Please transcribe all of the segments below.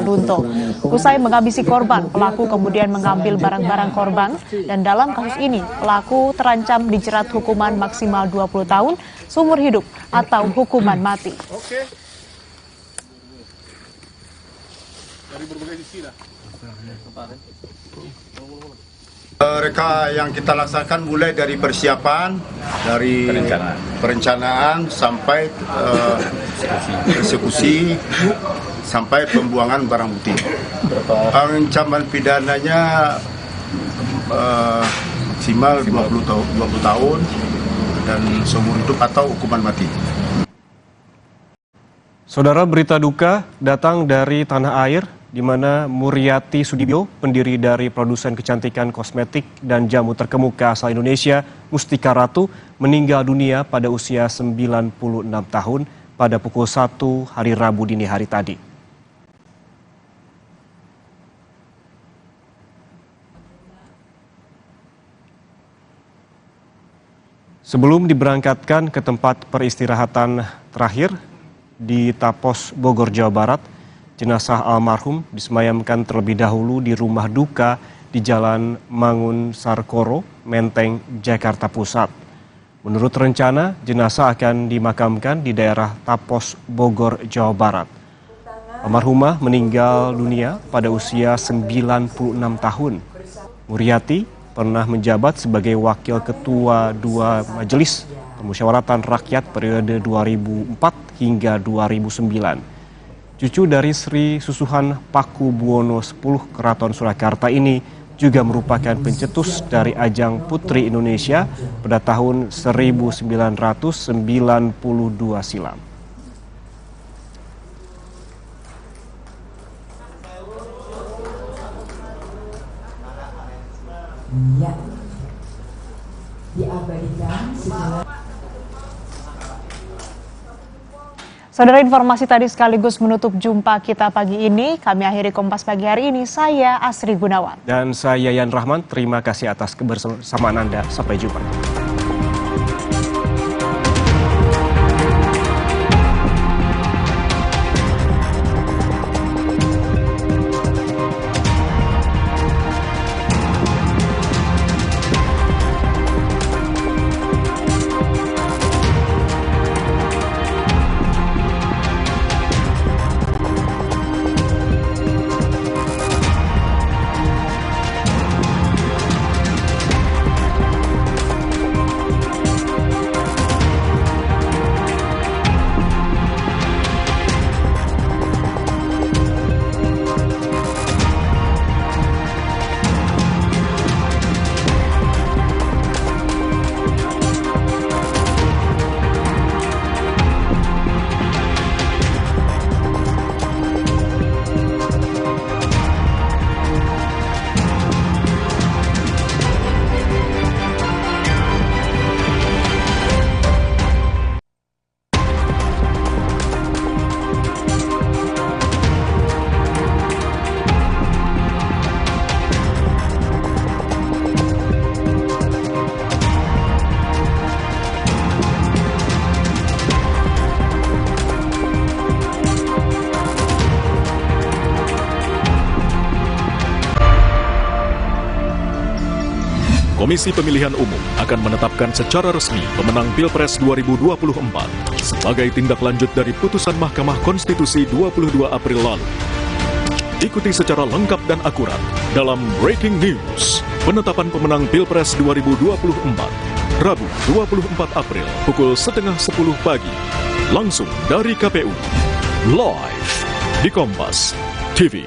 Runto. Usai menghabisi korban, pelaku kemudian mengambil barang-barang korban dan dalam kasus ini pelaku terancam dijerat hukuman maksimal 20 tahun seumur hidup atau hukuman mati. Mereka yang kita laksanakan mulai dari persiapan, dari perencanaan sampai eksekusi sampai pembuangan barang bukti. Ancaman pidananya maksimal 20 tahun dan seumur hidup atau hukuman mati. Saudara, berita duka datang dari tanah air, di mana Muriati Sudibyo, pendiri dari produsen kecantikan kosmetik dan jamu terkemuka asal Indonesia, Mustika Ratu, meninggal dunia pada usia 96 tahun pada pukul 1 hari Rabu dini hari tadi. Sebelum diberangkatkan ke tempat peristirahatan terakhir di Tapos, Bogor, Jawa Barat, jenazah almarhum disemayamkan terlebih dahulu di rumah duka di Jalan Mangun Sarkoro, Menteng, Jakarta Pusat. Menurut rencana, jenazah akan dimakamkan di daerah Tapos, Bogor, Jawa Barat. Almarhumah meninggal dunia pada usia 96 tahun. Muriati pernah menjabat sebagai Wakil Ketua 2 Majelis Permusyawaratan Rakyat periode 2004 hingga 2009. Cucu dari Sri Susuhan Paku Buwono X Keraton Surakarta ini juga merupakan pencetus dari ajang Putri Indonesia pada tahun 1992 silam. Ya, diabadikan sejenak. Saudara, informasi tadi sekaligus menutup jumpa kita pagi ini. Kami akhiri Kompas Pagi hari ini. Saya Asri Gunawan. Dan saya Yan Rahman. Terima kasih atas kebersamaan Anda. Sampai jumpa. Komisi Pemilihan Umum akan menetapkan secara resmi pemenang Pilpres 2024 sebagai tindak lanjut dari putusan Mahkamah Konstitusi 22 April lalu. Ikuti secara lengkap dan akurat dalam Breaking News, penetapan pemenang Pilpres 2024, Rabu 24 April pukul 9:30 pagi, langsung dari KPU, live di Kompas TV.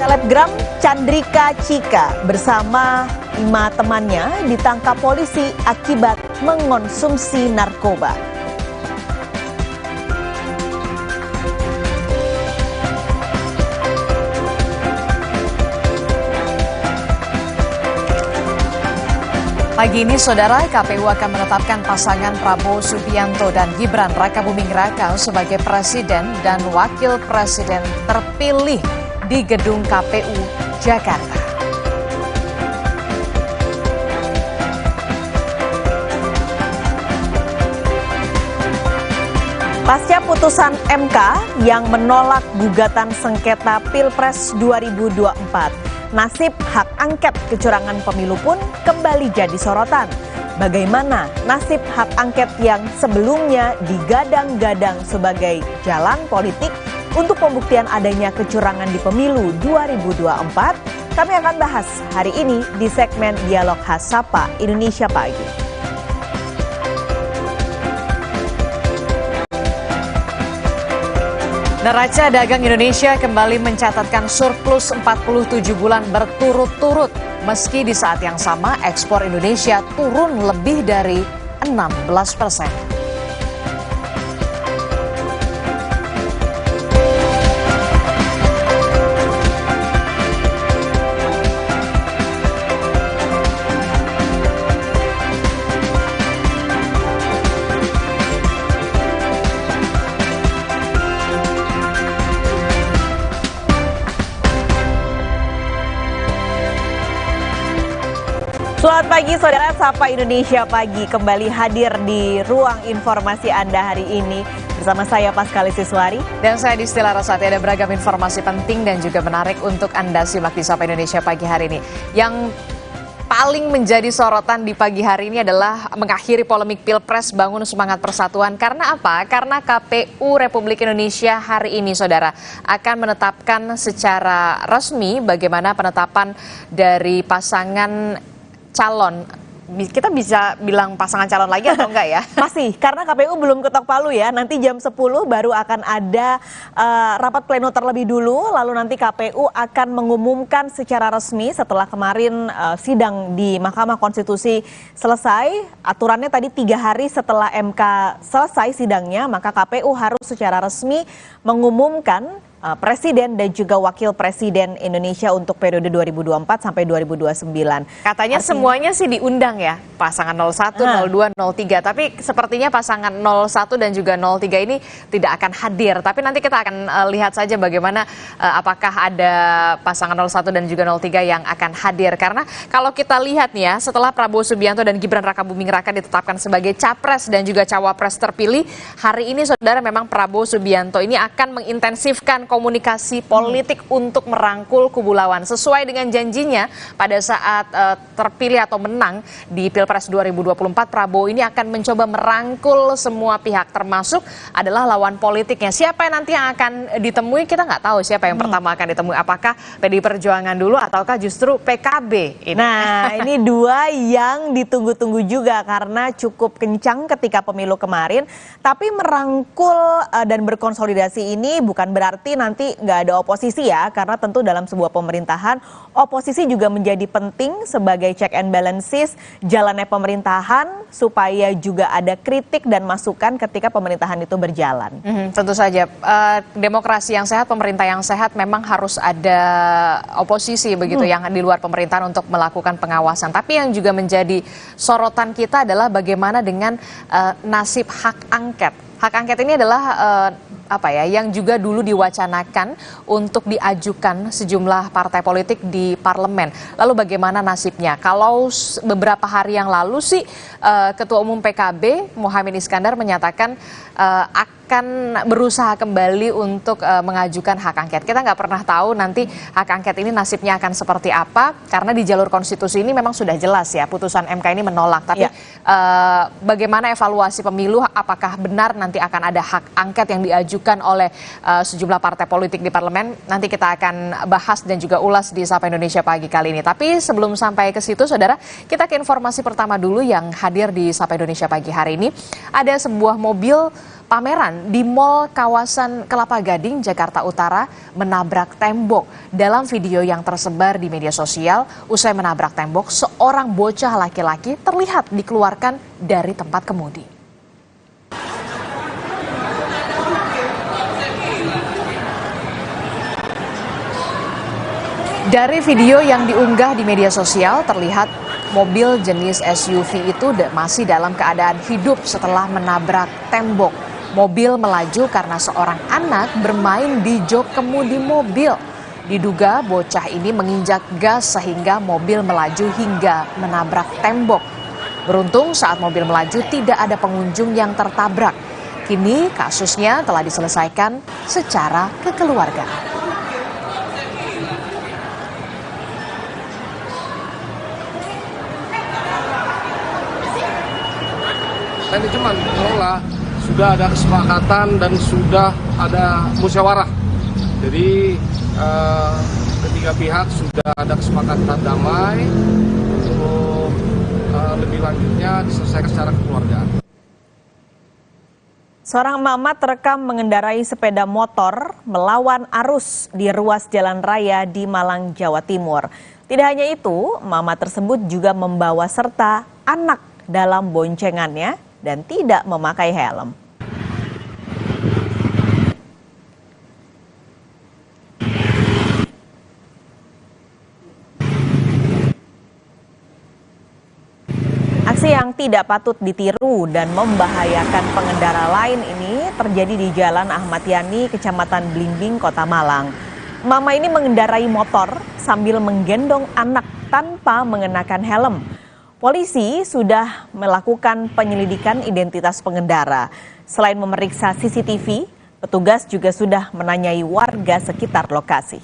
Selebgram Chandrika Cika bersama 5 temannya ditangkap polisi akibat mengonsumsi narkoba. Pagi ini, Saudara, KPU akan menetapkan pasangan Prabowo Subianto dan Gibran Rakabuming Raka sebagai Presiden dan Wakil Presiden terpilih di Gedung KPU Jakarta. Pasca putusan MK yang menolak gugatan sengketa Pilpres 2024, nasib hak angket kecurangan pemilu pun kembali jadi sorotan. Bagaimana nasib hak angket yang sebelumnya digadang-gadang sebagai jalan politik untuk pembuktian adanya kecurangan di pemilu 2024? Kami akan bahas hari ini di segmen Dialog Khas Sapa Indonesia Pagi. Neraca dagang Indonesia kembali mencatatkan surplus 47 bulan berturut-turut. Meski di saat yang sama ekspor Indonesia turun lebih dari 16%. Selamat pagi saudara, Sapa Indonesia Pagi kembali hadir di ruang informasi Anda hari ini. Bersama saya Paskalis Siswari. Dan saya Distila Rasati. Ada beragam informasi penting dan juga menarik untuk Anda simak di Sapa Indonesia Pagi hari ini. Yang paling menjadi sorotan di pagi hari ini adalah mengakhiri polemik Pilpres Bangun Semangat Persatuan. Karena apa? Karena KPU Republik Indonesia hari ini, saudara, akan menetapkan secara resmi bagaimana penetapan dari pasangan calon. Kita bisa bilang pasangan calon lagi atau enggak ya? Masih, karena KPU belum ketok palu ya. Nanti jam 10 baru akan ada rapat pleno terlebih dulu. Lalu nanti KPU akan mengumumkan secara resmi setelah kemarin sidang di Mahkamah Konstitusi selesai. Aturannya tadi 3 hari setelah MK selesai sidangnya, maka KPU harus secara resmi mengumumkan Presiden dan juga Wakil Presiden Indonesia untuk periode 2024 sampai 2029. Katanya semuanya sih diundang ya, pasangan 01, 02, 03. Tapi sepertinya pasangan 01 dan juga 03 ini tidak akan hadir. Tapi nanti kita akan lihat saja bagaimana apakah ada pasangan 01 dan juga 03 yang akan hadir. Karena kalau kita lihat nih ya, setelah Prabowo Subianto dan Gibran Rakabuming Raka ditetapkan sebagai capres dan juga cawapres terpilih, hari ini saudara memang Prabowo Subianto ini akan mengintensifkan komunikasi politik untuk merangkul kubu lawan. Sesuai dengan janjinya pada saat terpilih atau menang di Pilpres 2024, Prabowo ini akan mencoba merangkul semua pihak, termasuk adalah lawan politiknya. Siapa yang nanti yang akan ditemui, kita nggak tahu siapa yang pertama akan ditemui. Apakah PDI Perjuangan dulu ataukah justru PKB? Nah, ini dua yang ditunggu-tunggu juga karena cukup kencang ketika pemilu kemarin. Tapi merangkul dan berkonsolidasi ini bukan berarti nanti nggak ada oposisi ya, karena tentu dalam sebuah pemerintahan oposisi juga menjadi penting sebagai check and balances jalannya pemerintahan, supaya juga ada kritik dan masukan ketika pemerintahan itu berjalan. Tentu saja demokrasi yang sehat, pemerintah yang sehat memang harus ada oposisi begitu yang di luar pemerintahan untuk melakukan pengawasan. Tapi yang juga menjadi sorotan kita adalah bagaimana dengan nasib hak angket. Hak angket ini adalah yang juga dulu diwacanakan untuk diajukan sejumlah partai politik di parlemen. Lalu bagaimana nasibnya? Kalau beberapa hari yang lalu sih Ketua Umum PKB Muhaimin Iskandar menyatakan akan berusaha kembali untuk mengajukan hak angket. Kita nggak pernah tahu nanti hak angket ini nasibnya akan seperti apa, karena di jalur konstitusi ini memang sudah jelas ya, putusan MK ini menolak. Tapi bagaimana evaluasi pemilu, apakah benar nanti akan ada hak angket yang diajukan oleh sejumlah partai politik di parlemen? Nanti kita akan bahas dan juga ulas di Sapa Indonesia Pagi kali ini. Tapi sebelum sampai ke situ, saudara, kita ke informasi pertama dulu yang hadir di Sapa Indonesia Pagi hari ini. Ada sebuah mobil pameran di Mall kawasan Kelapa Gading, Jakarta Utara menabrak tembok. Dalam video yang tersebar di media sosial, usai menabrak tembok, seorang bocah laki-laki terlihat dikeluarkan dari tempat kemudi. Dari video yang diunggah di media sosial, terlihat mobil jenis SUV itu masih dalam keadaan hidup setelah menabrak tembok. Mobil melaju karena seorang anak bermain di jok kemudi mobil. Diduga bocah ini menginjak gas sehingga mobil melaju hingga menabrak tembok. Beruntung saat mobil melaju tidak ada pengunjung yang tertabrak. Kini kasusnya telah diselesaikan secara kekeluargaan. Manajemen pengelola sudah ada kesepakatan dan sudah ada musyawarah. Jadi ketiga pihak sudah ada kesepakatan damai untuk lebih lanjutnya diselesaikan secara kekeluargaan. Seorang emak-emak terekam mengendarai sepeda motor melawan arus di ruas jalan raya di Malang, Jawa Timur. Tidak hanya itu, emak-emak tersebut juga membawa serta anak dalam boncengannya dan tidak memakai helm. Aksi yang tidak patut ditiru dan membahayakan pengendara lain ini terjadi di Jalan Ahmad Yani, Kecamatan Blimbing, Kota Malang. Mama ini mengendarai motor sambil menggendong anak tanpa mengenakan helm. Polisi sudah melakukan penyelidikan identitas pengendara. Selain memeriksa CCTV, petugas juga sudah menanyai warga sekitar lokasi.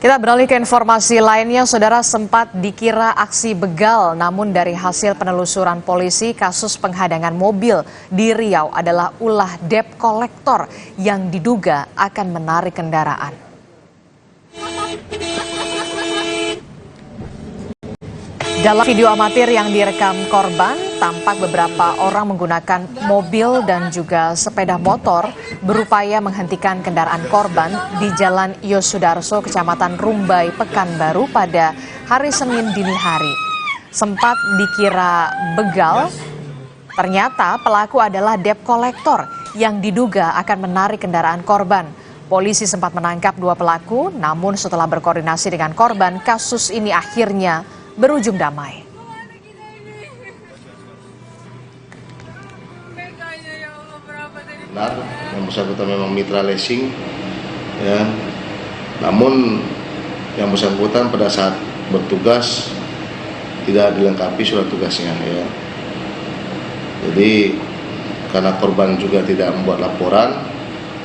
Kita beralih ke informasi lainnya, saudara. Sempat dikira aksi begal, namun dari hasil penelusuran polisi, kasus penghadangan mobil di Riau adalah ulah debt collector yang diduga akan menarik kendaraan. Dalam video amatir yang direkam korban, tampak beberapa orang menggunakan mobil dan juga sepeda motor berupaya menghentikan kendaraan korban di Jalan Yosudarso, Kecamatan Rumbai, Pekanbaru pada hari Senin dini hari. Sempat dikira begal, ternyata pelaku adalah debt collector yang diduga akan menarik kendaraan korban. Polisi sempat menangkap dua pelaku, namun setelah berkoordinasi dengan korban, kasus ini akhirnya berujung damai. Benar, yang bersangkutan memang mitra leasing, ya. Namun yang bersangkutan pada saat bertugas tidak dilengkapi surat tugasnya, ya. Jadi karena korban juga tidak membuat laporan,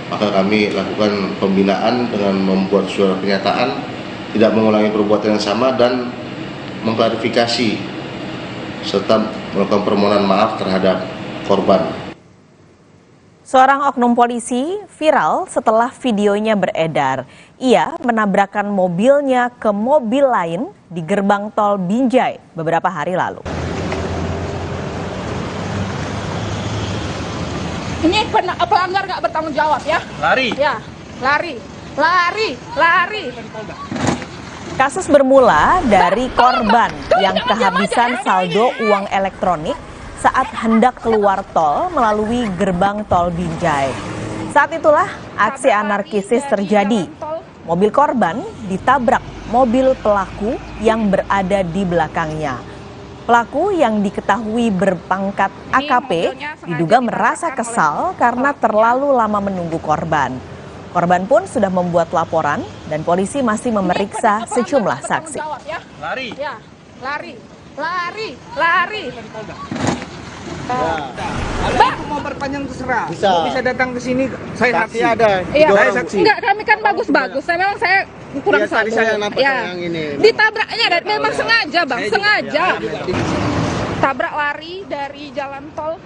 maka kami lakukan pembinaan dengan membuat surat pernyataan tidak mengulangi perbuatan yang sama dan mengklarifikasi serta melakukan permohonan maaf terhadap korban. Seorang oknum polisi viral setelah videonya beredar. Ia menabrakkan mobilnya ke mobil lain di gerbang tol Binjai beberapa hari lalu. Ini pelanggar nggak bertanggung jawab ya? Lari. Ya, lari. Kasus bermula dari korban yang kehabisan saldo uang elektronik saat hendak keluar tol melalui gerbang tol Binjai. Saat itulah aksi anarkisis terjadi. Mobil korban ditabrak mobil pelaku yang berada di belakangnya. Pelaku yang diketahui berpangkat AKP diduga merasa kesal karena terlalu lama menunggu korban. Korban pun sudah membuat laporan dan polisi masih memeriksa sejumlah saksi. Lari. Ya, lari. Mbak, mau perpanjang terserah. Bisa datang ke sini. Saya saksi ada. Iya. Saya saksi. Enggak, kami kan bagus-bagus. Saya kurang satu. Saya nampak yang ini. Ditabraknya memang sengaja, Bang. Sengaja. Tabrak lari dari jalan tol.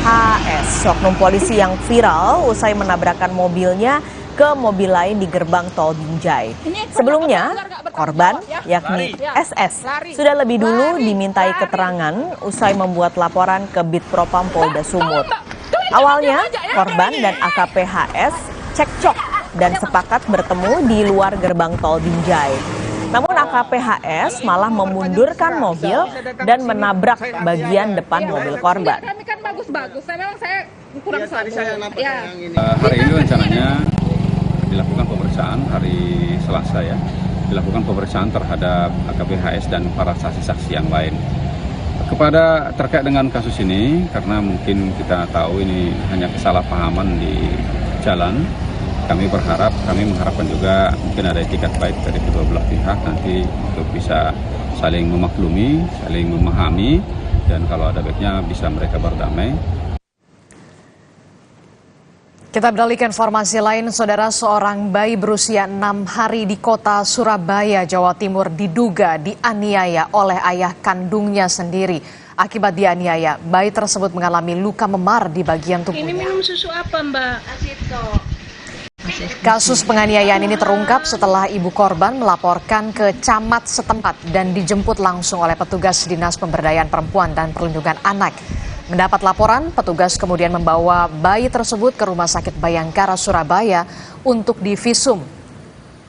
HS, oknum polisi yang viral usai menabrakkan mobilnya ke mobil lain di gerbang tol Binjai. Sebelumnya, korban yakni SS sudah lebih dulu dimintai keterangan usai membuat laporan ke Bitpropam Polda Sumut. Awalnya, korban dan AKP HS cekcok dan sepakat bertemu di luar gerbang tol Binjai. Namun AKP HS malah memundurkan mobil dan menabrak bagian depan mobil korban. Kami kan bagus-bagus. Saya kurang satu. Ya. Hari ini rencananya dilakukan pemeriksaan hari Selasa ya. Dilakukan pemeriksaan terhadap AKP HS dan para saksi-saksi yang lain. Kepada terkait dengan kasus ini, karena mungkin kita tahu ini hanya kesalahpahaman di jalan, Kami mengharapkan juga mungkin ada etikat baik dari kedua belah pihak nanti untuk bisa saling memaklumi, saling memahami, dan kalau ada baiknya bisa mereka berdamai. Kita beralih ke informasi lain, saudara. Seorang bayi berusia 6 hari di kota Surabaya, Jawa Timur diduga dianiaya oleh ayah kandungnya sendiri. Akibat dianiaya, bayi tersebut mengalami luka memar di bagian tubuhnya. Ini minum susu apa, Mbak? Asito. Kasus penganiayaan ini terungkap setelah ibu korban melaporkan ke camat setempat dan dijemput langsung oleh petugas Dinas Pemberdayaan Perempuan dan Perlindungan Anak. Mendapat laporan, petugas kemudian membawa bayi tersebut ke Rumah Sakit Bayangkara Surabaya untuk divisum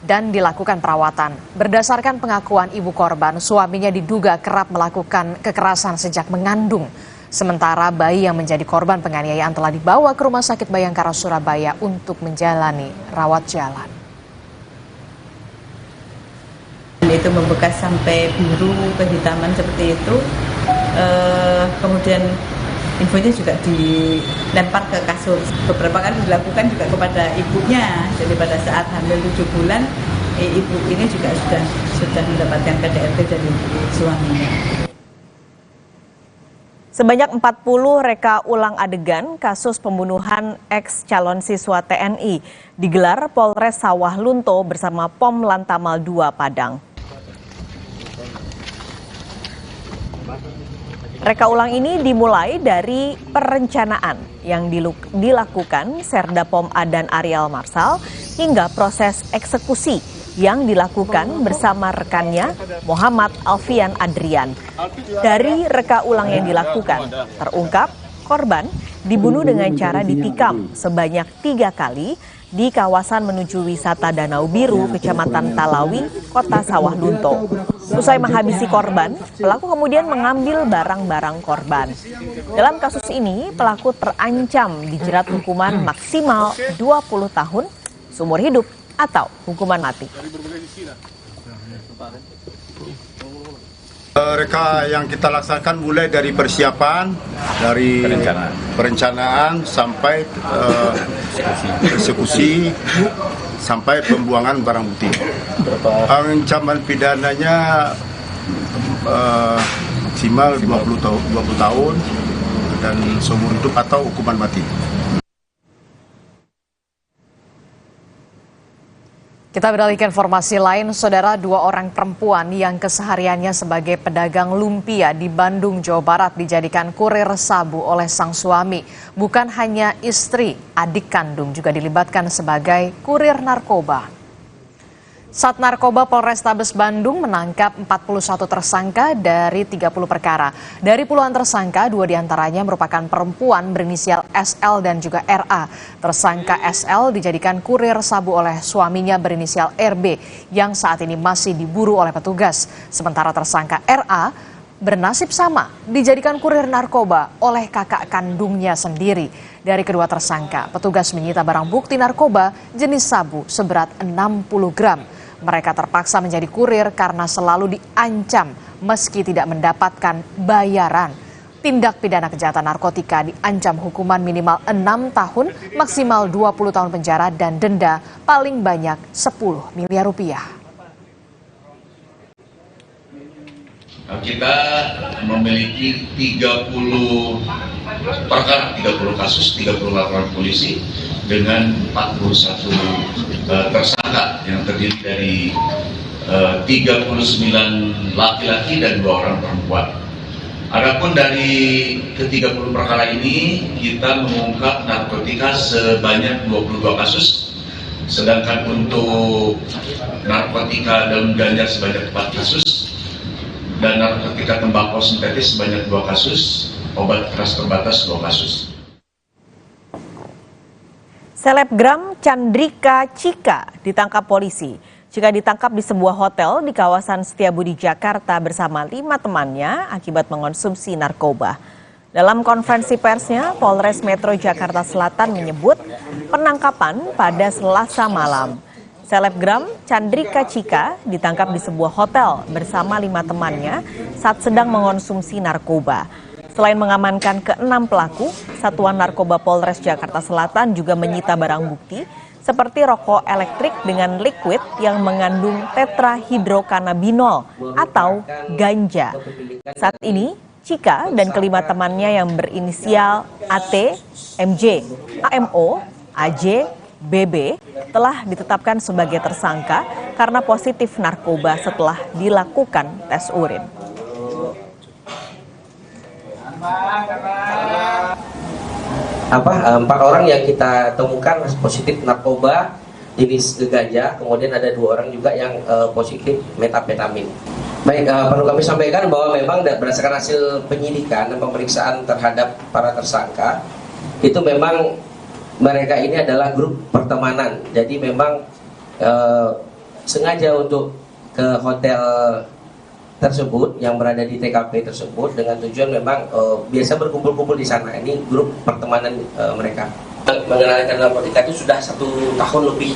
dan dilakukan perawatan. Berdasarkan pengakuan ibu korban, suaminya diduga kerap melakukan kekerasan sejak mengandung. Sementara bayi yang menjadi korban penganiayaan telah dibawa ke Rumah Sakit Bayangkara Surabaya untuk menjalani rawat jalan. Itu membekas sampai biru, kehitaman seperti itu. Kemudian infonya juga dilempar ke kasur. Beberapa kali dilakukan juga kepada ibunya. Jadi pada saat hamil 7 bulan, ibu ini juga sudah mendapatkan KDRT dari suaminya. Sebanyak 40 reka ulang adegan kasus pembunuhan ex calon siswa TNI digelar Polres Sawah Lunto bersama Pom Lantamal 2 Padang. Reka ulang ini dimulai dari perencanaan yang dilakukan Serda Pom Adan Ariel Marsal hingga proses eksekusi yang dilakukan bersama rekannya Muhammad Alfian Adrian. Dari reka ulang yang dilakukan, terungkap korban dibunuh dengan cara ditikam sebanyak 3 kali di kawasan menuju wisata Danau Biru, Kecamatan Talawi, Kota Sawah Lunto. Usai menghabisi korban, pelaku kemudian mengambil barang-barang korban. Dalam kasus ini, pelaku terancam dijerat hukuman maksimal 20 tahun, seumur hidup, atau hukuman mati. Reka yang kita laksanakan mulai dari persiapan, dari perencanaan sampai eksekusi, sampai pembuangan barang bukti. Ancaman pidananya maksimal 20 tahun dan seumur hidup atau hukuman mati. Kita beralih ke informasi lain, saudara. 2 orang perempuan yang kesehariannya sebagai pedagang lumpia di Bandung, Jawa Barat dijadikan kurir sabu oleh sang suami. Bukan hanya istri, adik kandung juga dilibatkan sebagai kurir narkoba. Sat Narkoba Polrestabes Bandung menangkap 41 tersangka dari 30 perkara. Dari puluhan tersangka, 2 diantaranya merupakan perempuan berinisial SL dan juga RA. Tersangka SL dijadikan kurir sabu oleh suaminya berinisial RB yang saat ini masih diburu oleh petugas. Sementara tersangka RA bernasib sama, dijadikan kurir narkoba oleh kakak kandungnya sendiri. Dari kedua tersangka, petugas menyita barang bukti narkoba jenis sabu seberat 60 gram. Mereka terpaksa menjadi kurir karena selalu diancam meski tidak mendapatkan bayaran. Tindak pidana kejahatan narkotika diancam hukuman minimal 6 tahun, maksimal 20 tahun penjara dan denda paling banyak 10 miliar rupiah. Kita memiliki 30 perkara, 30 kasus, 30 laporan polisi dengan 41 tersangka yang terdiri dari 39 laki-laki dan 2 orang perempuan. Adapun dari ke-30 perkara ini kita mengungkap narkotika sebanyak 22 kasus, sedangkan untuk narkotika daun ganja sebanyak 4 kasus dan narkotika tembakau sintetis sebanyak 2 kasus, obat keras terbatas 2 kasus. Selebgram Chandrika Cika ditangkap polisi. Cika ditangkap di sebuah hotel di kawasan Setiabudi, Jakarta bersama 5 temannya akibat mengonsumsi narkoba. Dalam konferensi persnya, Polres Metro Jakarta Selatan menyebut penangkapan pada Selasa malam. Selebgram Chandrika Cika ditangkap di sebuah hotel bersama 5 temannya saat sedang mengonsumsi narkoba. Selain mengamankan ke-6 pelaku, Satuan Narkoba Polres Jakarta Selatan juga menyita barang bukti seperti rokok elektrik dengan liquid yang mengandung tetrahidrokannabinol atau ganja. Saat ini, Cika dan kelima temannya yang berinisial AT, MJ, AMO, AJ, BB telah ditetapkan sebagai tersangka karena positif narkoba setelah dilakukan tes urin. Empat orang yang kita temukan positif narkoba jenis ganja, kemudian ada 2 orang juga yang positif metamfetamin. Baik, perlu kami sampaikan bahwa memang berdasarkan hasil penyidikan dan pemeriksaan terhadap para tersangka, itu memang mereka ini adalah grup pertemanan. Jadi memang sengaja untuk ke hotel tersebut yang berada di TKP tersebut dengan tujuan memang biasa berkumpul-kumpul di sana. Ini grup pertemanan mereka. Mengenalkan narkotika itu sudah 1 tahun lebih,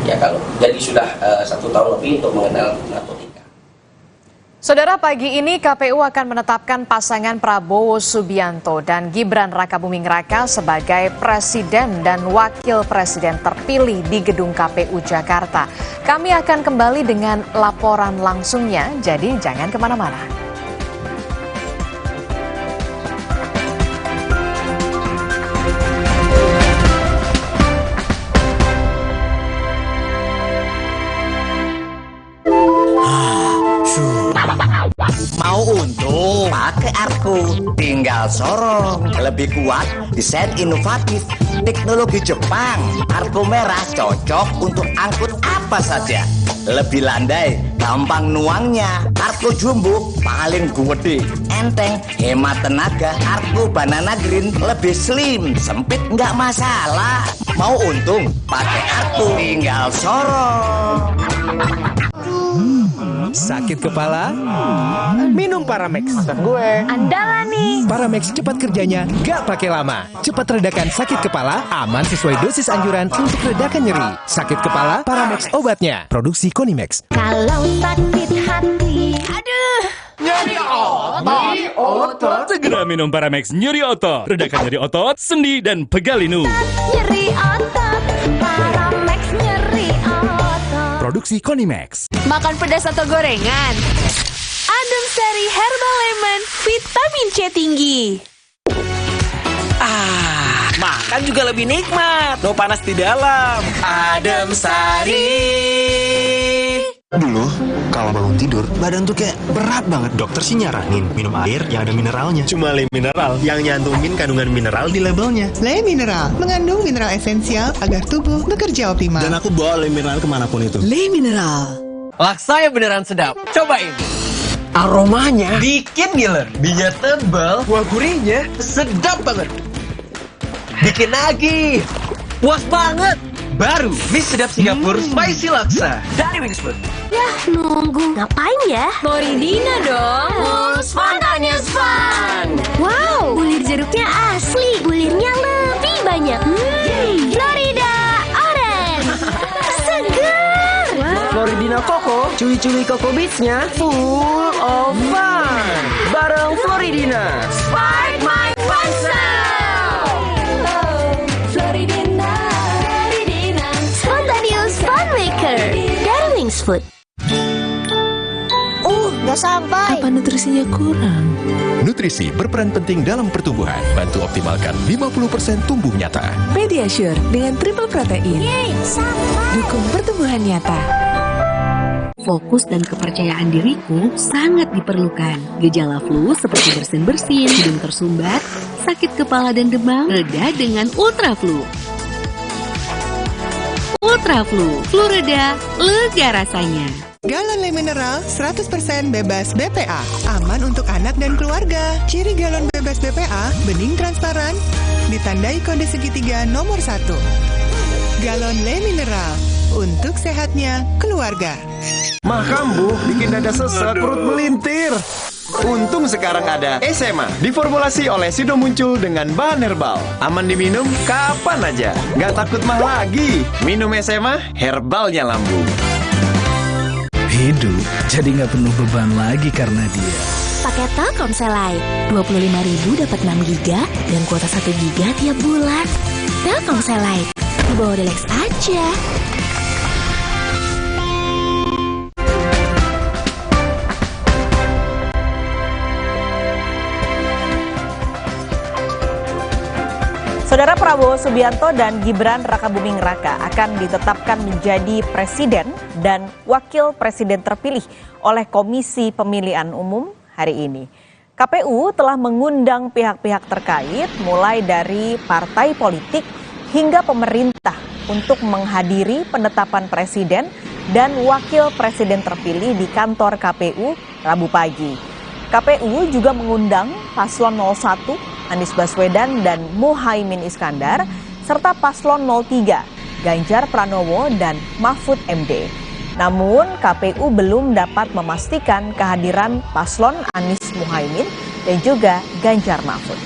ya kalau jadi sudah 1 tahun lebih untuk mengenal narkotika. Saudara, pagi ini KPU akan menetapkan pasangan Prabowo Subianto dan Gibran Rakabuming Raka sebagai Presiden dan Wakil Presiden terpilih di Gedung KPU Jakarta. Kami akan kembali dengan laporan langsungnya, jadi jangan kemana-mana. Mau untung? Pakai Arko. Tinggal sorong. Lebih kuat, desain inovatif, teknologi Jepang. Arko merah cocok untuk angkut apa saja. Lebih landai, gampang nuangnya. Arko jumbo paling gede, enteng, hemat tenaga. Arko banana green lebih slim, sempit nggak masalah. Mau untung? Pakai Arko. Tinggal sorong. Sakit kepala? Minum Paramex. Gue andalan nih. Paramex cepat kerjanya, gak pakai lama. Cepat redakan sakit kepala, aman sesuai dosis anjuran untuk redakan nyeri. Sakit kepala, Paramex obatnya. Produksi Konimex. kalau sakit hati, aduh, nyeri otot. Segera minum Paramex nyeri otot. Redakan nyeri otot, sendi dan pegal linu. Nyeri otot, Paramex nyeri otot. Produksi Konimex. Makan pedas atau gorengan? Adem Sari Herbal Lemon, vitamin C tinggi. Makan juga lebih nikmat, no panas di dalam. Adem Sari. Dulu, kalau bangun tidur, badan tuh kayak berat banget. Dokter sih nyaranin minum air yang ada mineralnya. Cuma Le Mineral yang nyantumin kandungan mineral di labelnya. Le Mineral mengandung mineral esensial agar tubuh bekerja optimal. Dan aku bawa Le Mineral kemanapun itu. Le Mineral. Laksanya beneran sedap. Cobain. Aromanya bikin ngiler. Binya tebal, kuah gurihnya sedap banget. Bikin lagi. Puas banget. Baru mie sedap Singapura Spicy Laksa dari Wingsfood. Yah, nunggu. Ngapain ya? Floridina dong. Spontanious fun. Wow, bulir jeruknya asli. Bulirnya lebih banyak. Florida Orange. Segar. Floridina Coco, cuy-cuy Coco Beats-nya full of fun. Bareng Floridina. Spark my fun sound. Floridina. Spontaneous Fun Maker dari Wingsfood. Gak sampai. Apa nutrisinya kurang? Nutrisi berperan penting dalam pertumbuhan. Bantu optimalkan 50% tumbuh nyata. Pediasure dengan triple protein. Yeay, sama. Dukung pertumbuhan nyata. Fokus dan kepercayaan diriku sangat diperlukan. Gejala flu seperti bersin-bersin, hidung tersumbat, sakit kepala dan demam, reda dengan Ultra Flu. Ultra Flu, flu reda, lega rasanya. Galon Le Mineral 100% bebas BPA. Aman untuk anak dan keluarga. Ciri galon bebas BPA, bening transparan, ditandai kode segitiga nomor 1. Galon Le Mineral, untuk sehatnya keluarga. Mah kambuh, bikin dada sesek, perut melintir. Untung sekarang ada SMA, diformulasi oleh Sido Muncul dengan bahan herbal. Aman diminum kapan aja, nggak takut mah lagi. Minum SMA, herbalnya lambung. Hidup jadi nggak penuh beban lagi karena dia. Pakai Telkomsel Lite, 25.000 dapat 6 GB dan kuota 1 GB tiap bulan. Telkomsel Lite, dibawa relax aja. Saudara Prabowo Subianto dan Gibran Rakabuming Raka akan ditetapkan menjadi presiden dan wakil presiden terpilih oleh Komisi Pemilihan Umum hari ini. KPU telah mengundang pihak-pihak terkait mulai dari partai politik hingga pemerintah untuk menghadiri penetapan presiden dan wakil presiden terpilih di kantor KPU Rabu pagi. KPU juga mengundang Paslon 01 Anies Baswedan dan Muhaimin Iskandar, serta Paslon 03, Ganjar Pranowo dan Mahfud MD. Namun KPU belum dapat memastikan kehadiran Paslon Anies Muhaimin dan juga Ganjar Mahfud.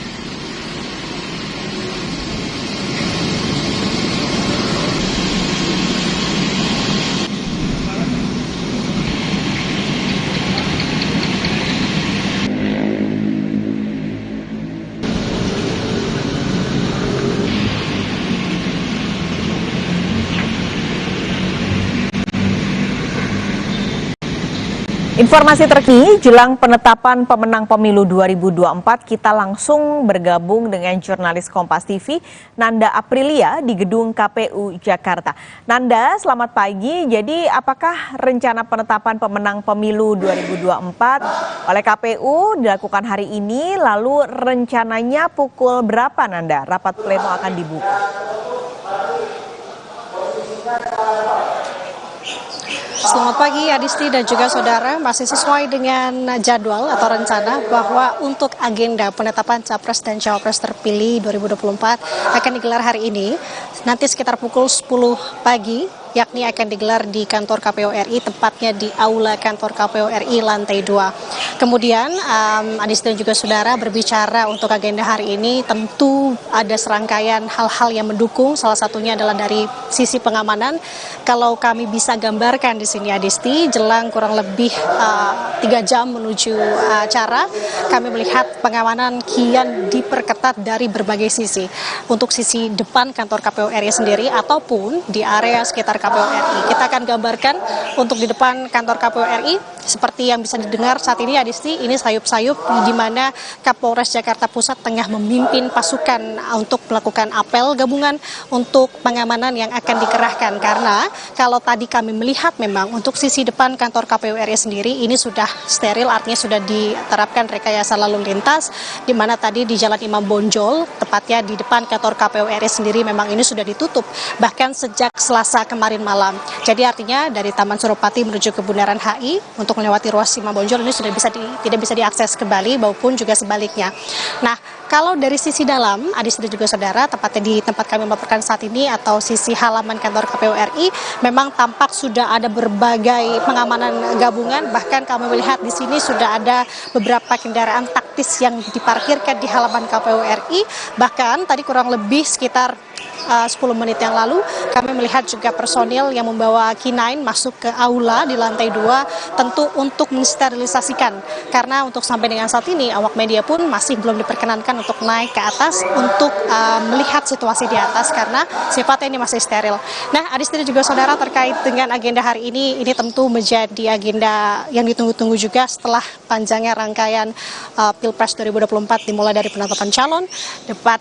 Informasi terkini jelang penetapan pemenang pemilu 2024, kita langsung bergabung dengan jurnalis Kompas TV, Nanda Aprilia di gedung KPU Jakarta. Nanda, selamat pagi. Jadi apakah rencana penetapan pemenang pemilu 2024 oleh KPU dilakukan hari ini? Lalu rencananya pukul berapa, Nanda, rapat pleno akan dibuka? Selamat pagi Adisti dan juga saudara, masih sesuai dengan jadwal atau rencana bahwa untuk agenda penetapan Capres dan Cawapres terpilih 2024 akan digelar hari ini, nanti sekitar pukul 10 pagi, yakni akan digelar di kantor KPU RI, tepatnya di Aula kantor KPU RI lantai 2. Kemudian Adisti dan juga saudara, berbicara untuk agenda hari ini, tentu ada serangkaian hal-hal yang mendukung, salah satunya adalah dari sisi pengamanan. Kalau kami bisa gambarkan di sini Adisti, jelang kurang lebih 3 jam menuju acara, kami melihat pengamanan kian diperketat dari berbagai sisi. Untuk sisi depan kantor KPU RI sendiri ataupun di area sekitar KPU RI. Kita akan gambarkan untuk di depan kantor KPU RI, seperti yang bisa didengar saat ini Adisti, ini sayup-sayup di mana Kapolres Jakarta Pusat tengah memimpin pasukan untuk melakukan apel gabungan untuk pengamanan yang akan dikerahkan. Karena kalau tadi kami melihat memang untuk sisi depan kantor KPU RI sendiri ini sudah steril, artinya sudah diterapkan rekayasa lalu lintas, di mana tadi di Jalan Imam Bonjol, tepatnya di depan kantor KPU RI sendiri memang ini sudah ditutup, bahkan sejak Selasa kemarin malam. Jadi artinya dari Taman Suropati menuju ke Bundaran HI untuk melewati ruas Imam Bonjol ini sudah tidak bisa diakses kembali maupun juga sebaliknya. Nah, kalau dari sisi dalam, Adisti dan juga saudara, tepatnya di tempat kami melaporkan saat ini atau sisi halaman kantor KPU RI, memang tampak sudah ada berbagai pengamanan gabungan. Bahkan kami melihat di sini sudah ada beberapa kendaraan taktis yang diparkirkan di halaman KPU RI. Bahkan tadi kurang lebih sekitar 10 menit yang lalu kami melihat juga personil yang membawa K9 masuk ke aula di lantai 2, tentu untuk mensterilisasikan, karena untuk sampai dengan saat ini awak media pun masih belum diperkenankan untuk naik ke atas untuk melihat situasi di atas karena sifatnya ini masih steril. Nah, Adisti dan juga saudara, terkait dengan agenda hari ini tentu menjadi agenda yang ditunggu-tunggu juga setelah panjangnya rangkaian Pilpres 2024, dimulai dari penetapan calon, debat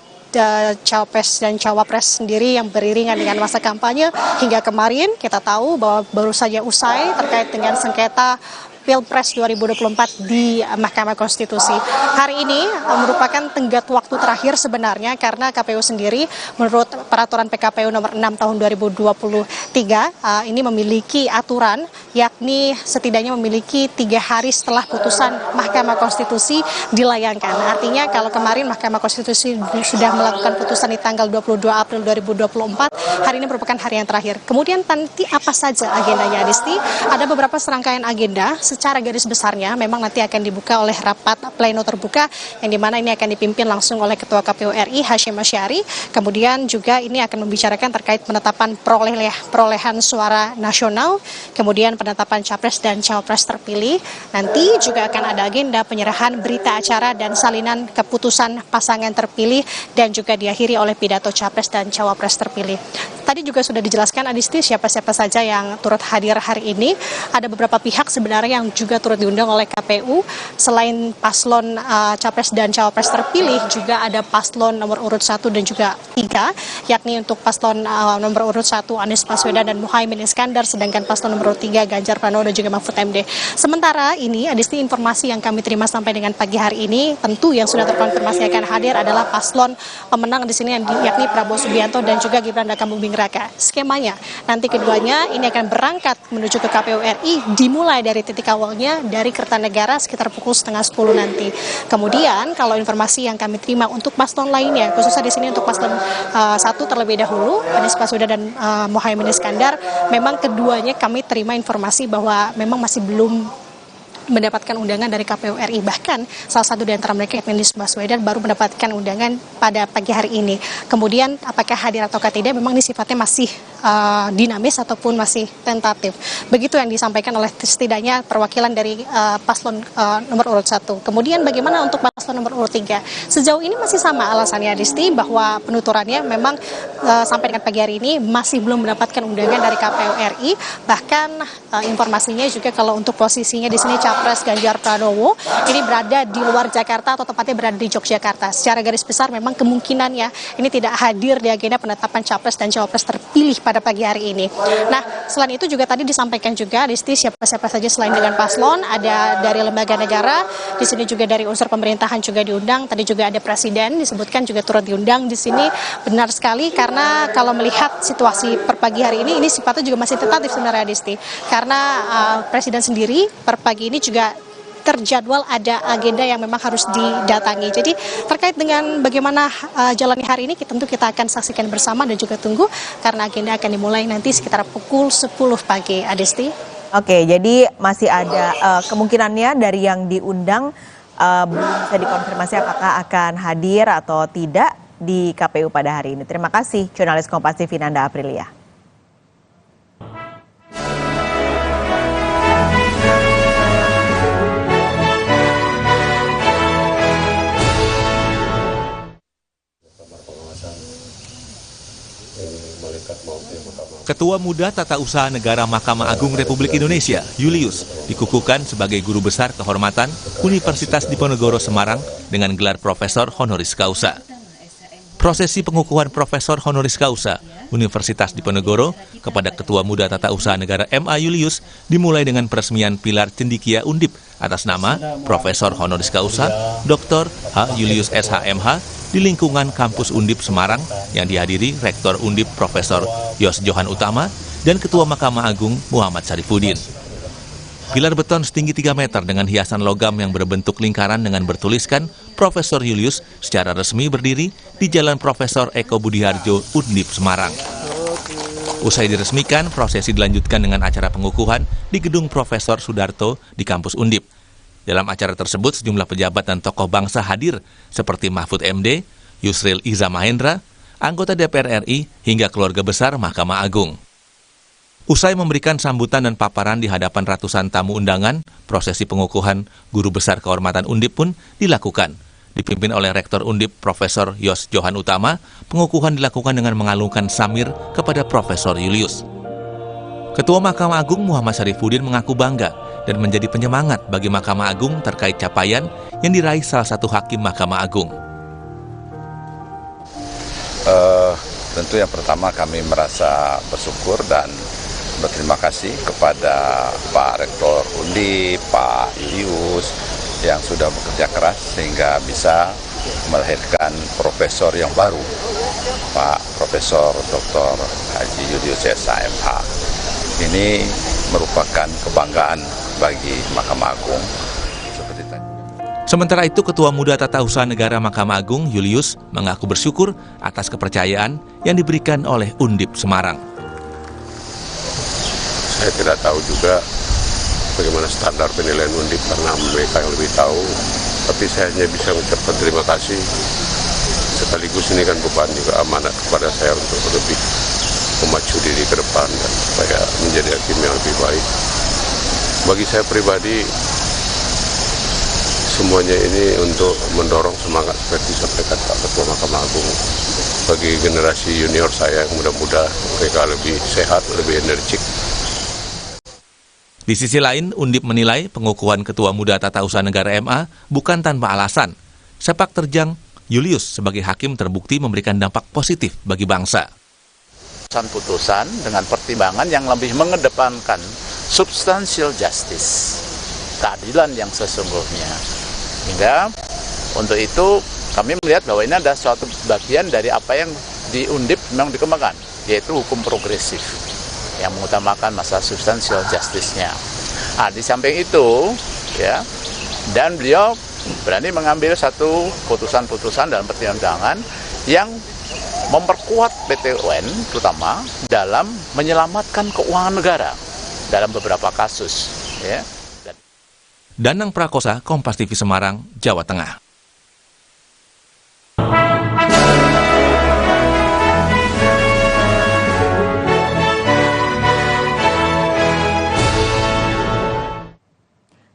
Cawapres dan Cawapres sendiri yang beriringan dengan masa kampanye, hingga kemarin kita tahu bahwa baru saja usai terkait dengan sengketa Pilpres 2024 di Mahkamah Konstitusi. Hari ini merupakan tenggat waktu terakhir sebenarnya, karena KPU sendiri menurut peraturan PKPU nomor 6 tahun 2023 ini memiliki aturan, yakni setidaknya memiliki 3 hari setelah putusan Mahkamah Konstitusi dilayangkan. Artinya kalau kemarin Mahkamah Konstitusi sudah melakukan putusan di tanggal 22 April 2024, hari ini merupakan hari yang terakhir. Kemudian nanti apa saja agendanya, Adisti? Ada beberapa serangkaian agenda secara garis besarnya memang nanti akan dibuka oleh rapat pleno terbuka yang dimana ini akan dipimpin langsung oleh Ketua KPU RI Hasyim Asy'ari. Kemudian juga ini akan membicarakan terkait penetapan perolehan suara nasional, kemudian penetapan capres dan cawapres terpilih. Nanti juga akan ada agenda penyerahan berita acara dan salinan keputusan pasangan terpilih dan juga diakhiri oleh pidato capres dan cawapres terpilih. Tadi juga sudah dijelaskan Adisti siapa-siapa saja yang turut hadir hari ini. Ada beberapa pihak sebenarnya yang juga turut diundang oleh KPU. Selain paslon capres dan cawapres terpilih, juga ada paslon nomor urut 1 dan juga 3, yakni untuk paslon nomor urut 1 Anies Baswedan dan Muhaimin Iskandar, sedangkan paslon nomor 3 Ganjar Pranowo dan juga Mahfud MD. Sementara ini Adisti, informasi yang kami terima sampai dengan pagi hari ini, tentu yang sudah terkonfirmasi akan hadir adalah paslon pemenang di sini yakni Prabowo Subianto dan juga Gibran Rakabuming Raka. Skemanya nanti keduanya ini akan berangkat menuju ke KPU RI dimulai dari titik awalnya dari Kertanegara sekitar pukul 9:30 nanti. Kemudian kalau informasi yang kami terima untuk paslon lainnya, khususnya di sini untuk paslon 1 terlebih dahulu Anies Baswedan dan Muhaimin Iskandar, memang keduanya kami terima informasi bahwa memang masih belum mendapatkan undangan dari KPU RI. Bahkan salah satu di antara mereka, Anies Baswedan, baru mendapatkan undangan pada pagi hari ini. Kemudian apakah hadir atau tidak, memang ini sifatnya masih dinamis ataupun masih tentatif. Begitu yang disampaikan oleh setidaknya perwakilan dari paslon nomor urut 1. Kemudian bagaimana untuk paslon nomor urut 3? Sejauh ini masih sama alasannya, Adisti, bahwa penuturannya memang sampai dengan pagi hari ini masih belum mendapatkan undangan dari KPU RI. Bahkan informasinya juga kalau untuk posisinya di sini Capres Ganjar Pranowo ini berada di luar Jakarta atau tepatnya berada di Yogyakarta. Secara garis besar memang kemungkinannya ini tidak hadir di agenda penetapan Capres dan Cawapres terpilih pada pagi hari ini. Nah, selain itu juga tadi disampaikan juga, Adisti, siapa-siapa saja selain dengan paslon, ada dari lembaga negara, di sini juga dari unsur pemerintahan juga diundang, tadi juga ada presiden disebutkan juga turut diundang di sini. Benar sekali, karena kalau melihat situasi per pagi hari ini sifatnya juga masih tentatif sebenarnya, Adisti. Karena presiden sendiri per pagi ini juga terjadwal ada agenda yang memang harus didatangi. Jadi terkait dengan bagaimana jalannya hari ini, tentu kita akan saksikan bersama dan juga tunggu, karena agenda akan dimulai nanti sekitar pukul 10 pagi, Adisti. Oke, jadi masih ada kemungkinannya dari yang diundang belum bisa dikonfirmasi apakah akan hadir atau tidak di KPU pada hari ini. Terima kasih, jurnalis Kompas TV Nanda Aprilia. Ketua Muda Tata Usaha Negara Mahkamah Agung Republik Indonesia, Julius, dikukuhkan sebagai Guru Besar Kehormatan Universitas Diponegoro Semarang dengan gelar Profesor Honoris Causa. Prosesi pengukuhan Profesor Honoris Causa Universitas Diponegoro kepada Ketua Muda Tata Usaha Negara MA Julius dimulai dengan peresmian pilar cendikia Undip atas nama Profesor Honoris Causa Dr. H. Julius SHMH di lingkungan kampus Undip Semarang yang dihadiri Rektor Undip Profesor Yos Johan Utama dan Ketua Mahkamah Agung Muhammad Syarifuddin. Pilar beton setinggi 3 meter dengan hiasan logam yang berbentuk lingkaran dengan bertuliskan Profesor Julius secara resmi berdiri di Jalan Profesor Eko Budiharjo, Undip Semarang. Usai diresmikan, prosesi dilanjutkan dengan acara pengukuhan di Gedung Profesor Sudarto di kampus Undip. Dalam acara tersebut, sejumlah pejabat dan tokoh bangsa hadir seperti Mahfud MD, Yusril Iza Mahendra, anggota DPR RI, hingga keluarga besar Mahkamah Agung. Usai memberikan sambutan dan paparan di hadapan ratusan tamu undangan, prosesi pengukuhan Guru Besar Kehormatan Undip pun dilakukan. Dipimpin oleh Rektor Undip Profesor Yos Johan Utama, pengukuhan dilakukan dengan mengalungkan samir kepada Profesor Julius. Ketua Mahkamah Agung Muhammad Syarifuddin mengaku bangga dan menjadi penyemangat bagi Mahkamah Agung terkait capaian yang diraih salah satu hakim Mahkamah Agung. Tentu yang pertama kami merasa bersyukur dan berterima kasih kepada Pak Rektor Undip, Pak Julius yang sudah bekerja keras sehingga bisa melahirkan profesor yang baru, Pak Profesor Dr. Haji Julius SHMH. Ini merupakan kebanggaan bagi Mahkamah Agung. Sementara itu, Ketua Muda Tata Usaha Negara Mahkamah Agung, Julius, mengaku bersyukur atas kepercayaan yang diberikan oleh Undip Semarang. Saya tidak tahu juga bagaimana standar penilaian Undip karena mereka yang lebih tahu. Tapi saya hanya bisa mengucapkan terima kasih. Sekaligus ini kan beban juga amanat kepada saya untuk lebih memacu diri ke depan dan supaya menjadi hakim yang lebih baik. Bagi saya pribadi, semuanya ini untuk mendorong semangat seperti disampaikan Pak Ketua Mahkamah Agung. Bagi generasi junior saya, mudah-mudahan mereka lebih sehat, lebih energik. Di sisi lain, Undip menilai pengukuhan Ketua Muda Tata Usaha Negara MA bukan tanpa alasan. Sepak terjang Julius sebagai hakim terbukti memberikan dampak positif bagi bangsa. Putusan dengan pertimbangan yang lebih mengedepankan substantial justice, keadilan yang sesungguhnya. Hingga untuk itu kami melihat bahwa ini ada suatu bagian dari apa yang di Undip memang dikembangkan, yaitu hukum progresif yang mengutamakan masalah substantial justice-nya. Nah, di samping itu, ya, dan beliau berani mengambil satu putusan-putusan dalam pertimbangan yang memperkuat PT UN, terutama dalam menyelamatkan keuangan negara dalam beberapa kasus. Ya. Danang Prakosa, Kompas TV Semarang, Jawa Tengah.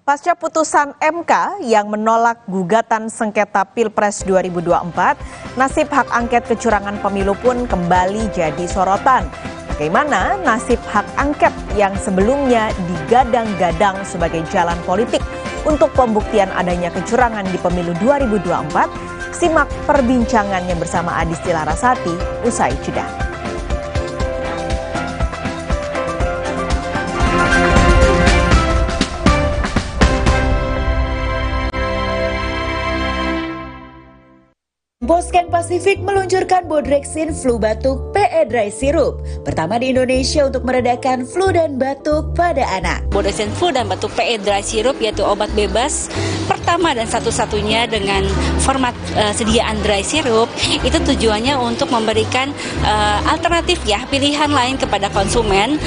Pasca putusan MK yang menolak gugatan sengketa Pilpres 2024, nasib hak angket kecurangan pemilu pun kembali jadi sorotan. Bagaimana nasib hak angket yang sebelumnya digadang-gadang sebagai jalan politik untuk pembuktian adanya kecurangan di pemilu 2024? Simak perbincangannya bersama Adisti Larasati usai jeda. Boscan Pacific meluncurkan Bodrexin Flu Batuk PE Dry Syrup, pertama di Indonesia untuk meredakan flu dan batuk pada anak. Bodrexin Flu dan Batuk PE Dry Syrup yaitu obat bebas pertama dan satu-satunya dengan format sediaan dry syrup, itu tujuannya untuk memberikan alternatif ya, pilihan lain kepada konsumen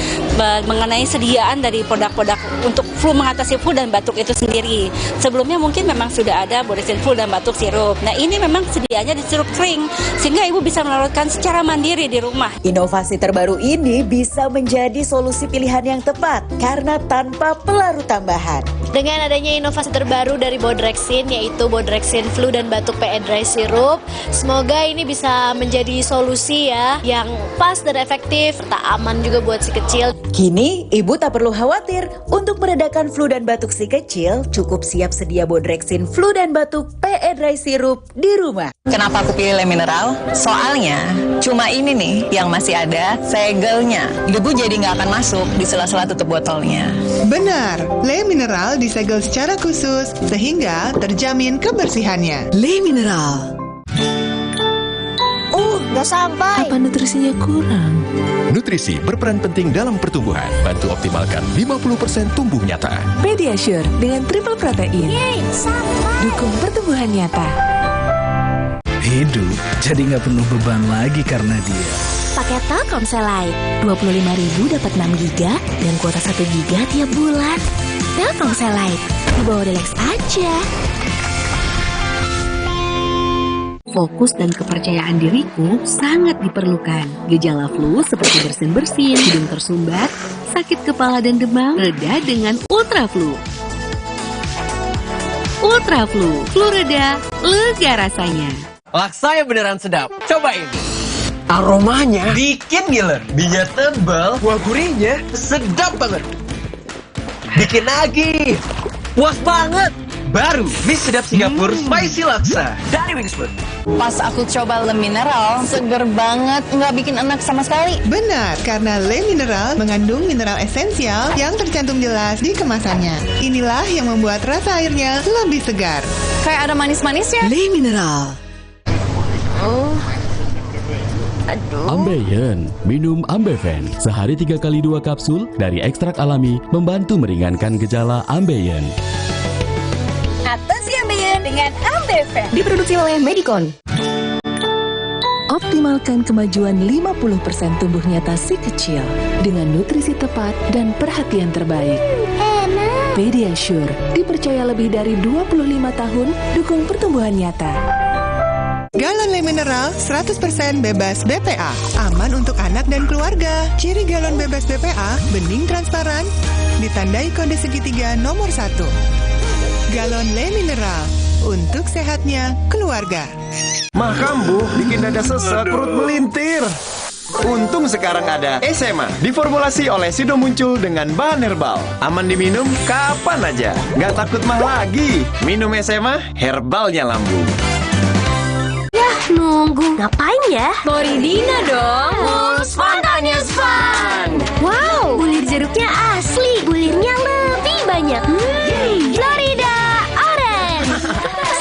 mengenai sediaan dari produk-produk untuk flu, mengatasi flu dan batuk itu sendiri. Sebelumnya mungkin memang sudah ada Bodrexin Flu dan Batuk Syrup. Nah, ini memang sedianya di sirup kering, sehingga ibu bisa melarutkan secara mandiri di rumah. Inovasi terbaru ini bisa menjadi solusi pilihan yang tepat karena tanpa pelarut tambahan. Dengan adanya inovasi terbaru dari Bodrexin, yaitu Bodrexin Flu dan Batuk PE Dry Syrup, semoga ini bisa menjadi solusi ya yang pas dan efektif, serta aman juga buat si kecil. Kini ibu tak perlu khawatir untuk meredakan flu dan batuk si kecil, cukup siap sedia Bodrexin Flu dan Batuk PE Dry Syrup di rumah. Kenapa aku pilih Le Mineral? Soalnya cuma ini nih yang masih ada segelnya. Debu jadi nggak akan masuk di sela-sela tutup botolnya. Benar, Le Mineral disegel secara khusus sehingga terjamin kebersihannya. Le Mineral. Nggak sampai. Apa nutrisinya kurang? Nutrisi berperan penting dalam pertumbuhan. Bantu optimalkan 50% tumbuh nyata. Pediasure dengan triple protein. Yeay, sama. Dukung pertumbuhan nyata. Hidup jadi nggak penuh beban lagi karena dia. Paket Telkomsel Lite, 25.000 dapat 6 GB dan kuota 1 GB tiap bulan. Telkomsel Lite, di bawah Delex aja. Fokus dan kepercayaan diriku sangat diperlukan. Gejala flu seperti bersin-bersin, hidung tersumbat, sakit kepala dan demam, reda dengan Ultra Flu. Ultra Flu, flu reda, lega rasanya. Laksanya beneran sedap, cobain. Aromanya bikin ngiler, binya tebal, kuah gurihnya sedap banget. Bikin lagi, puas banget. Baru mie sedap Singapura Spicy Laksa dari Wingsfood. Pas aku coba Le Mineral, seger banget, nggak bikin enak sama sekali. Benar, karena Le Mineral mengandung mineral esensial yang tercantum jelas di kemasannya. Inilah yang membuat rasa airnya lebih segar. Kayak ada manis-manisnya. Le Mineral. Ambeien, minum Ambeven. Sehari 3 kali 2 kapsul dari ekstrak alami membantu meringankan gejala Ambeien. Atasi Ambeien dengan Ambeven. Diproduksi oleh Medicon. Optimalkan kemajuan 50% tumbuh nyata si kecil dengan nutrisi tepat dan perhatian terbaik. Enak. Pediasure, dipercaya lebih dari 25 tahun, dukung pertumbuhan nyata. Galon Le Mineral 100% bebas BPA, aman untuk anak dan keluarga. Ciri galon bebas BPA, bening transparan, ditandai kode segitiga nomor 1. Galon Le Mineral, untuk sehatnya keluarga. Mah kambuh, bikin dada sesek, perut melintir. Untung sekarang ada SMA, diformulasi oleh Sido Muncul dengan bahan herbal. Aman diminum kapan aja, nggak takut mah lagi. Minum SMA, herbalnya lambung. Yah, nunggu. Ngapain ya? Floridina dong. Spontaneous Fun. Wow, bulir jeruknya asli. Bulirnya lebih banyak. Florida Orange.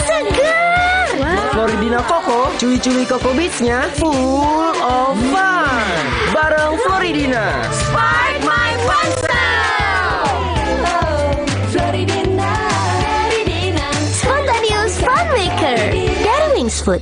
Segar. Floridina Coco, cuy-cuy Coco Beats-nya full of fun. Bareng Floridina. Spark my fun sound. Floridina. Spontaneous Fun Maker dari Wings Food.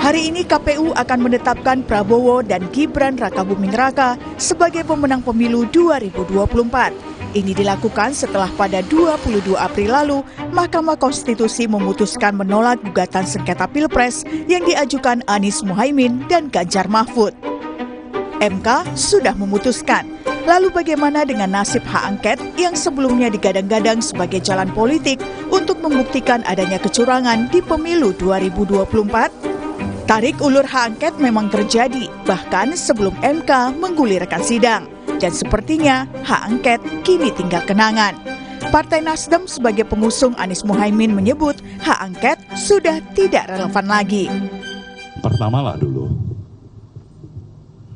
Hari ini KPU akan menetapkan Prabowo dan Gibran Rakabuming Raka sebagai pemenang pemilu 2024. Ini dilakukan setelah pada 22 April lalu, Mahkamah Konstitusi memutuskan menolak gugatan sengketa Pilpres yang diajukan Anies Muhaimin dan Ganjar Mahfud. MK sudah memutuskan. Lalu bagaimana dengan nasib hak angket yang sebelumnya digadang-gadang sebagai jalan politik untuk membuktikan adanya kecurangan di pemilu 2024? Tarik ulur hak angket memang terjadi, bahkan sebelum MK menggulirkan sidang. Dan sepertinya hak angket kini tinggal kenangan. Partai Nasdem sebagai pengusung Anies Muhaimin menyebut hak angket sudah tidak relevan lagi. Pertamalah dulu,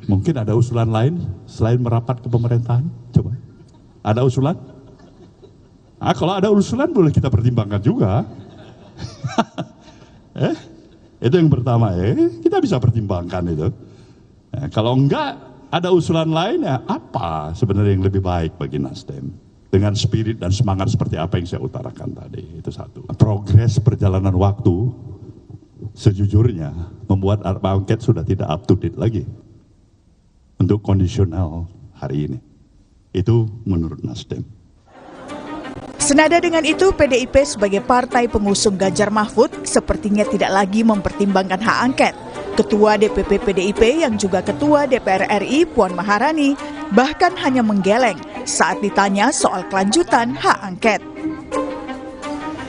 mungkin ada usulan lain selain merapat ke pemerintahan? Coba, ada usulan? Kalau ada usulan boleh kita pertimbangkan juga. Itu yang pertama, kita bisa pertimbangkan itu. Kalau enggak ada usulan lain, ya apa sebenarnya yang lebih baik bagi Nasdem? Dengan spirit dan semangat seperti apa yang saya utarakan tadi, itu satu. Progres perjalanan waktu sejujurnya membuat hak angket sudah tidak up to date lagi untuk kondisional hari ini. Itu menurut Nasdem. Senada dengan itu, PDIP sebagai partai pengusung Ganjar Mahfud sepertinya tidak lagi mempertimbangkan hak angket. Ketua DPP PDIP yang juga Ketua DPR RI Puan Maharani bahkan hanya menggeleng saat ditanya soal kelanjutan hak angket.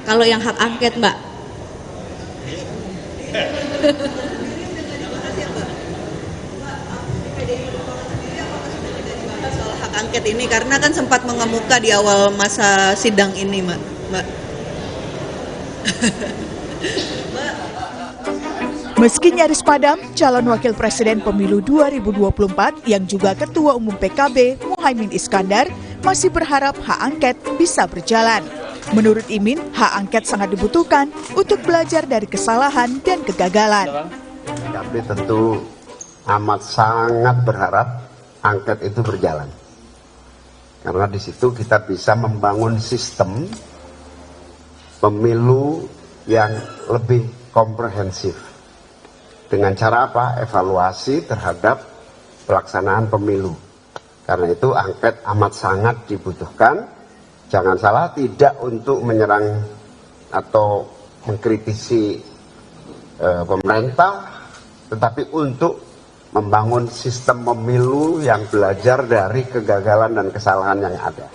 Kalau yang hak angket, Mbak? Soal hak angket ini karena kan sempat mengemuka di awal masa sidang ini, Mbak. Meski nyaris padam, calon wakil presiden pemilu 2024 yang juga Ketua Umum PKB Muhaimin Iskandar masih berharap hak angket bisa berjalan. Menurut Imin, hak angket sangat dibutuhkan untuk belajar dari kesalahan dan kegagalan. PKB tentu amat sangat berharap angket itu berjalan. Karena di situ kita bisa membangun sistem pemilu yang lebih komprehensif. Dengan cara apa? Evaluasi terhadap pelaksanaan pemilu. Karena itu angket amat sangat dibutuhkan. Jangan salah, tidak untuk menyerang atau mengkritisi pemerintah, tetapi untuk membangun sistem pemilu yang belajar dari kegagalan dan kesalahan yang ada.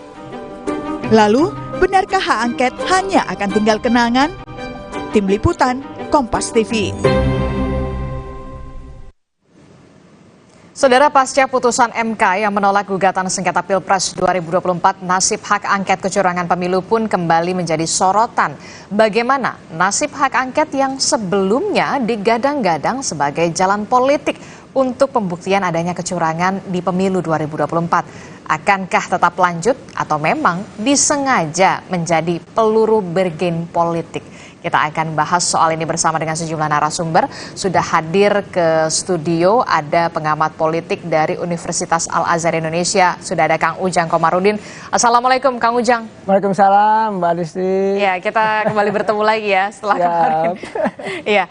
Lalu, benarkah hak angket hanya akan tinggal kenangan? Tim Liputan, Kompas TV. Saudara, pasca putusan MK yang menolak gugatan sengketa Pilpres 2024, nasib hak angket kecurangan pemilu pun kembali menjadi sorotan. Bagaimana nasib hak angket yang sebelumnya digadang-gadang sebagai jalan politik untuk pembuktian adanya kecurangan di pemilu 2024? Akankah tetap lanjut atau memang disengaja menjadi peluru bergen politik? Kita akan bahas soal ini bersama dengan sejumlah narasumber. Sudah hadir ke studio ada pengamat politik dari Universitas Al-Azhar Indonesia. Sudah ada Kang Ujang Komarudin. Assalamualaikum Kang Ujang. Waalaikumsalam Mbak Disti. Ya, kita kembali bertemu lagi ya setelah kemarin. Iya,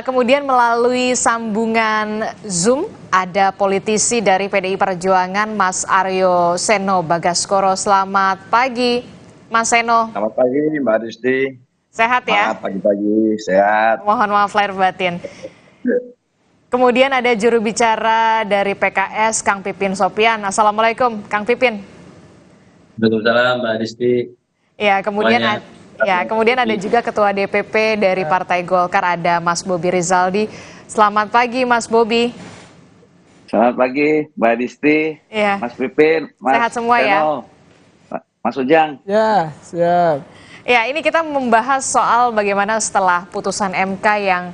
kemudian melalui sambungan Zoom ada politisi dari PDI Perjuangan Mas Aryo Seno Bagaskoro. Selamat pagi Mas Seno. Selamat pagi Mbak Disti. Sehat ya? Pagi-pagi, sehat. Mohon maaf lahir batin. Kemudian ada juru bicara dari PKS, Kang Pipin Sopyan. Assalamualaikum, Kang Pipin. Waalaikumsalam, Mbak Disti. Ya, kemudian ada juga Ketua DPP dari Partai Golkar, ada Mas Bobi Rizaldi. Selamat pagi, Mas Bobi. Selamat pagi, Mbak Disti. Ya. Mas Pipin, Mas Sehat semua Seno, ya? Mas Ujang. Ya, siap. Ya, ini kita membahas soal bagaimana setelah putusan MK yang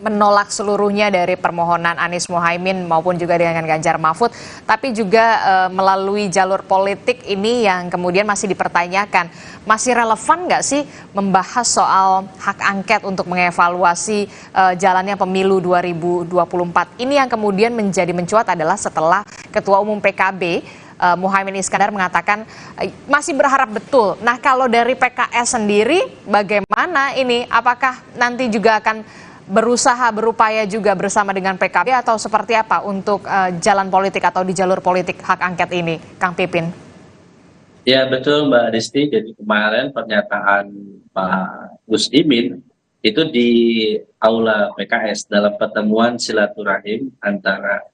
menolak seluruhnya dari permohonan Anies Mohaimin maupun juga dengan Ganjar Mahfud, tapi juga melalui jalur politik ini yang kemudian masih dipertanyakan. Masih relevan nggak sih membahas soal hak angket untuk mengevaluasi jalannya pemilu 2024? Ini yang kemudian menjadi mencuat adalah setelah Ketua Umum PKB Muhaimin Iskandar mengatakan masih berharap betul. Nah, kalau dari PKS sendiri bagaimana ini? Apakah nanti juga akan berusaha berupaya juga bersama dengan PKB atau seperti apa untuk jalan politik atau di jalur politik hak angket ini, Kang Pipin? Ya betul Mbak Disti. Jadi kemarin pernyataan Pak Gus Imin itu di Aula PKS dalam pertemuan silaturahim antara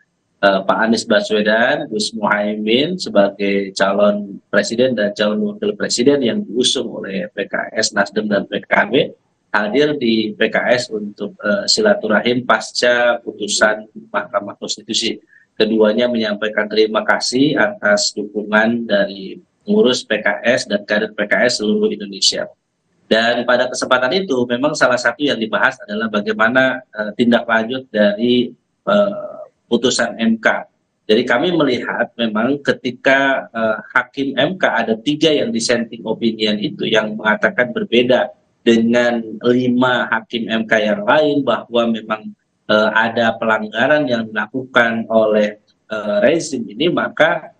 Pak Anies Baswedan, Gus Muhaimin sebagai calon presiden dan calon wakil presiden yang diusung oleh PKS, Nasdem dan PKB hadir di PKS untuk silaturahim pasca putusan Mahkamah Konstitusi. Keduanya menyampaikan terima kasih atas dukungan dari pengurus PKS dan kader PKS seluruh Indonesia. Dan pada kesempatan itu memang salah satu yang dibahas adalah bagaimana tindak lanjut dari putusan MK. Jadi kami melihat memang ketika hakim MK ada 3 yang dissenting opinion itu yang mengatakan berbeda dengan 5 hakim MK yang lain bahwa memang ada pelanggaran yang dilakukan oleh rezim ini, maka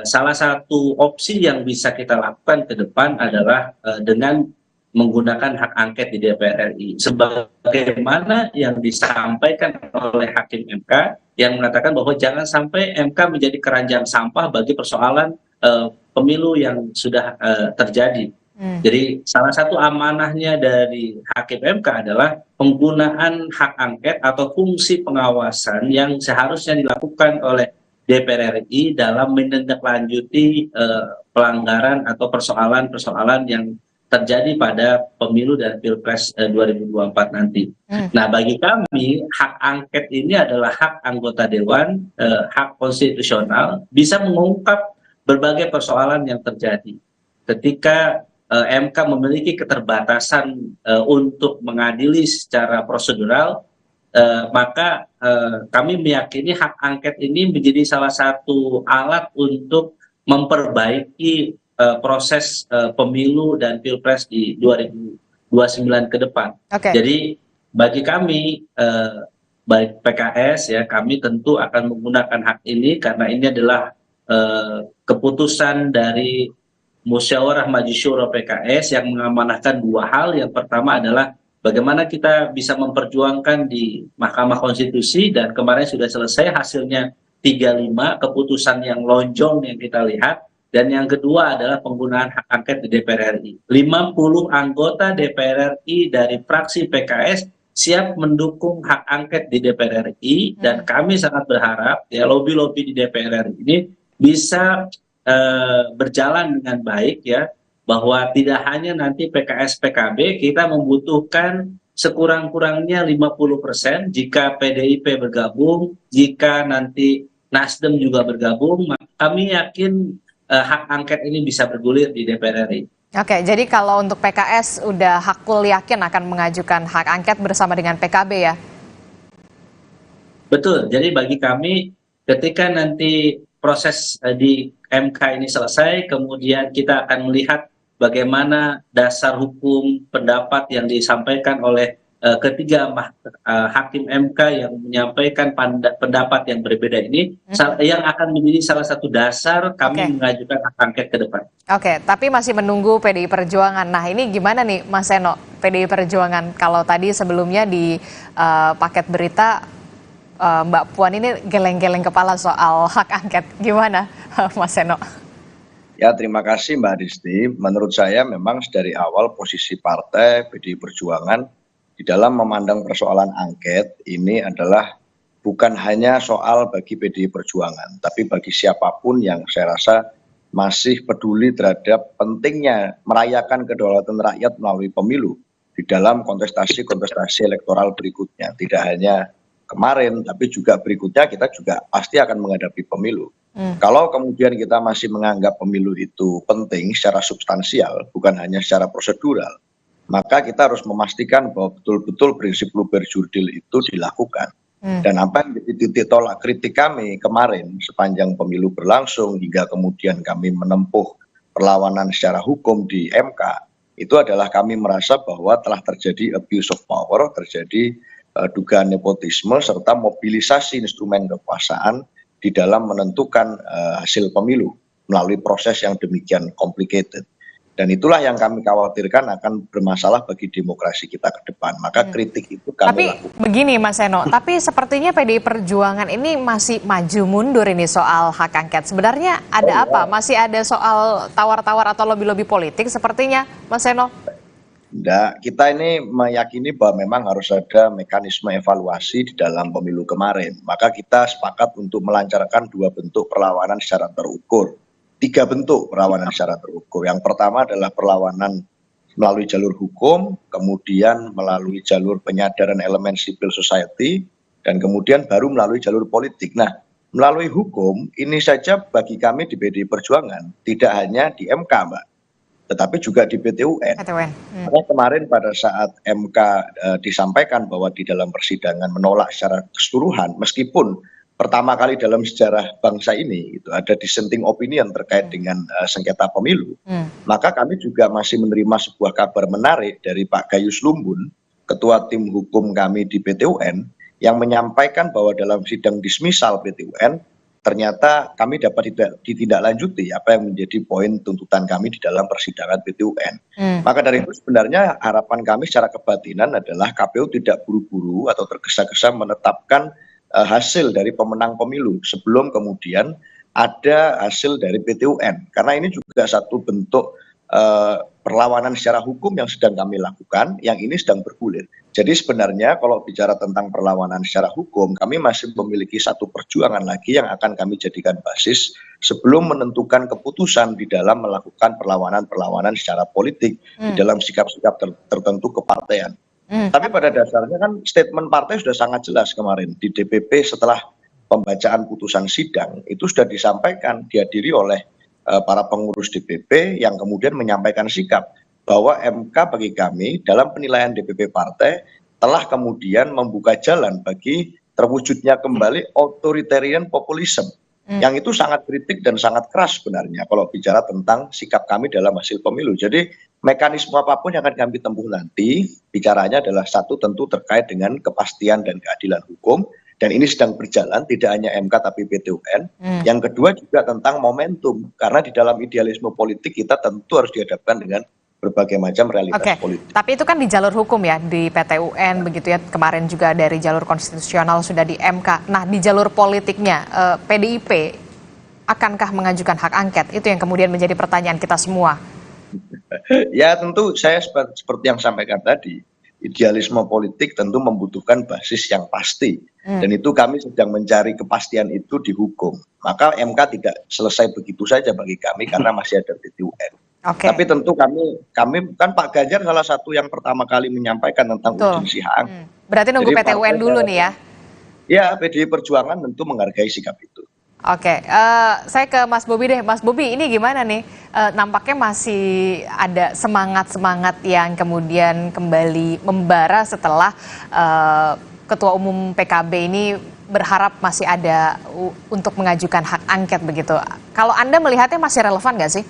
salah satu opsi yang bisa kita lakukan ke depan adalah dengan menggunakan hak angket di DPR RI. Sebagaimana yang disampaikan oleh hakim MK yang mengatakan bahwa jangan sampai MK menjadi keranjang sampah bagi persoalan pemilu yang sudah terjadi. Jadi salah satu amanahnya dari hakim MK adalah penggunaan hak angket atau fungsi pengawasan yang seharusnya dilakukan oleh DPR RI dalam menindaklanjuti pelanggaran atau persoalan-persoalan yang terjadi pada pemilu dan Pilpres 2024 nanti. Nah, bagi kami hak angket ini adalah hak anggota dewan, hak konstitusional, bisa mengungkap berbagai persoalan yang terjadi. Ketika MK memiliki keterbatasan untuk mengadili secara prosedural, maka kami meyakini hak angket ini menjadi salah satu alat untuk memperbaiki proses pemilu dan Pilpres di 2029 ke depan. Jadi bagi kami, baik PKS ya, kami tentu akan menggunakan hak ini karena ini adalah keputusan dari Musyawarah Majelis Syuro PKS yang mengamanahkan 2 hal. Yang pertama adalah bagaimana kita bisa memperjuangkan di Mahkamah Konstitusi, dan kemarin sudah selesai hasilnya 3-5, keputusan yang lonjong yang kita lihat. Dan yang kedua adalah penggunaan hak angket di DPR RI. 50 anggota DPR RI dari fraksi PKS siap mendukung hak angket di DPR RI, dan kami sangat berharap ya lobby-lobby di DPR RI ini bisa berjalan dengan baik ya, bahwa tidak hanya nanti PKS PKB, kita membutuhkan sekurang-kurangnya 50% jika PDIP bergabung, jika nanti Nasdem juga bergabung, maka kami yakin hak angket ini bisa bergulir di DPR RI. Oke, jadi kalau untuk PKS udah hakul yakin akan mengajukan hak angket bersama dengan PKB ya? Betul, jadi bagi kami ketika nanti proses di MK ini selesai, kemudian kita akan melihat bagaimana dasar hukum pendapat yang disampaikan oleh ketiga hakim MK yang menyampaikan pendapat yang berbeda ini yang akan menjadi salah satu dasar kami mengajukan hak angket ke depan. Oke, tapi masih menunggu PDI Perjuangan. Nah, ini gimana nih Mas Seno, PDI Perjuangan? Kalau tadi sebelumnya di paket berita Mbak Puan ini geleng-geleng kepala soal hak angket. Gimana Mas Seno? Ya, terima kasih Mbak Disti. Menurut saya memang dari awal posisi partai PDI Perjuangan di dalam memandang persoalan angket ini adalah bukan hanya soal bagi PDI Perjuangan, tapi bagi siapapun yang saya rasa masih peduli terhadap pentingnya merayakan kedaulatan rakyat melalui pemilu di dalam kontestasi-kontestasi elektoral berikutnya. Tidak hanya kemarin, tapi juga berikutnya kita juga pasti akan menghadapi pemilu. Kalau kemudian kita masih menganggap pemilu itu penting secara substansial, bukan hanya secara prosedural, maka kita harus memastikan bahwa betul-betul prinsip luber jurdil itu dilakukan. Dan apa yang jadi titik tolak kritik kami kemarin sepanjang pemilu berlangsung hingga kemudian kami menempuh perlawanan secara hukum di MK, itu adalah kami merasa bahwa telah terjadi abuse of power, terjadi dugaan nepotisme serta mobilisasi instrumen kekuasaan di dalam menentukan hasil pemilu melalui proses yang demikian complicated. Dan itulah yang kami khawatirkan akan bermasalah bagi demokrasi kita ke depan. Maka kritik itu kami lakukan. Begini Mas Seno, tapi sepertinya PDI Perjuangan ini masih maju mundur ini soal hak angket. Sebenarnya ada apa? Masih ada soal tawar-tawar atau lobby-lobby politik sepertinya Mas Seno? Enggak, kita ini meyakini bahwa memang harus ada mekanisme evaluasi di dalam pemilu kemarin. Maka kita sepakat untuk melancarkan 2 bentuk perlawanan secara terukur. 3 bentuk perlawanan secara terukur. Yang pertama adalah perlawanan melalui jalur hukum, kemudian melalui jalur penyadaran elemen civil society, dan kemudian baru melalui jalur politik. Nah, melalui hukum ini saja bagi kami di PDI Perjuangan tidak hanya di MK, Mbak, tetapi juga di PT UN. Karena kemarin pada saat MK disampaikan bahwa di dalam persidangan menolak secara keseluruhan, meskipun pertama kali dalam sejarah bangsa ini itu ada dissenting opinion terkait dengan sengketa pemilu, maka kami juga masih menerima sebuah kabar menarik dari Pak Gayus Lumbun, ketua tim hukum kami di PT UN, yang menyampaikan bahwa dalam sidang dismisal PT UN ternyata kami dapat ditindaklanjuti apa yang menjadi poin tuntutan kami di dalam persidangan PT UN. Maka dari itu sebenarnya harapan kami secara kebatinan adalah KPU tidak buru-buru atau tergesa-gesa menetapkan hasil dari pemenang pemilu sebelum kemudian ada hasil dari PT UN. Karena ini juga satu bentuk perlawanan secara hukum yang sedang kami lakukan, yang ini sedang bergulir. Jadi sebenarnya kalau bicara tentang perlawanan secara hukum, kami masih memiliki satu perjuangan lagi yang akan kami jadikan basis sebelum menentukan keputusan di dalam melakukan perlawanan-perlawanan secara politik di dalam sikap-sikap tertentu kepartean. Tapi pada dasarnya kan statement partai sudah sangat jelas kemarin di DPP setelah pembacaan putusan sidang itu sudah disampaikan dihadiri oleh para pengurus DPP yang kemudian menyampaikan sikap bahwa MK bagi kami dalam penilaian DPP partai telah kemudian membuka jalan bagi terwujudnya kembali authoritarian populisme. Yang itu sangat kritik dan sangat keras sebenarnya kalau bicara tentang sikap kami dalam hasil pemilu. Jadi mekanisme apapun yang akan kami tempuh nanti, bicaranya adalah satu tentu terkait dengan kepastian dan keadilan hukum, dan ini sedang berjalan tidak hanya MK tapi PT UN. Yang kedua juga tentang momentum, karena di dalam idealisme politik kita tentu harus dihadapkan dengan berbagai macam realitas politik. Tapi itu kan di jalur hukum ya, di PT UN begitu ya, kemarin juga dari jalur konstitusional sudah di MK. Nah di jalur politiknya, PDIP akankah mengajukan hak angket? Itu yang kemudian menjadi pertanyaan kita semua. Ya tentu saya seperti yang sampaikan tadi, idealisme politik tentu membutuhkan basis yang pasti. Dan itu kami sedang mencari kepastian itu di hukum. Maka MK tidak selesai begitu saja bagi kami karena masih ada PT UN. Tapi tentu kami kan Pak Ganjar salah satu yang pertama kali menyampaikan tentang urgensi hak angket. Berarti nunggu PT UN dulu nih ya? Ya, PDI Perjuangan tentu menghargai sikap itu. Saya ke Mas Bobi deh. Mas Bobi, ini gimana nih? Nampaknya masih ada semangat-semangat yang kemudian kembali membara setelah Ketua Umum PKB ini berharap masih ada untuk mengajukan hak angket begitu. Kalau Anda melihatnya masih relevan nggak sih?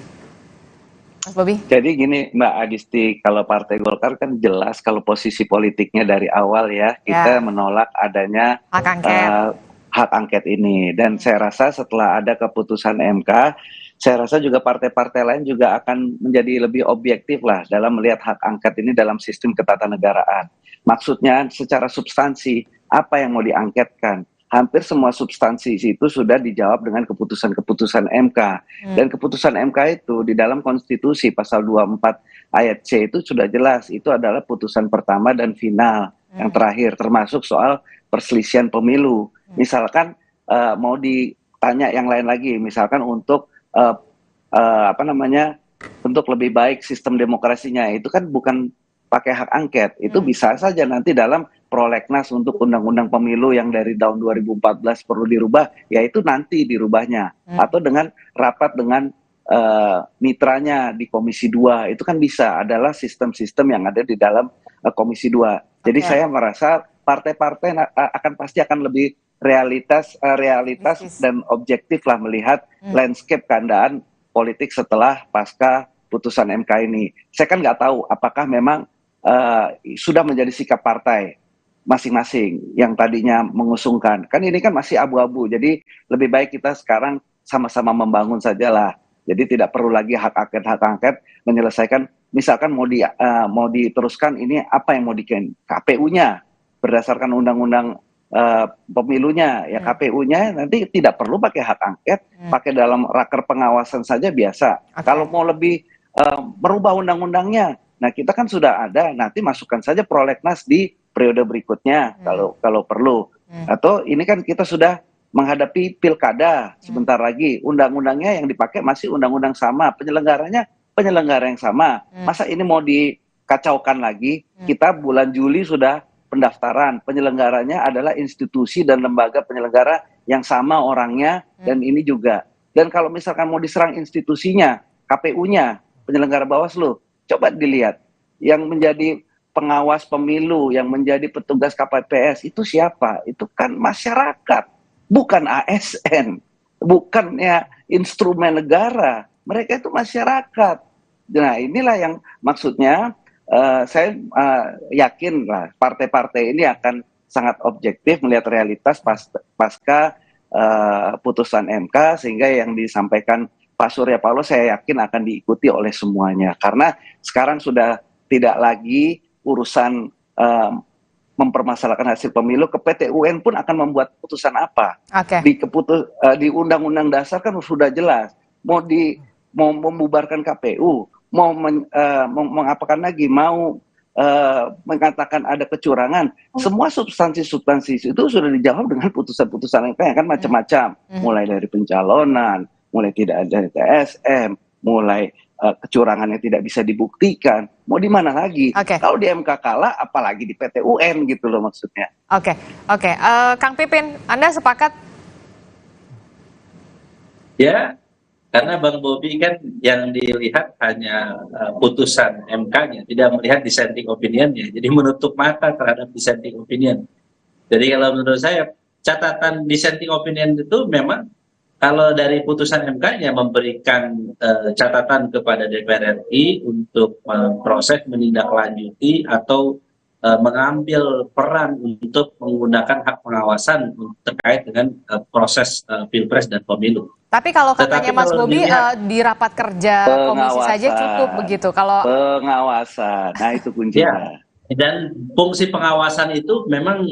Mas Bobi? Jadi gini Mbak Adisti, kalau Partai Golkar kan jelas kalau posisi politiknya dari awal ya, kita menolak adanya hak angket ini. Dan saya rasa setelah ada keputusan MK, saya rasa juga partai-partai lain juga akan menjadi lebih objektif lah dalam melihat hak angket ini dalam sistem ketatanegaraan. Maksudnya secara substansi, apa yang mau diangketkan? Hampir semua substansi itu sudah dijawab dengan keputusan-keputusan MK. Dan keputusan MK itu di dalam konstitusi pasal 24 ayat C itu sudah jelas. Itu adalah putusan pertama dan final yang terakhir, termasuk soal perselisihan pemilu. Misalkan mau ditanya yang lain lagi, misalkan untuk untuk lebih baik sistem demokrasinya, itu kan bukan pakai hak angket, itu bisa saja nanti dalam prolegnas untuk undang-undang pemilu yang dari tahun 2014 perlu dirubah, yaitu nanti dirubahnya, atau dengan rapat dengan mitranya di Komisi 2, itu kan bisa, adalah sistem-sistem yang ada di dalam Komisi 2. Jadi saya merasa partai-partai pasti akan lebih realitas dan objektif lah melihat landscape keadaan politik setelah pasca putusan MK ini. Saya kan nggak tahu apakah memang sudah menjadi sikap partai masing-masing yang tadinya mengusungkan. Kan ini kan masih abu-abu, jadi lebih baik kita sekarang sama-sama membangun sajalah. Jadi tidak perlu lagi hak angket menyelesaikan. Misalkan mau diteruskan ini apa yang mau diken KPU-nya berdasarkan undang-undang pemilunya ya, KPU-nya nanti tidak perlu pakai hak angket, pakai dalam raker pengawasan saja biasa. Kalau mau lebih merubah undang-undangnya, nah kita kan sudah ada, nanti masukkan saja prolegnas di periode berikutnya kalau perlu. Atau ini kan kita sudah menghadapi pilkada sebentar lagi, undang-undangnya yang dipakai masih undang-undang sama, penyelenggaranya penyelenggara yang sama. Masa ini mau dikacaukan lagi? Kita bulan Juli sudah pendaftaran, penyelenggaranya adalah institusi dan lembaga penyelenggara yang sama orangnya, dan ini juga. Dan kalau misalkan mau diserang institusinya, KPU-nya, penyelenggara Bawaslu, coba dilihat yang menjadi pengawas pemilu, yang menjadi petugas KPPS itu siapa? Itu kan masyarakat, bukan ASN, bukannya instrumen negara. Mereka itu masyarakat. Nah, inilah yang maksudnya saya yakin lah partai-partai ini akan sangat objektif melihat realitas pasca putusan MK, sehingga yang disampaikan Pak Surya Paloh saya yakin akan diikuti oleh semuanya, karena sekarang sudah tidak lagi urusan mempermasalahkan hasil pemilu. Ke PT UN pun akan membuat putusan apa. Di Undang-Undang Dasar kan sudah jelas mau membubarkan KPU, mau mengapakan lagi, mau mengatakan ada kecurangan. Semua substansi itu sudah dijawab dengan putusan-putusan yang kan macam-macam, mulai dari pencalonan, mulai tidak ada TSM, mulai kecurangan yang tidak bisa dibuktikan. Mau di mana lagi? Kalau di MK kalah, apalagi di PT UN gitu loh maksudnya. Kang Pipin, Anda sepakat? Ya, karena Bang Bobi kan yang dilihat hanya putusan MK-nya, tidak melihat dissenting opinion-nya. Jadi menutup mata terhadap dissenting opinion. Jadi kalau menurut saya, catatan dissenting opinion itu memang kalau dari putusan MK-nya memberikan catatan kepada DPR RI untuk proses menindaklanjuti atau mengambil peran untuk menggunakan hak pengawasan terkait dengan proses Pilpres dan Pemilu. Tapi kalau katanya Mas Bobi di rapat kerja komisi saja cukup begitu. Kalau pengawasan, nah itu kuncinya. Dan fungsi pengawasan itu memang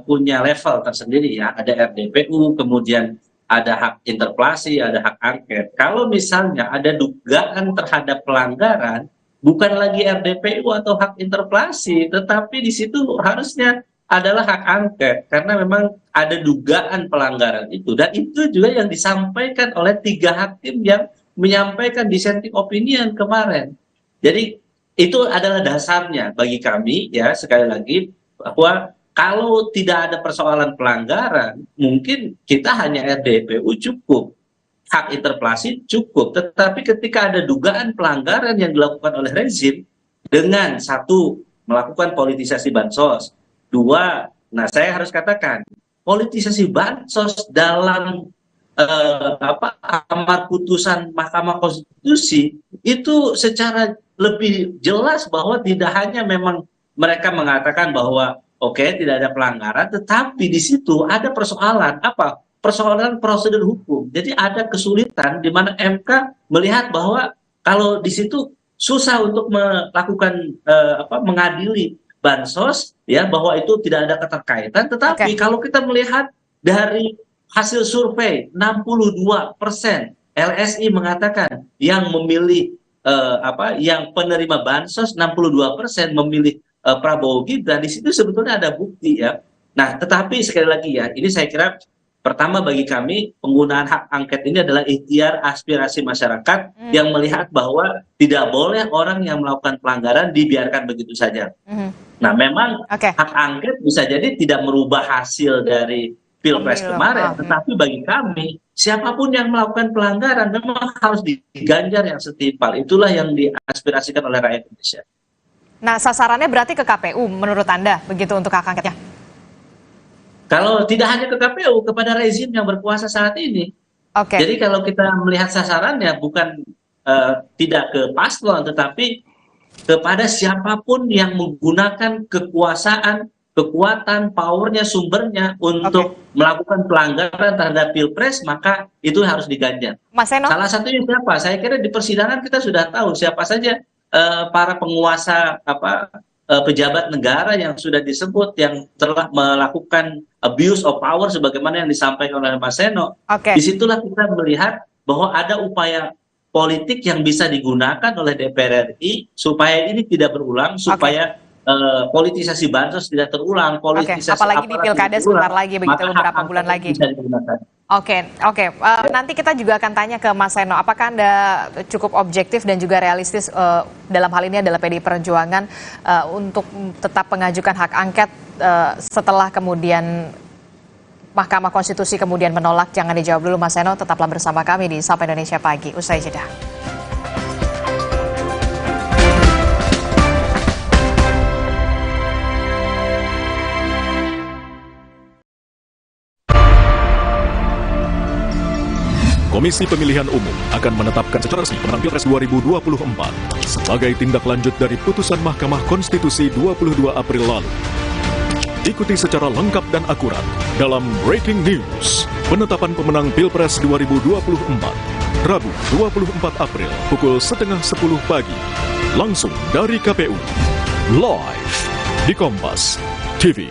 punya level tersendiri ya. Ada RDPU, kemudian ada hak interpelasi, ada hak angket. Kalau misalnya ada dugaan terhadap pelanggaran, bukan lagi RDPU atau hak interpelasi, tetapi di situ harusnya adalah hak angket, karena memang ada dugaan pelanggaran itu. Dan itu juga yang disampaikan oleh 3 hakim yang menyampaikan dissenting opinion kemarin. Jadi itu adalah dasarnya bagi kami ya, sekali lagi, bahwa kalau tidak ada persoalan pelanggaran, mungkin kita hanya RDPU cukup, hak interpelasi cukup. Tetapi ketika ada dugaan pelanggaran yang dilakukan oleh rezim, dengan 1, melakukan politisasi bansos, 2, nah saya harus katakan, politisasi bansos dalam amar putusan Mahkamah Konstitusi itu secara lebih jelas bahwa tidak hanya memang mereka mengatakan bahwa oke, tidak ada pelanggaran, tetapi di situ ada persoalan apa? Persoalan prosedur hukum. Jadi ada kesulitan di mana MK melihat bahwa kalau di situ susah untuk melakukan mengadili bansos, ya, bahwa itu tidak ada keterkaitan. Tetapi kalau kita melihat dari hasil survei 62% LSI mengatakan yang memilih yang penerima bansos 62% memilih Prabowo Gibran. Di situ sebetulnya ada bukti, ya. Nah, tetapi sekali lagi, ya, ini saya kira pertama bagi kami penggunaan hak angket ini adalah ikhtiar aspirasi masyarakat yang melihat bahwa tidak boleh orang yang melakukan pelanggaran dibiarkan begitu saja. Nah, memang hak angket bisa jadi tidak merubah hasil dari Pilpres kemarin, tetapi bagi kami siapapun yang melakukan pelanggaran memang harus diganjar yang setimpal. Itulah yang diaspirasikan oleh rakyat Indonesia. Nah, sasarannya berarti ke KPU menurut Anda begitu untuk hak angketnya? Kalau tidak hanya ke KPU, kepada rezim yang berkuasa saat ini. Jadi kalau kita melihat sasarannya bukan tidak ke paslon, tetapi kepada siapapun yang menggunakan kekuasaan, kekuatan, powernya, sumbernya untuk melakukan pelanggaran terhadap Pilpres, maka itu harus diganjar. Mas Seno? Salah satunya siapa? Saya kira di persidangan kita sudah tahu siapa saja para penguasa pejabat negara yang sudah disebut yang telah melakukan abuse of power sebagaimana yang disampaikan oleh Mas Seno. Disitulah kita melihat bahwa ada upaya politik yang bisa digunakan oleh DPR RI supaya ini tidak berulang, supaya politisasi bansos tidak terulang, politisasi apalagi di pilkada sebentar lagi, begitu beberapa bulan lagi. Nanti kita juga akan tanya ke Mas Seno, apakah Anda cukup objektif dan juga realistis dalam hal ini adalah PDI Perjuangan untuk tetap mengajukan hak angket setelah kemudian Mahkamah Konstitusi kemudian menolak? Jangan dijawab dulu Mas Seno, tetaplah bersama kami di Sapa Indonesia Pagi, usai jeda. Komisi Pemilihan Umum akan menetapkan secara resmi pemenang Pilpres 2024 sebagai tindak lanjut dari putusan Mahkamah Konstitusi 22 April lalu. Ikuti secara lengkap dan akurat dalam Breaking News, penetapan pemenang Pilpres 2024, Rabu 24 April pukul 9:30 pagi, langsung dari KPU, live di Kompas TV.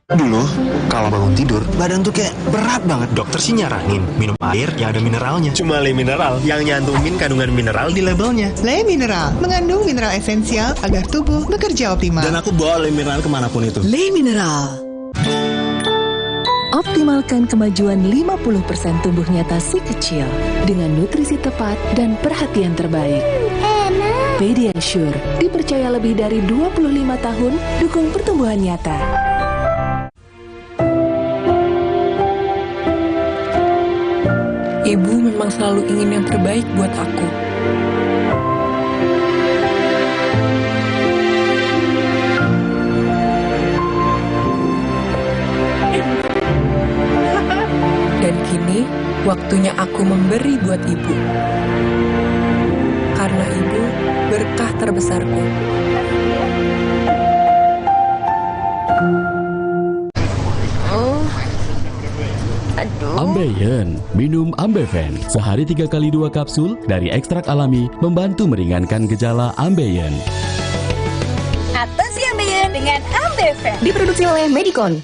Dulu, kalau bangun tidur, badan tuh kayak berat banget. Dokter sih nyaranin minum air yang ada mineralnya. Cuma Le Mineral yang nyantumin kandungan mineral di labelnya. Le Mineral mengandung mineral esensial agar tubuh bekerja optimal. Dan aku bawa Le Mineral kemanapun itu. Le Mineral. Optimalkan kemajuan 50% tumbuh nyata si kecil dengan nutrisi tepat dan perhatian terbaik. Pediasure dipercaya lebih dari 25 tahun dukung pertumbuhan nyata. Ibu memang selalu ingin yang terbaik buat aku. Dan kini, waktunya aku memberi buat ibu. Karena ibu berkah terbesarku. Ambeien, minum Ambeven. Sehari 3 kali 2 kapsul dari ekstrak alami membantu meringankan gejala Ambeien. Atasi Ambeien dengan Ambeven. Diproduksi oleh Medicon.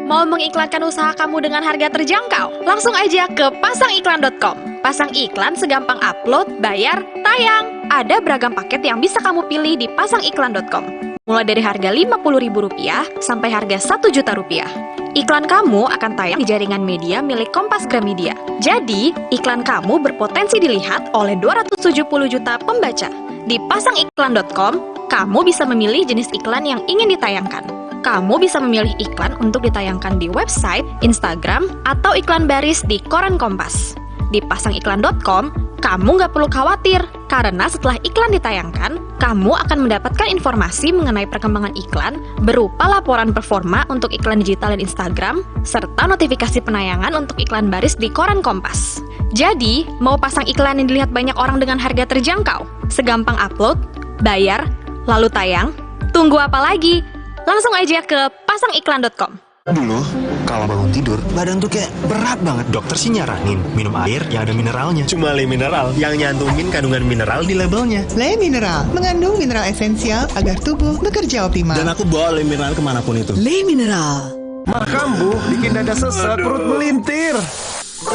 Mau mengiklankan usaha kamu dengan harga terjangkau? Langsung aja ke pasangiklan.com. Pasang iklan segampang upload, bayar, tayang. Ada beragam paket yang bisa kamu pilih di pasangiklan.com. Mulai dari harga Rp50.000 sampai harga Rp1.000.000. Iklan kamu akan tayang di jaringan media milik Kompas Gramedia. Jadi, iklan kamu berpotensi dilihat oleh 270 juta pembaca. Di pasangiklan.com, kamu bisa memilih jenis iklan yang ingin ditayangkan. Kamu bisa memilih iklan untuk ditayangkan di website, Instagram, atau iklan baris di koran Kompas. Di pasangiklan.com, Kamu nggak perlu khawatir, karena setelah iklan ditayangkan, kamu akan mendapatkan informasi mengenai perkembangan iklan berupa laporan performa untuk iklan digital dan Instagram, serta notifikasi penayangan untuk iklan baris di koran Kompas. Jadi, mau pasang iklan yang dilihat banyak orang dengan harga terjangkau? Segampang upload, bayar, lalu tayang? Tunggu apa lagi? Langsung aja ke pasangiklan.com. Dulu, kalau bangun tidur, badan tuh kayak berat banget. Dokter sih nyaranin minum air yang ada mineralnya. Cuma Le Mineral yang nyantumin kandungan mineral di labelnya. Le Mineral mengandung mineral esensial agar tubuh bekerja optimal. Dan aku bawa Le Mineral kemanapun itu. Le Mineral. Mah kambuh, bikin dada sesek, perut melintir.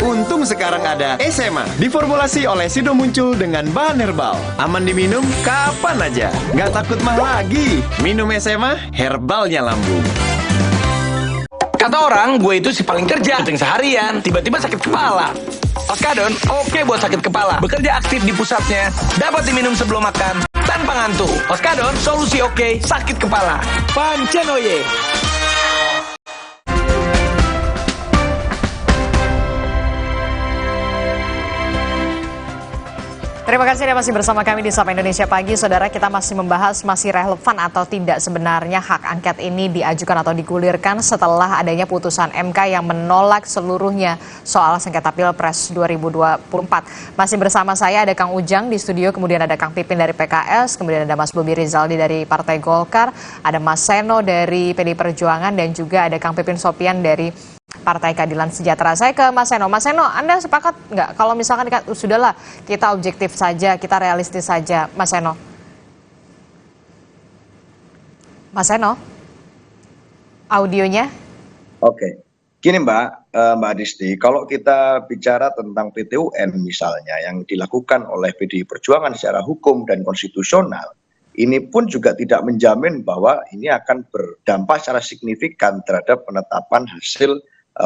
Untung sekarang ada SMA, diformulasi oleh Sido Muncul dengan bahan herbal. Aman diminum kapan aja, nggak takut mah lagi. Minum SMA, herbalnya lambung. Kata orang, gue itu si paling kerja, penting seharian, tiba-tiba sakit kepala. Oskadon, oke buat sakit kepala. Bekerja aktif di pusatnya, dapat diminum sebelum makan, tanpa ngantuk. Oskadon, solusi oke, sakit kepala. Pancenoye. Terima kasih Anda masih bersama kami di Sapa Indonesia Pagi. Saudara, kita masih membahas masih relevan atau tidak sebenarnya hak angket ini diajukan atau digulirkan setelah adanya putusan MK yang menolak seluruhnya soal sengketa Pilpres 2024. Masih bersama saya ada Kang Ujang di studio, kemudian ada Kang Pipin dari PKS, kemudian ada Mas Bobi Rizaldi dari Partai Golkar, ada Mas Seno dari PDI Perjuangan, dan juga ada Kang Pipin Sopian dari Partai Keadilan Sejahtera. Saya ke Mas Seno. Mas Seno, Anda sepakat nggak kalau misalkan sudahlah kita objektif saja, kita realistis saja, Mas Seno? Mas Seno, audionya? Oke, gini Mbak Disti, kalau kita bicara tentang PT-UN misalnya yang dilakukan oleh PDI Perjuangan secara hukum dan konstitusional, ini pun juga tidak menjamin bahwa ini akan berdampak secara signifikan terhadap penetapan hasil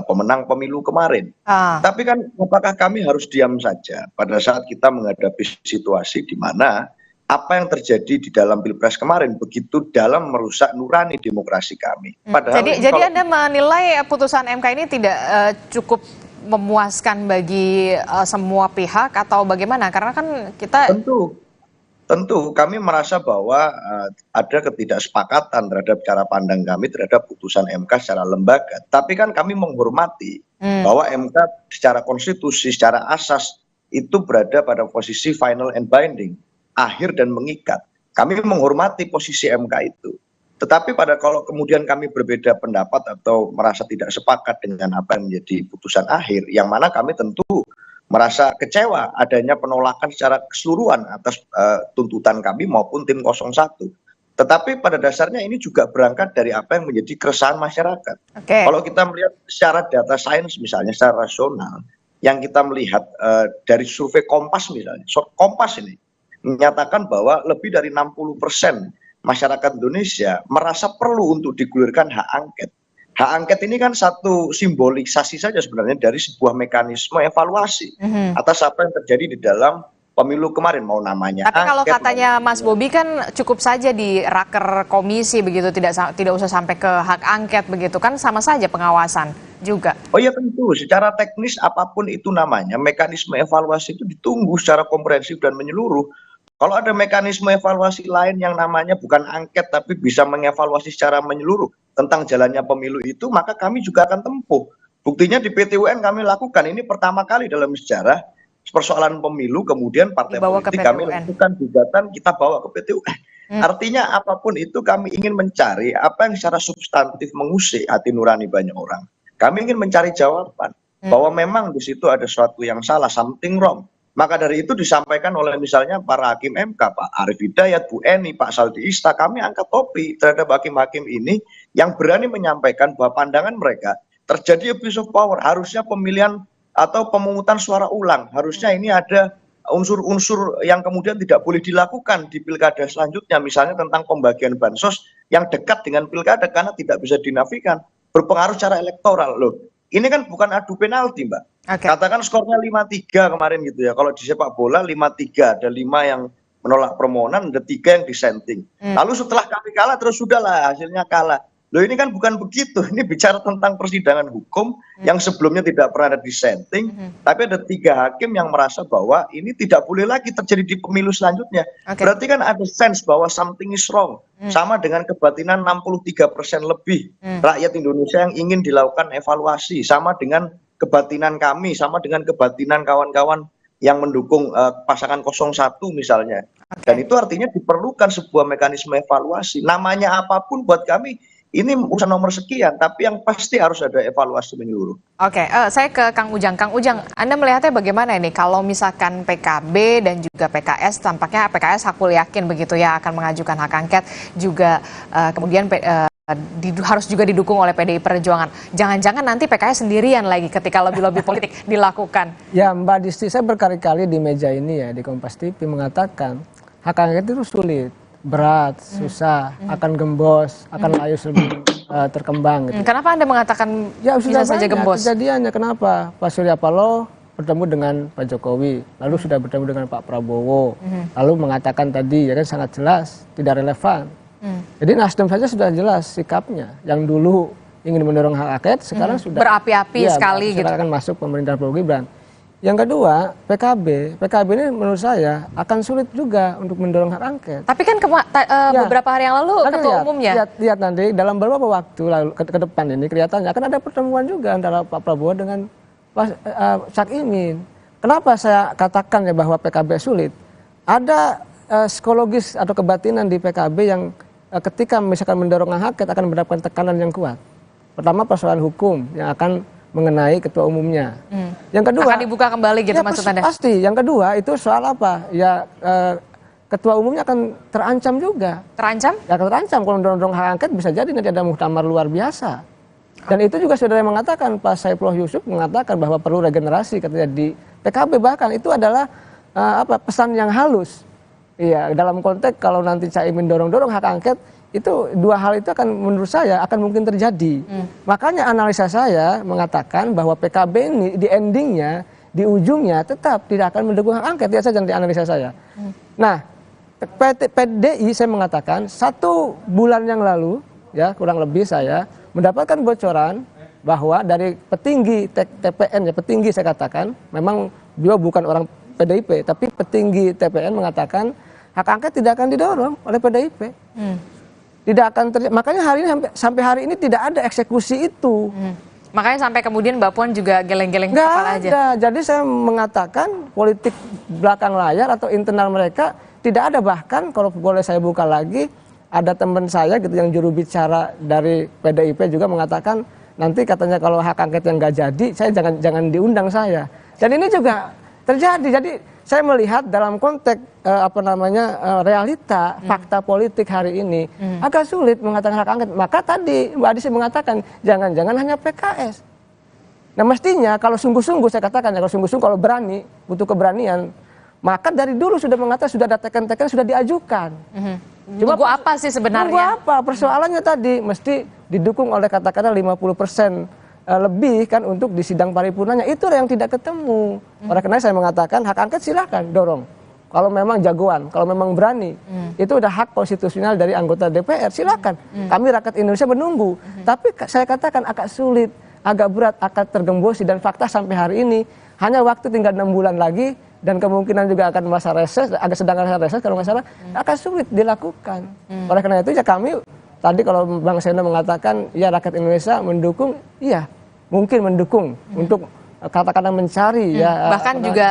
pemenang pemilu kemarin. Tapi kan apakah kami harus diam saja pada saat kita menghadapi situasi di mana apa yang terjadi di dalam Pilpres kemarin begitu dalam merusak nurani demokrasi kami. Padahal jadi Anda menilai putusan MK ini tidak cukup memuaskan bagi semua pihak atau bagaimana? Karena kan kita Tentu kami merasa bahwa ada ketidaksepakatan terhadap cara pandang kami terhadap putusan MK secara lembaga. Tapi kan kami menghormati bahwa MK secara konstitusi, secara asas itu berada pada posisi final and binding, akhir dan mengikat. Kami menghormati posisi MK itu. Tetapi kalau kemudian kami berbeda pendapat atau merasa tidak sepakat dengan apa yang menjadi putusan akhir, yang mana kami tentu merasa kecewa adanya penolakan secara keseluruhan atas tuntutan kami maupun tim 01. Tetapi pada dasarnya ini juga berangkat dari apa yang menjadi keresahan masyarakat. Kalau kita melihat secara data sains misalnya, secara rasional, yang kita melihat dari survei Kompas misalnya, Kompas ini menyatakan bahwa lebih dari 60% masyarakat Indonesia merasa perlu untuk digulirkan hak angket. Hak angket ini kan satu simbolisasi saja sebenarnya dari sebuah mekanisme evaluasi atas apa yang terjadi di dalam pemilu kemarin, mau namanya tapi angket. kalau katanya Mas Bobi kan cukup saja di raker komisi begitu, tidak usah sampai ke hak angket begitu, kan sama saja pengawasan juga. Oh ya tentu, secara teknis apapun itu namanya, mekanisme evaluasi itu ditunggu secara komprehensif dan menyeluruh. Kalau ada mekanisme evaluasi lain yang namanya bukan angket tapi bisa mengevaluasi secara menyeluruh tentang jalannya pemilu itu, maka kami juga akan tempuh. Buktinya di PT-UN kami lakukan, ini pertama kali dalam sejarah persoalan pemilu kemudian partai politik kami lakukan gugatan, kita bawa ke PT-UN. Artinya apapun itu kami ingin mencari apa yang secara substantif mengusik hati nurani banyak orang. Kami ingin mencari jawaban bahwa memang di situ ada sesuatu yang salah, something wrong. Maka dari itu disampaikan oleh misalnya para hakim MK, Pak Arief Hidayat, Bu Eni, Pak Saldi Ista, kami angkat topi terhadap hakim-hakim ini yang berani menyampaikan bahwa pandangan mereka terjadi abuse of power, harusnya pemilihan atau pemungutan suara ulang, harusnya ini ada unsur-unsur yang kemudian tidak boleh dilakukan di pilkada selanjutnya, misalnya tentang pembagian bansos yang dekat dengan pilkada karena tidak bisa dinafikan, berpengaruh secara elektoral. Loh, ini kan bukan adu penalti, Mbak. Katakan skornya 5-3 kemarin gitu ya. Kalau di sepak bola 5-3, ada 5 yang menolak permohonan, ada 3 yang dissenting. Lalu setelah kami kalah terus sudahlah hasilnya kalah. Loh ini kan bukan begitu, ini bicara tentang persidangan hukum yang sebelumnya tidak pernah ada dissenting, tapi ada 3 hakim yang merasa bahwa ini tidak boleh lagi terjadi di pemilu selanjutnya. Berarti kan ada sense bahwa something is wrong, sama dengan kebatinan 63% lebih rakyat Indonesia yang ingin dilakukan evaluasi, sama dengan kebatinan kami, sama dengan kebatinan kawan-kawan yang mendukung pasangan 01 misalnya. Dan itu artinya diperlukan sebuah mekanisme evaluasi. Namanya apapun buat kami, ini urusan nomor sekian, tapi yang pasti harus ada evaluasi menyeluruh. Oke, saya ke Kang Ujang. Kang Ujang, Anda melihatnya bagaimana ini? Kalau misalkan PKB dan juga PKS, tampaknya PKS aku yakin begitu ya akan mengajukan hak angket, juga kemudian harus juga didukung oleh PDI Perjuangan. Jangan-jangan nanti PKS sendirian lagi ketika lobby-lobby politik dilakukan. Ya Mbak Disti, saya berkali-kali di meja ini ya, di Kompas TV mengatakan hak angket itu sulit, berat, susah, akan gembos, akan layu sebelum terkembang. Gitu. Kenapa Anda mengatakan ya, bisa saja gembos? Kejadiannya kenapa? Pak Surya Paloh bertemu dengan Pak Jokowi, lalu sudah bertemu dengan Pak Prabowo, lalu mengatakan tadi ya kan sangat jelas, tidak relevan. Jadi Nasdem saja sudah jelas sikapnya, yang dulu ingin mendorong hak angket, sekarang sudah berapi-api sekali gitu. Akan masuk pemerintahan Prabowo Gibran. Yang kedua, PKB ini menurut saya akan sulit juga untuk mendorong hak angket. Tapi kan beberapa hari yang lalu ketua umumnya. Lihat nanti dalam beberapa waktu lalu ke depan ini kelihatannya akan ada pertemuan juga antara Pak Prabowo dengan Pak Cak Imin. Kenapa saya katakan ya bahwa PKB sulit? Ada psikologis atau kebatinan di PKB yang ketika misalkan mendorong hak angket akan mendapatkan tekanan yang kuat. Pertama persoalan hukum yang akan mengenai ketua umumnya. Yang kedua akan dibuka kembali gitu maksud Anda? Pasti. Yang kedua itu soal apa? Ya ketua umumnya akan terancam juga. Terancam? Ya akan terancam kalau mendorong hak angket bisa jadi nanti ada muktamar luar biasa. Dan itu juga saudara yang mengatakan, Pak Saifullah Yusuf mengatakan bahwa perlu regenerasi katanya di PKB, bahkan itu adalah pesan yang halus. Iya, dalam konteks kalau nanti Caimin dorong-dorong hak angket, itu 2 hal itu akan menurut saya akan mungkin terjadi. Makanya analisa saya mengatakan bahwa PKB ini di endingnya, di ujungnya tetap tidak akan mendukung hak angket. Lihat saja nanti analisa saya. Nah, PDI saya mengatakan 1 bulan yang lalu, ya kurang lebih saya mendapatkan bocoran bahwa dari petinggi TPN, ya petinggi saya katakan, memang beliau bukan orang PDIP, tapi petinggi TPN mengatakan hak angket tidak akan didorong oleh PDIP. Tidak akan terjadi. Makanya hari ini sampai hari ini tidak ada eksekusi itu. Makanya sampai kemudian Mbak Puan juga geleng-geleng kepala aja. Ada. Jadi saya mengatakan politik belakang layar atau internal mereka tidak ada. Bahkan kalau boleh saya buka lagi, ada teman saya gitu yang juru bicara dari PDIP juga mengatakan nanti katanya kalau hak angket yang nggak jadi, saya jangan diundang saya. Dan ini juga terjadi. Jadi saya melihat dalam konteks realita fakta politik hari ini agak sulit mengatakan hak angket. Maka tadi Mbak Adisi mengatakan jangan-jangan hanya PKS. Nah mestinya kalau sungguh-sungguh saya katakan ya, kalau sungguh-sungguh kalau berani, butuh keberanian, maka dari dulu sudah mengatakan sudah ada teken-teken sudah diajukan. Cuma apa sih sebenarnya? Tunggu apa? Persoalannya tadi mesti didukung oleh katakanlah 50% lebih kan untuk di sidang paripurnanya, itu yang tidak ketemu. Oleh karena saya mengatakan hak angket silakan dorong. Kalau memang jagoan, kalau memang berani, itu udah hak konstitusional dari anggota DPR, silakan. Kami rakyat Indonesia menunggu. Tapi saya katakan agak sulit, agak berat, akan tergembosi dan fakta sampai hari ini hanya waktu tinggal 6 bulan lagi dan kemungkinan juga akan masa reses, agak sedang masa reses kalau nggak salah, akan sulit dilakukan. Oleh karena itu ya kami tadi kalau Bang Seno mengatakan ya rakyat Indonesia mendukung, iya mungkin mendukung untuk katakanlah mencari ya. Bahkan juga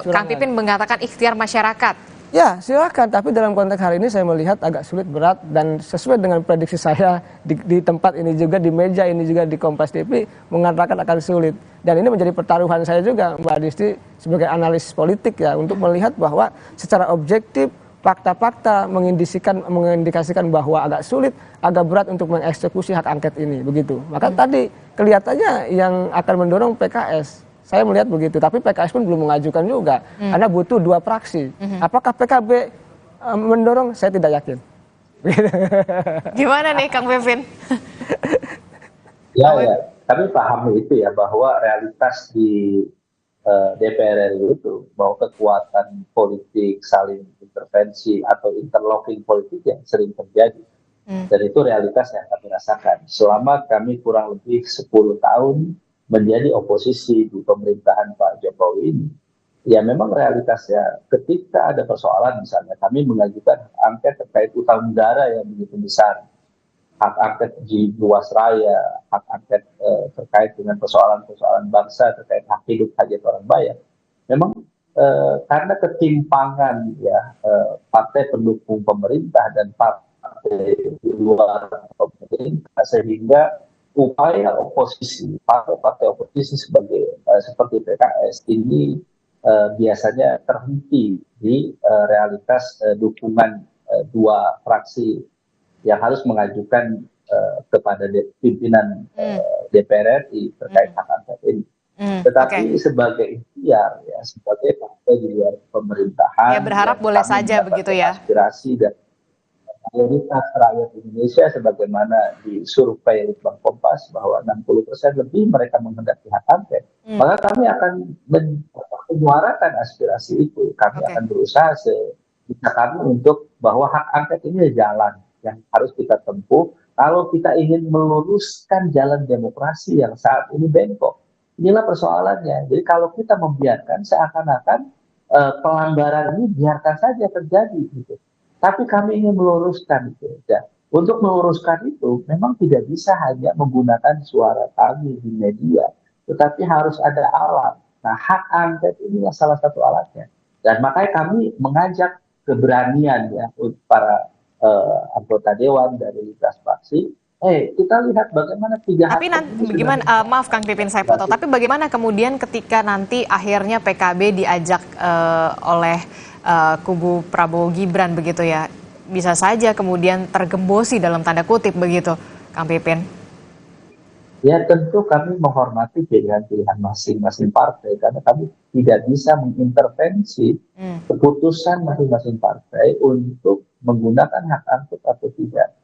Kang Pipin mengatakan ikhtiar masyarakat. Ya silakan, tapi dalam konteks hari ini saya melihat agak sulit, berat, dan sesuai dengan prediksi saya di tempat ini juga, di meja ini juga di Kompas TV mengatakan akan sulit. Dan ini menjadi pertaruhan saya juga Mbak Adisti sebagai analis politik ya, untuk melihat bahwa secara objektif fakta-fakta mengindikasikan bahwa agak sulit, agak berat untuk mengeksekusi hak angket ini, begitu. Maka tadi kelihatannya yang akan mendorong PKS, saya melihat begitu. Tapi PKS pun belum mengajukan juga, karena butuh 2 fraksi. Apakah PKB mendorong? Saya tidak yakin. Gimana nih Kang Pipin? Ya, kami pahami itu ya, bahwa realitas di DPR RI itu bahwa kekuatan politik saling intervensi atau interlocking politik yang sering terjadi Dan itu realitas yang kami rasakan. Selama kami kurang lebih 10 tahun menjadi oposisi di pemerintahan Pak Jokowi ini, ya memang realitasnya ketika ada persoalan, misalnya kami mengajukan angket terkait utang negara yang begitu besar, hak angket di Jiwasraya, hak angket terkait dengan persoalan-persoalan bangsa, terkait hak hidup, hajat orang banyak. Memang karena ketimpangan ya partai pendukung pemerintah dan partai di luar pemerintah, sehingga upaya oposisi, partai oposisi seperti PKS ini biasanya terhenti di realitas dukungan dua fraksi yang harus mengajukan kepada pimpinan DPR RI terkait hak angket ini. Tetapi sebagai ikhtiar, ya, sebagai partai di luar pemerintahan, ya berharap boleh saja begitu ya. Aspirasi dan mayoritas rakyat Indonesia, sebagaimana di survei Litbang Kompas bahwa 60% lebih mereka menghendaki hak angket, maka kami akan menyuarakan aspirasi itu. Kami akan berusaha sebisa kami untuk bahwa hak angket ini jalan yang harus kita tempuh kalau kita ingin meluruskan jalan demokrasi yang saat ini bengkok. Inilah persoalannya. Jadi kalau kita membiarkan, seakan-akan pelanggaran ini biarkan saja terjadi gitu. Tapi kami ingin meluruskan itu. Ya. Untuk meluruskan itu memang tidak bisa hanya menggunakan suara kami di media, tetapi harus ada alat. Nah, hak angket ini salah satu alatnya. Dan makanya kami mengajak keberanian ya untuk para anggota dewan dari lintas fraksi. Kita lihat bagaimana Tapi nanti bagaimana, maaf Kang Pipin saya potong, tapi bagaimana kemudian ketika nanti akhirnya PKB diajak oleh kubu Prabowo Gibran begitu ya, bisa saja kemudian tergembosi dalam tanda kutip begitu, Kang Pipin? Ya tentu kami menghormati pilihan-pilihan masing-masing partai, karena kami tidak bisa mengintervensi keputusan masing-masing partai untuk menggunakan hak angket atau tidak.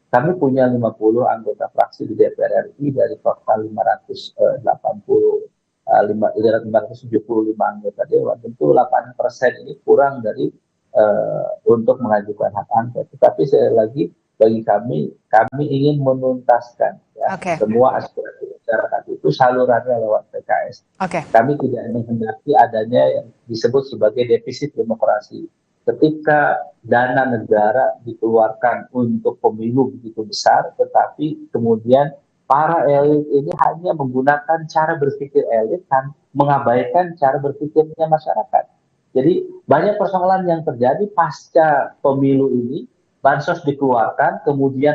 Kami punya 50 anggota fraksi di DPR RI dari total 575 anggota dewan. Tentu 8% ini kurang dari untuk mengajukan hak angket. Tetapi sekali lagi bagi kami ingin menuntaskan ya, semua aspirasi masyarakat itu salurannya lewat PKS. Kami tidak menghendaki adanya yang disebut sebagai defisit demokrasi. Ketika dana negara dikeluarkan untuk pemilu begitu besar, tetapi kemudian para elit ini hanya menggunakan cara berpikir elit dan mengabaikan cara berpikirnya masyarakat. Jadi banyak persoalan yang terjadi pasca pemilu ini, bansos dikeluarkan, kemudian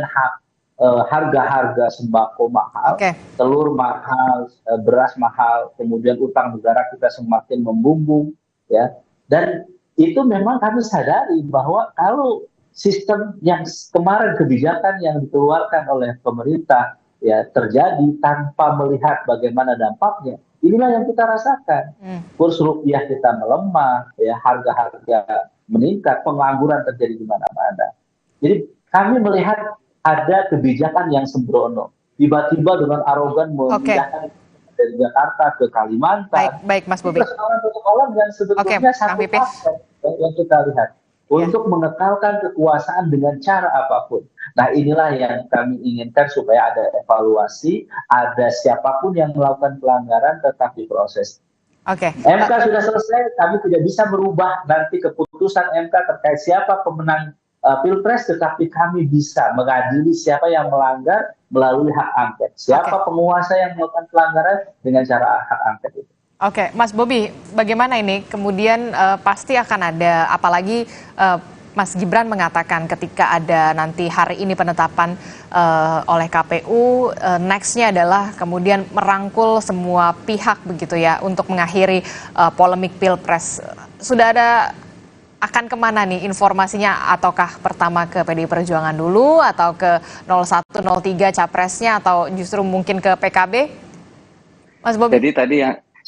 harga-harga sembako mahal, telur mahal, beras mahal, kemudian utang negara kita semakin membumbung, ya. Dan itu memang kami sadari bahwa kalau sistem yang kemarin, kebijakan yang dikeluarkan oleh pemerintah ya terjadi tanpa melihat bagaimana dampaknya, inilah yang kita rasakan. Kurs rupiah kita melemah, ya, harga-harga meningkat, pengangguran terjadi di mana-mana. Jadi kami melihat ada kebijakan yang sembrono, tiba-tiba dengan arogan memindahkan dari Jakarta ke Kalimantan. Baik Mas Bobi. Persoalan yang sebetulnya satu paket yang kita lihat untuk mengekalkan kekuasaan dengan cara apapun. Nah, inilah yang kami inginkan supaya ada evaluasi, ada siapapun yang melakukan pelanggaran tetap diproses. MK sudah selesai, kami tidak bisa merubah nanti keputusan MK terkait siapa pemenang Pilpres, tetapi kami bisa mengadili siapa yang melanggar melalui hak angket. Siapa penguasa yang melakukan pelanggaran dengan cara hak angket itu. Mas Bobi, bagaimana ini? Kemudian pasti akan ada, apalagi Mas Gibran mengatakan ketika ada nanti hari ini penetapan oleh KPU, nextnya adalah kemudian merangkul semua pihak begitu ya untuk mengakhiri polemik Pilpres. Sudah ada akan kemana nih informasinya, ataukah pertama ke PDI Perjuangan dulu atau ke 01, 03 capresnya, atau justru mungkin ke PKB? Mas Bobi. Jadi tadi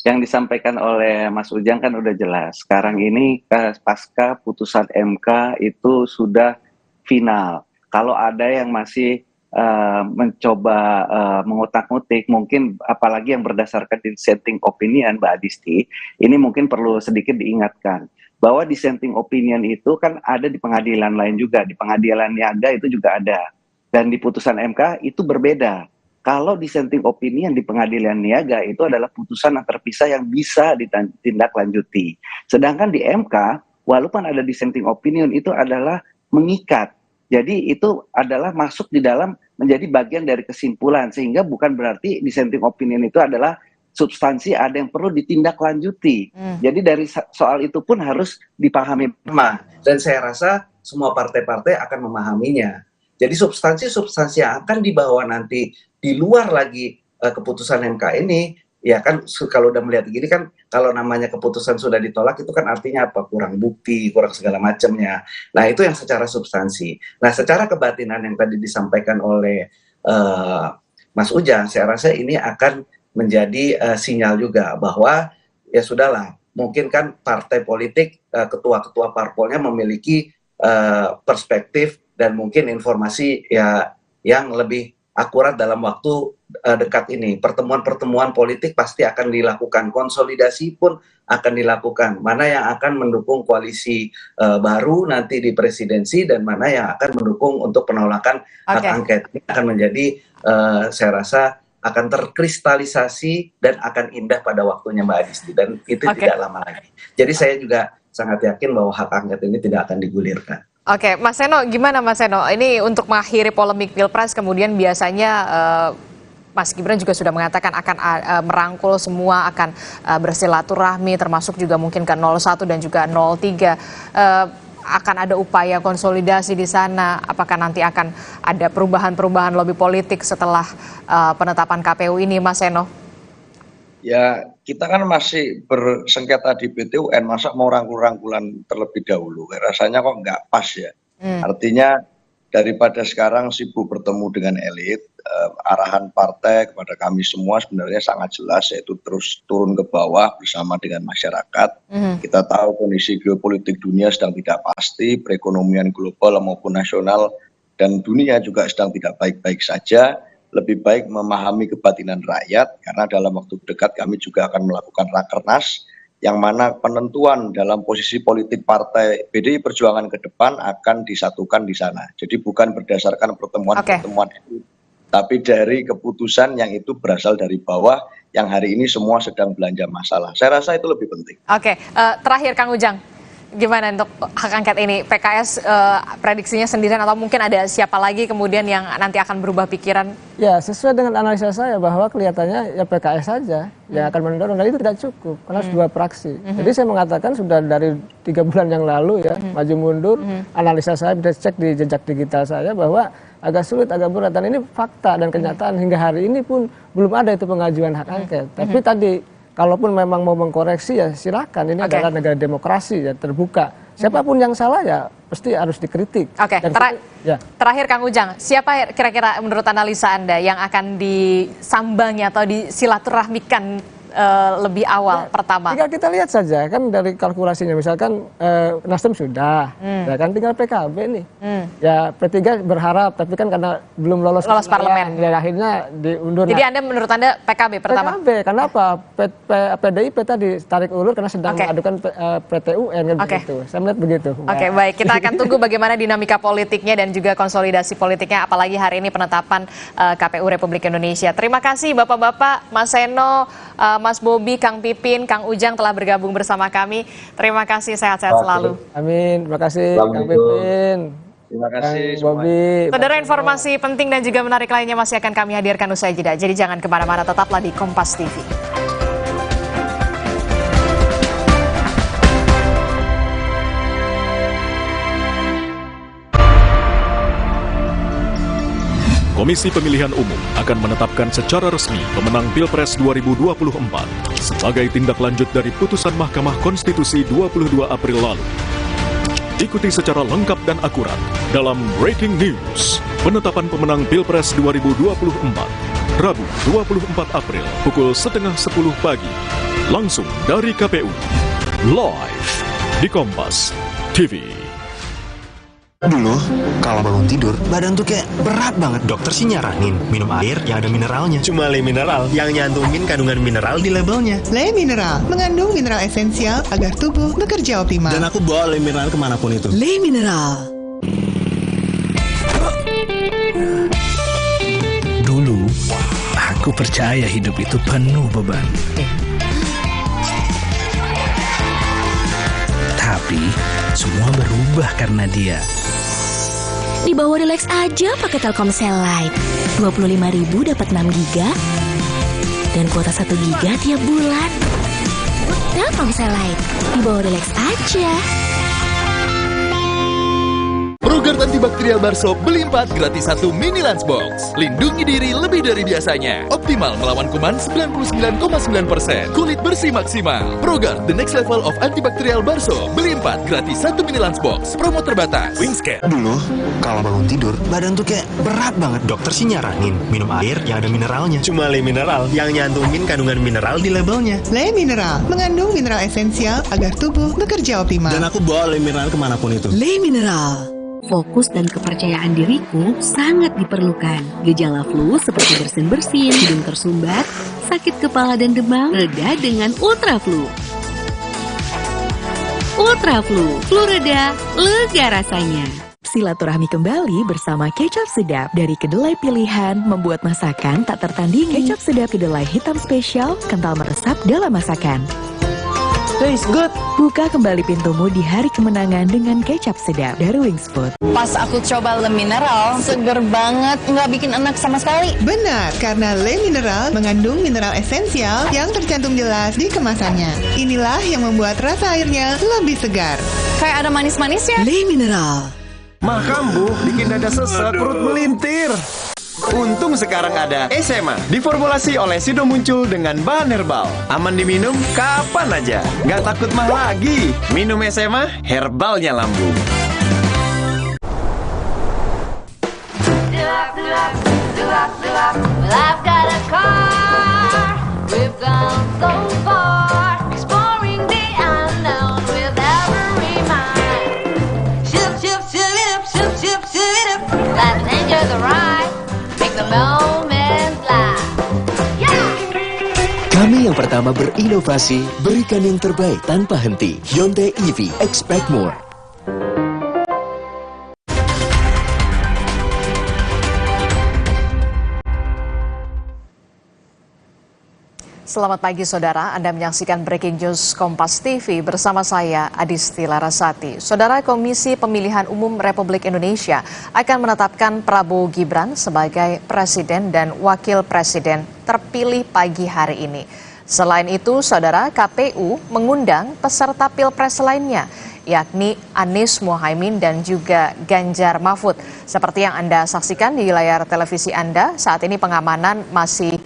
yang disampaikan oleh Mas Ujang kan udah jelas. Sekarang ini pasca putusan MK itu sudah final. Kalau ada yang masih mencoba mengutak-ngutik, mungkin apalagi yang berdasarkan dissenting opinion, Mbak Adisti, ini mungkin perlu sedikit diingatkan bahwa dissenting opinion itu kan ada di pengadilan lain juga, di pengadilan niaga itu juga ada. Dan di putusan MK itu berbeda. Kalau dissenting opinion di pengadilan niaga itu adalah putusan yang terpisah yang bisa ditindaklanjuti. Sedangkan di MK, walaupun ada dissenting opinion itu adalah mengikat. Jadi itu adalah masuk di dalam menjadi bagian dari kesimpulan. Sehingga bukan berarti dissenting opinion itu adalah substansi ada yang perlu ditindaklanjuti. Jadi dari soal itu pun harus dipahami. Dan saya rasa semua partai-partai akan memahaminya. Jadi substansi-substansi yang akan dibawa nanti di luar lagi keputusan MK ini, ya kan kalau udah melihat gini kan, kalau namanya keputusan sudah ditolak itu kan artinya apa? Kurang bukti, kurang segala macamnya. Nah itu yang secara substansi. Nah secara kebatinan yang tadi disampaikan oleh Mas Ujang, saya rasa ini akan menjadi sinyal juga bahwa ya sudahlah, mungkin kan partai politik, ketua-ketua parpolnya memiliki perspektif dan mungkin informasi ya yang lebih akurat dalam waktu dekat ini. Pertemuan-pertemuan politik pasti akan dilakukan, konsolidasi pun akan dilakukan. Mana yang akan mendukung koalisi baru nanti di presidensi dan mana yang akan mendukung untuk penolakan hak angket. Ini akan menjadi saya rasa akan terkristalisasi dan akan indah pada waktunya Mbak Adisti, dan itu tidak lama lagi. Jadi saya juga sangat yakin bahwa hak angket ini tidak akan digulirkan. Oke, Mas Seno, gimana Mas Seno? Ini untuk mengakhiri polemik Pilpres, kemudian biasanya Mas Gibran juga sudah mengatakan akan merangkul semua, akan bersilaturahmi, termasuk juga mungkin ke 01 dan juga 03. Akan ada upaya konsolidasi di sana. Apakah nanti akan ada perubahan-perubahan lobby politik setelah penetapan KPU ini, Mas Seno? Ya, kita kan masih bersengketa di PT UN, masa mau rangkul-rangkulan terlebih dahulu? Rasanya kok nggak pas ya. Artinya daripada sekarang sibuk bertemu dengan elit, arahan partai kepada kami semua sebenarnya sangat jelas, yaitu terus turun ke bawah bersama dengan masyarakat. Kita tahu kondisi geopolitik dunia sedang tidak pasti, perekonomian global maupun nasional dan dunia juga sedang tidak baik-baik saja. Lebih baik memahami kebatinan rakyat, karena dalam waktu dekat kami juga akan melakukan rakernas, yang mana penentuan dalam posisi politik partai PDI Perjuangan ke depan akan disatukan di sana. Jadi bukan berdasarkan pertemuan-pertemuan itu, tapi dari keputusan yang itu berasal dari bawah, yang hari ini semua sedang belanja masalah. Saya rasa itu lebih penting. Oke, terakhir Kang Ujang, gimana untuk hak angket ini? PKS prediksinya sendirian atau mungkin ada siapa lagi kemudian yang nanti akan berubah pikiran? Ya, sesuai dengan analisa saya bahwa kelihatannya ya PKS saja yang akan mendorong, dan itu tidak cukup karena harus dua fraksi. Jadi saya mengatakan sudah dari 3 bulan yang lalu ya, maju mundur, analisa saya bisa cek di jejak digital saya bahwa agak sulit, agak berat, dan ini fakta dan kenyataan hingga hari ini pun belum ada itu pengajuan hak angket. Tapi tadi kalaupun memang mau mengkoreksi ya silakan, ini adalah negara demokrasi ya, terbuka. Siapapun yang salah ya pasti harus dikritik. Oke, terakhir Kang Ujang, siapa kira-kira menurut analisa Anda yang akan disambangi atau disilaturahmikan lebih awal pertama? Tinggal kita lihat saja kan dari kalkulasinya, misalkan Nasdem sudah, ya kan tinggal PKB nih. Ya P3 berharap, tapi kan karena belum lolos parlemen, ya akhirnya diundur. Jadi menurut Anda PKB pertama? PKB, kenapa? PDIP tadi tarik ulur karena sedang mengadukan PT-UN kan begitu. Saya melihat begitu. Oke, baik, kita akan tunggu bagaimana dinamika politiknya dan juga konsolidasi politiknya, apalagi hari ini penetapan KPU Republik Indonesia. Terima kasih Bapak-bapak, Mas Seno, Mas Bobi, Kang Pipin, Kang Ujang telah bergabung bersama kami. Terima kasih, sehat-sehat selalu. Amin, terima kasih Kang Pipin. Terima kasih Bobi. Saudara, informasi penting dan juga menarik lainnya masih akan kami hadirkan usai jeda. Jadi jangan kemana-mana, tetaplah di Kompas TV. Komisi Pemilihan Umum akan menetapkan secara resmi pemenang Pilpres 2024 sebagai tindak lanjut dari putusan Mahkamah Konstitusi 22 April lalu. Ikuti secara lengkap dan akurat dalam Breaking News, penetapan pemenang Pilpres 2024, Rabu 24 April pukul 9:30 pagi, langsung dari KPU, live di Kompas TV. Dulu, kalau bangun tidur, badan tuh kayak berat banget. Dokter sih nyaranin minum air yang ada mineralnya. Cuma Le Mineral yang nyantumin kandungan mineral di labelnya. Le Mineral mengandung mineral esensial agar tubuh bekerja optimal. Dan aku bawa Le Mineral kemanapun itu. Le Mineral. Aku percaya hidup itu penuh beban. Tapi semua berubah karena dia. Di bawah relax aja pakai Telkomsel Lite. 25.000 dapat 6 giga dan kuota 1 giga tiap bulan. Telkomsel Lite, di bawah relax aja. Progrard antibakterial Barso beli 4 gratis 1 mini lunchbox. Lindungi diri lebih dari biasanya. Optimal melawan kuman 99,9%. Kulit bersih maksimal. Progrard, the next level of antibakterial Barso. Beli 4 gratis 1 mini lunchbox. Promo terbatas. Wingscan. Dulu, kalau bangun tidur, badan tuh kayak berat banget. Dokter sih nyaranin minum air yang ada mineralnya. Cuma Le Mineral yang nyantumin kandungan mineral di labelnya. Le Mineral mengandung mineral esensial agar tubuh bekerja optimal. Dan aku bawa Le Mineral kemanapun itu. Le Mineral. Fokus dan kepercayaan diriku sangat diperlukan. Gejala flu seperti bersin-bersin, hidung tersumbat, sakit kepala dan demam reda dengan Ultra Flu. Ultra Flu, flu reda, lega rasanya. Silaturahmi kembali bersama kecap sedap dari kedelai pilihan membuat masakan tak tertandingi. Kecap sedap kedelai hitam spesial, kental meresap dalam masakan. Taste good. Buka kembali pintumu di hari kemenangan dengan kecap sedap dari Wings Food. Pas aku coba Le Mineral, seger banget, nggak bikin enak sama sekali. Benar, karena Le Mineral mengandung mineral esensial yang tercantum jelas di kemasannya. Inilah yang membuat rasa airnya lebih segar. Kayak ada manis-manisnya. Le Mineral. Mah kambuh, bikin dada sesek, perut melintir. Untung sekarang ada SMA, diformulasi oleh Sido Muncul dengan bahan herbal. Aman diminum kapan aja, nggak takut mah lagi. Minum SMA, herbalnya lambung. I've got a car. We've gone so far, exploring the unknown with every mind. Shift, shift, shift it up, shift, shift, shift it up. Let's enjoy the ride. The moment fly. Kami yang pertama berinovasi, berikan yang terbaik tanpa henti. Hyundai EV, expect more. Selamat pagi saudara, Anda menyaksikan Breaking News Kompas TV bersama saya Adisti Larasati. Saudara, Komisi Pemilihan Umum Republik Indonesia akan menetapkan Prabowo Gibran sebagai Presiden dan Wakil Presiden terpilih pagi hari ini. Selain itu, saudara, KPU mengundang peserta Pilpres lainnya, yakni Anies Mohaimin dan juga Ganjar Mahfud. Seperti yang Anda saksikan di layar televisi Anda, saat ini pengamanan masih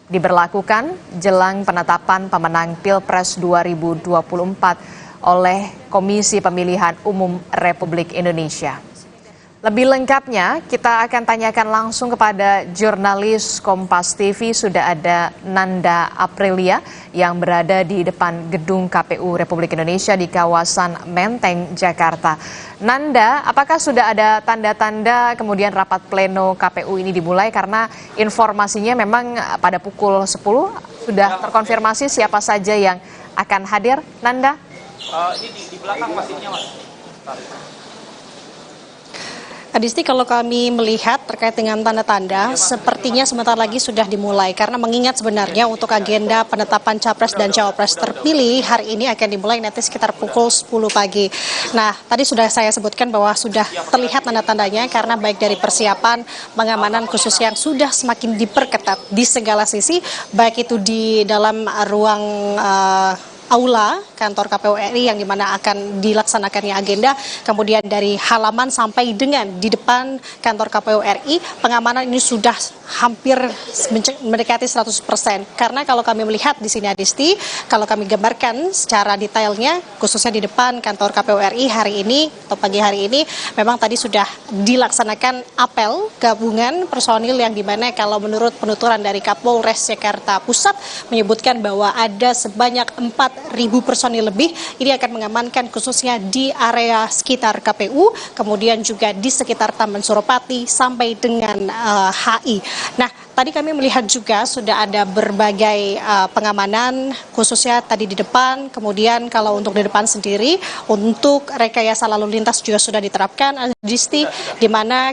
diberlakukan jelang penetapan pemenang Pilpres 2024 oleh Komisi Pemilihan Umum Republik Indonesia. Lebih lengkapnya kita akan tanyakan langsung kepada jurnalis Kompas TV. Sudah ada Nanda Aprilia yang berada di depan gedung KPU Republik Indonesia di kawasan Menteng, Jakarta. Nanda, apakah sudah ada tanda-tanda kemudian rapat pleno KPU ini dimulai? Karena informasinya memang pada pukul 10 sudah terkonfirmasi siapa saja yang akan hadir. Nanda? Ini di belakang masihnya, Mas. Adisti, kalau kami melihat terkait dengan tanda-tanda, sepertinya sebentar lagi sudah dimulai. Karena mengingat sebenarnya untuk agenda penetapan Capres dan Cawapres terpilih hari ini akan dimulai nanti sekitar pukul 10 pagi. Nah, tadi sudah saya sebutkan bahwa sudah terlihat tanda-tandanya karena baik dari persiapan pengamanan khusus yang sudah semakin diperketat di segala sisi, baik itu di dalam ruang aula kantor KPU RI yang dimana akan dilaksanakannya agenda, kemudian dari halaman sampai dengan di depan kantor KPU RI, pengamanan ini sudah hampir mendekati 100%. Karena kalau kami melihat di sini Adisti, kalau kami gambarkan secara detailnya, khususnya di depan kantor KPU RI hari ini atau pagi hari ini, memang tadi sudah dilaksanakan apel gabungan personil yang dimana kalau menurut penuturan dari Kapolres Jakarta Pusat menyebutkan bahwa ada sebanyak 4.000 personil lebih ini akan mengamankan khususnya di area sekitar KPU, kemudian juga di sekitar Taman Suropati sampai dengan HI. Nah, tadi kami melihat juga sudah ada berbagai pengamanan khususnya tadi di depan, kemudian kalau untuk di depan sendiri untuk rekayasa lalu lintas juga sudah diterapkan, Adisti, di mana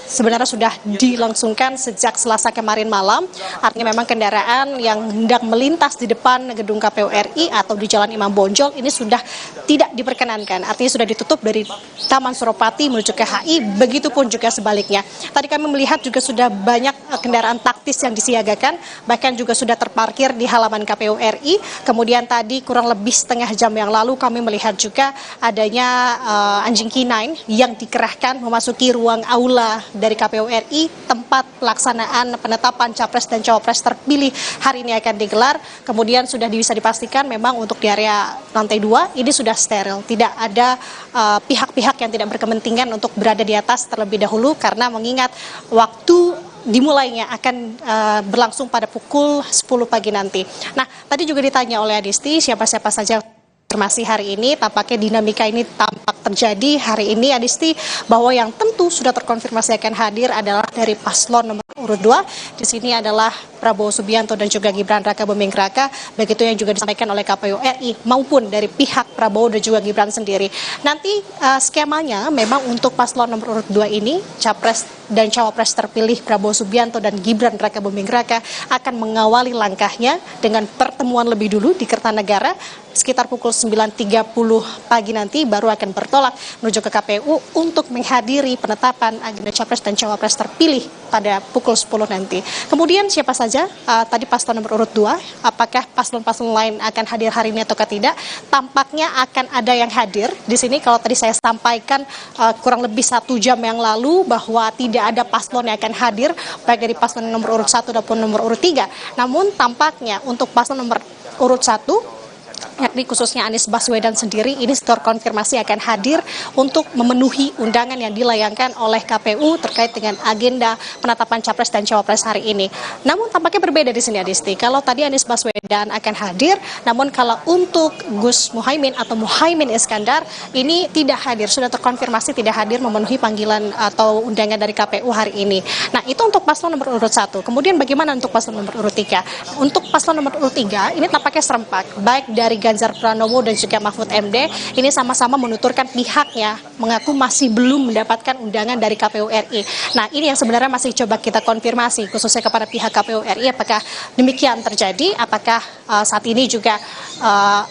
sebenarnya sudah dilangsungkan sejak Selasa kemarin malam. Artinya memang kendaraan yang hendak melintas di depan gedung KPU RI atau di Jalan Imam Bonjol ini sudah tidak diperkenankan. Artinya sudah ditutup dari Taman Suropati menuju ke HI, begitupun juga sebaliknya. Tadi kami melihat juga sudah banyak kendaraan taktis yang disiagakan, bahkan juga sudah terparkir di halaman KPU RI. Kemudian tadi kurang lebih setengah jam yang lalu kami melihat juga adanya anjing K9 yang dikerahkan memasuki ruang aula dari KPU RI, tempat pelaksanaan penetapan capres dan cawapres terpilih hari ini akan digelar. Kemudian sudah bisa dipastikan memang untuk di area lantai 2 ini sudah steril, tidak ada pihak-pihak yang tidak berkepentingan untuk berada di atas terlebih dahulu, karena mengingat waktu dimulainya akan berlangsung pada pukul 10 pagi nanti. Nah, tadi juga ditanya oleh Adisti siapa-siapa saja konfirmasi hari ini. Tampaknya dinamika ini tampak terjadi hari ini, Adisti, bahwa yang tentu sudah terkonfirmasi akan hadir adalah dari paslon nomor urut 2. Di sini adalah Prabowo Subianto dan juga Gibran Raka Buming Raka, begitu yang juga disampaikan oleh KPU RI maupun dari pihak Prabowo dan juga Gibran sendiri. Nanti skemanya memang untuk paslon nomor urut 2 ini, capres dan cawapres terpilih Prabowo Subianto dan Gibran Raka Buming Raka akan mengawali langkahnya dengan pertemuan lebih dulu di Kertanegara sekitar pukul 9.30 pagi nanti, baru akan bertolak menuju ke KPU untuk menghadiri penetapan agenda capres dan cawapres terpilih pada pukul 10 nanti. Kemudian siapa saja tadi paslon nomor urut 2, apakah paslon-paslon lain akan hadir hari ini atau tidak? Tampaknya akan ada yang hadir di sini. Kalau tadi saya sampaikan kurang lebih 1 jam yang lalu bahwa tidak ada paslon yang akan hadir, baik dari paslon nomor urut 1 maupun nomor urut 3. Namun tampaknya untuk paslon nomor urut 1, yakni khususnya Anies Baswedan sendiri, ini terkonfirmasi akan hadir untuk memenuhi undangan yang dilayangkan oleh KPU terkait dengan agenda penetapan capres dan cawapres hari ini. Namun tampaknya berbeda di sini, Adisti. Kalau tadi Anies Baswedan akan hadir, namun kalau untuk Gus Muhaimin atau Muhaimin Iskandar ini tidak hadir, sudah terkonfirmasi tidak hadir memenuhi panggilan atau undangan dari KPU hari ini. Nah, itu untuk paslon nomor urut 1. Kemudian bagaimana untuk paslon nomor urut 3? Untuk paslon nomor urut 3 ini tampaknya serempak, baik dari Ganjar Pranowo dan juga Mahfud MD, ini sama-sama menuturkan pihaknya mengaku masih belum mendapatkan undangan dari KPU RI. Nah, ini yang sebenarnya masih coba kita konfirmasi khususnya kepada pihak KPU RI, apakah demikian terjadi, apakah saat ini juga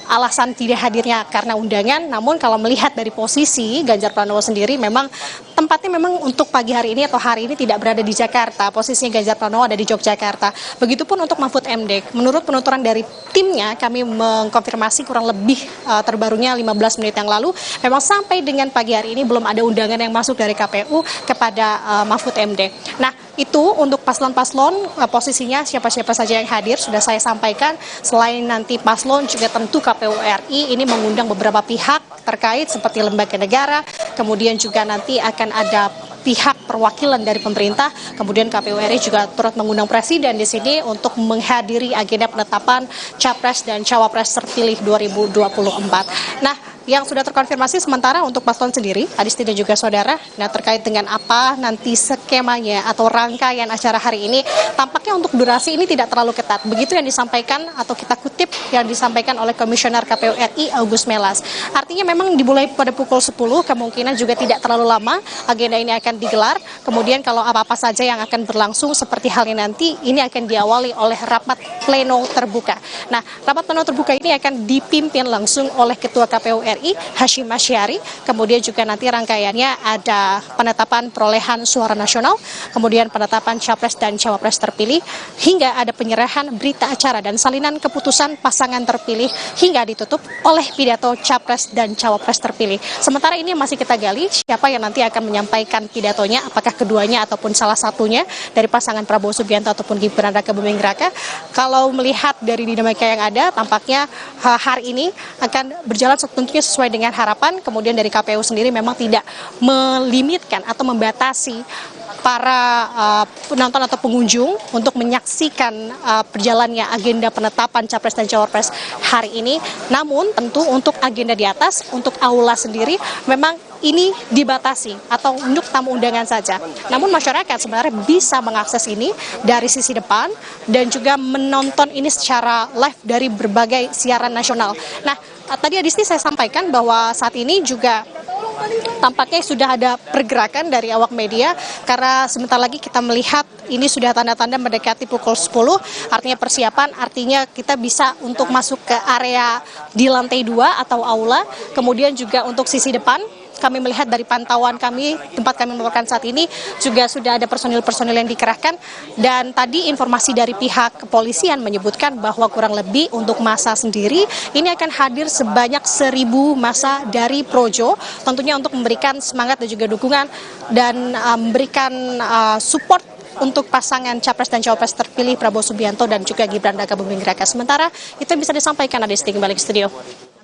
alasan tidak hadirnya karena undangan. Namun kalau melihat dari posisi Ganjar Pranowo sendiri, memang tempatnya memang untuk pagi hari ini atau hari ini tidak berada di Jakarta, posisinya Ganjar Pranowo ada di Yogyakarta. Begitupun untuk Mahfud MD, menurut penuturan dari timnya, kami mengkonfirmasi kurang lebih terbarunya 15 menit yang lalu, memang sampai dengan pagi hari ini belum ada undangan yang masuk dari KPU kepada Mahfud MD. Nah, itu untuk paslon-paslon, posisinya siapa-siapa saja yang hadir sudah saya sampaikan. Selain nanti paslon, juga tentu KPU RI ini mengundang beberapa pihak terkait seperti lembaga negara, kemudian juga nanti akan ada pihak perwakilan dari pemerintah, kemudian KPU RI juga turut mengundang presiden di sini untuk menghadiri agenda penetapan capres dan cawapres terpilih 2024. Nah, yang sudah terkonfirmasi sementara untuk paslon sendiri, Adisti dan juga saudara, nah terkait dengan apa nanti skemanya atau rangkaian acara hari ini, tampaknya untuk durasi ini tidak terlalu ketat. Begitu yang disampaikan atau kita kutip yang disampaikan oleh Komisioner KPU RI August Melas. Artinya memang dimulai pada pukul 10, kemungkinan juga tidak terlalu lama agenda ini akan digelar. Kemudian kalau apa-apa saja yang akan berlangsung seperti halnya nanti, ini akan diawali oleh rapat pleno terbuka. Nah, rapat pleno terbuka ini akan dipimpin langsung oleh Ketua KPU RI Hashim Asyari, kemudian juga nanti rangkaiannya ada penetapan perolehan suara nasional, kemudian penetapan capres dan cawapres terpilih, hingga ada penyerahan berita acara dan salinan keputusan pasangan terpilih, hingga ditutup oleh pidato capres dan cawapres terpilih. Sementara ini masih kita gali siapa yang nanti akan menyampaikan pidatonya, apakah keduanya ataupun salah satunya dari pasangan Prabowo Subianto ataupun Gibran Raka Buming Raka. Kalau melihat dari dinamika yang ada, tampaknya hari ini akan berjalan tentunya sesuai dengan harapan. Kemudian dari KPU sendiri memang tidak melimitkan atau membatasi para penonton atau pengunjung untuk menyaksikan perjalannya agenda penetapan capres dan cawapres hari ini. Namun tentu untuk agenda di atas, untuk aula sendiri memang ini dibatasi atau untuk tamu undangan saja. Namun masyarakat sebenarnya bisa mengakses ini dari sisi depan dan juga menonton ini secara live dari berbagai siaran nasional. Nah, tadi Adisti saya sampaikan bahwa saat ini juga tampaknya sudah ada pergerakan dari awak media karena sebentar lagi kita melihat ini sudah tanda-tanda mendekati pukul 10, artinya persiapan, artinya kita bisa untuk masuk ke area di lantai 2 atau aula, kemudian juga untuk sisi depan. Kami melihat dari pantauan kami, tempat kami melaporkan saat ini juga sudah ada personil-personil yang dikerahkan, dan tadi informasi dari pihak kepolisian menyebutkan bahwa kurang lebih untuk massa sendiri ini akan hadir sebanyak 1.000 massa dari Projo, tentunya untuk memberikan semangat dan juga dukungan dan memberikan support untuk pasangan Capres dan Cawapres terpilih Prabowo Subianto dan juga Gibran Raka Buming Raka. Sementara itu yang bisa disampaikan Adisti, kembali ke studio.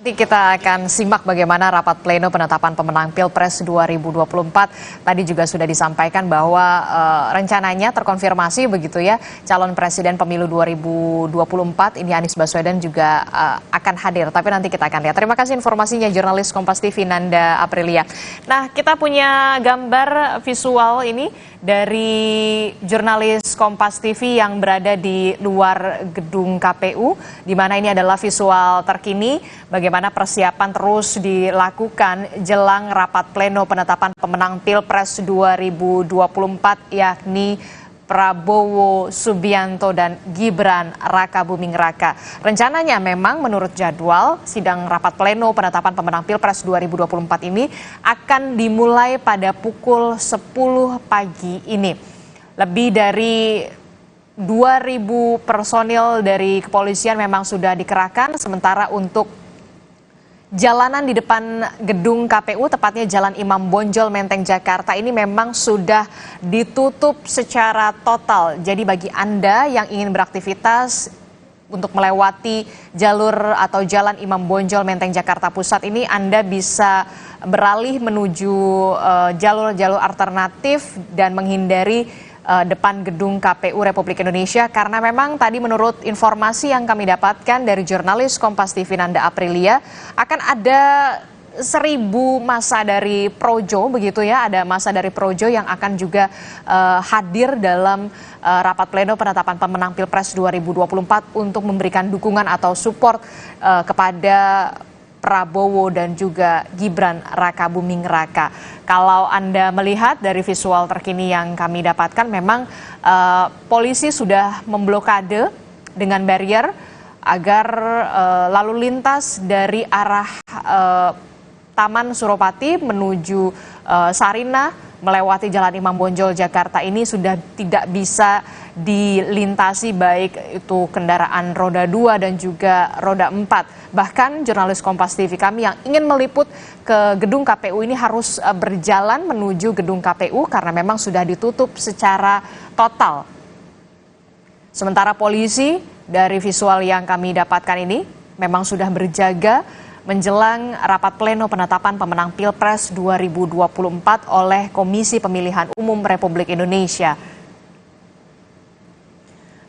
Nanti kita akan simak bagaimana rapat pleno penetapan pemenang Pilpres 2024. Tadi juga sudah disampaikan bahwa rencananya terkonfirmasi begitu ya, calon presiden pemilu 2024 ini Anies Baswedan juga akan hadir. Tapi nanti kita akan lihat. Terima kasih informasinya jurnalis Kompas TV Nanda Aprilia. Nah, kita punya gambar visual ini dari jurnalis Kompas TV yang berada di luar gedung KPU, di mana ini adalah visual terkini bagaimana persiapan terus dilakukan jelang rapat pleno penetapan pemenang Pilpres 2024 yakni Prabowo Subianto dan Gibran Raka Buming Raka. Rencananya memang menurut jadwal sidang rapat pleno penetapan pemenang Pilpres 2024 ini akan dimulai pada pukul 10 pagi ini. Lebih dari 2.000 personil dari kepolisian memang sudah dikerahkan, sementara untuk jalanan di depan gedung KPU, tepatnya Jalan Imam Bonjol, Menteng, Jakarta ini memang sudah ditutup secara total. Jadi bagi Anda yang ingin beraktivitas untuk melewati jalur atau Jalan Imam Bonjol, Menteng, Jakarta Pusat ini, Anda bisa beralih menuju jalur-jalur alternatif dan menghindari depan gedung KPU Republik Indonesia, karena memang tadi menurut informasi yang kami dapatkan dari jurnalis Kompas TV Nanda Aprilia akan ada 1.000 massa dari Projo begitu ya, ada massa dari Projo yang akan juga hadir dalam rapat pleno penetapan pemenang Pilpres 2024 untuk memberikan dukungan atau support kepada Prabowo dan juga Gibran Raka Buming Raka. Kalau Anda melihat dari visual terkini yang kami dapatkan, memang polisi sudah memblokade dengan barrier agar lalu lintas dari arah Taman Suropati menuju Sarina melewati Jalan Imam Bonjol Jakarta ini sudah tidak bisa dilintasi, baik itu kendaraan roda 2 dan juga roda 4. Bahkan jurnalis Kompas TV kami yang ingin meliput ke gedung KPU ini harus berjalan menuju gedung KPU karena memang sudah ditutup secara total. Sementara polisi dari visual yang kami dapatkan ini memang sudah berjaga menjelang rapat pleno penetapan pemenang Pilpres 2024 oleh Komisi Pemilihan Umum Republik Indonesia.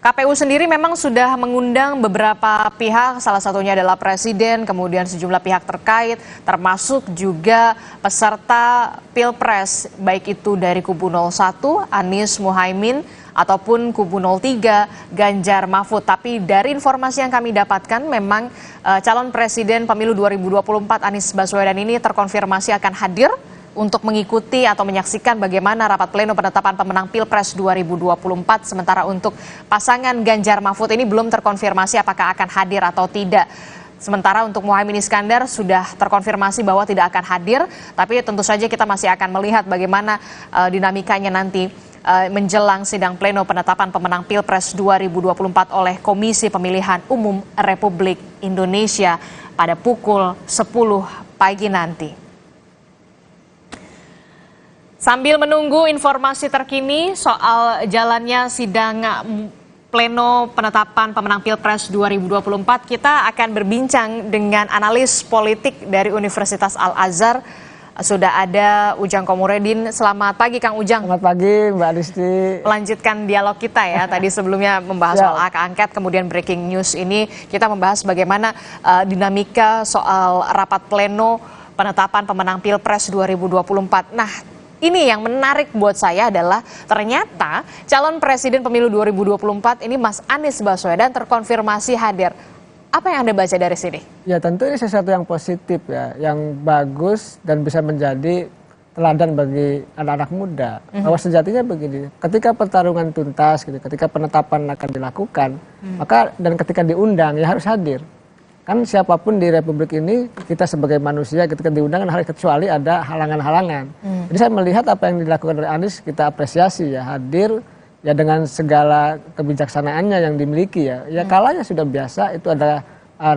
KPU sendiri memang sudah mengundang beberapa pihak, salah satunya adalah Presiden, kemudian sejumlah pihak terkait, termasuk juga peserta Pilpres, baik itu dari kubu 01, Anies Muhaimin, ataupun kubu 03, Ganjar Mahfud. Tapi dari informasi yang kami dapatkan, memang calon Presiden pemilu 2024 Anies Baswedan ini terkonfirmasi akan hadir untuk mengikuti atau menyaksikan bagaimana rapat pleno penetapan pemenang Pilpres 2024. Sementara untuk pasangan Ganjar Mahfud ini belum terkonfirmasi apakah akan hadir atau tidak. Sementara untuk Muhaimin Iskandar sudah terkonfirmasi bahwa tidak akan hadir, tapi tentu saja kita masih akan melihat bagaimana dinamikanya nanti menjelang sidang pleno penetapan pemenang Pilpres 2024 oleh Komisi Pemilihan Umum Republik Indonesia pada pukul 10 pagi nanti. Sambil menunggu informasi terkini soal jalannya sidang pleno penetapan pemenang Pilpres 2024, kita akan berbincang dengan analis politik dari Universitas Al-Azhar. Sudah ada Ujang Komarudin. Selamat pagi Kang Ujang. Selamat pagi Mbak Adisti. Melanjutkan dialog kita ya. Tadi sebelumnya membahas soal hak angket, kemudian breaking news ini kita membahas bagaimana dinamika soal rapat pleno penetapan pemenang Pilpres 2024. Nah, ini yang menarik buat saya adalah ternyata calon presiden pemilu 2024 ini Mas Anies Baswedan terkonfirmasi hadir. Apa yang Anda baca dari sini? Ya tentu ini sesuatu yang positif ya, yang bagus dan bisa menjadi teladan bagi anak-anak muda. Bahwa sejatinya begini, ketika pertarungan tuntas, gitu, ketika penetapan akan dilakukan, maka dan ketika diundang ya harus hadir. Kan siapapun di Republik ini, kita sebagai manusia ketika diundang kan harus, kecuali ada halangan-halangan. Jadi saya melihat apa yang dilakukan oleh Anies kita apresiasi ya, hadir ya dengan segala kebijaksanaannya yang dimiliki ya. Ya kalanya sudah biasa, itu adalah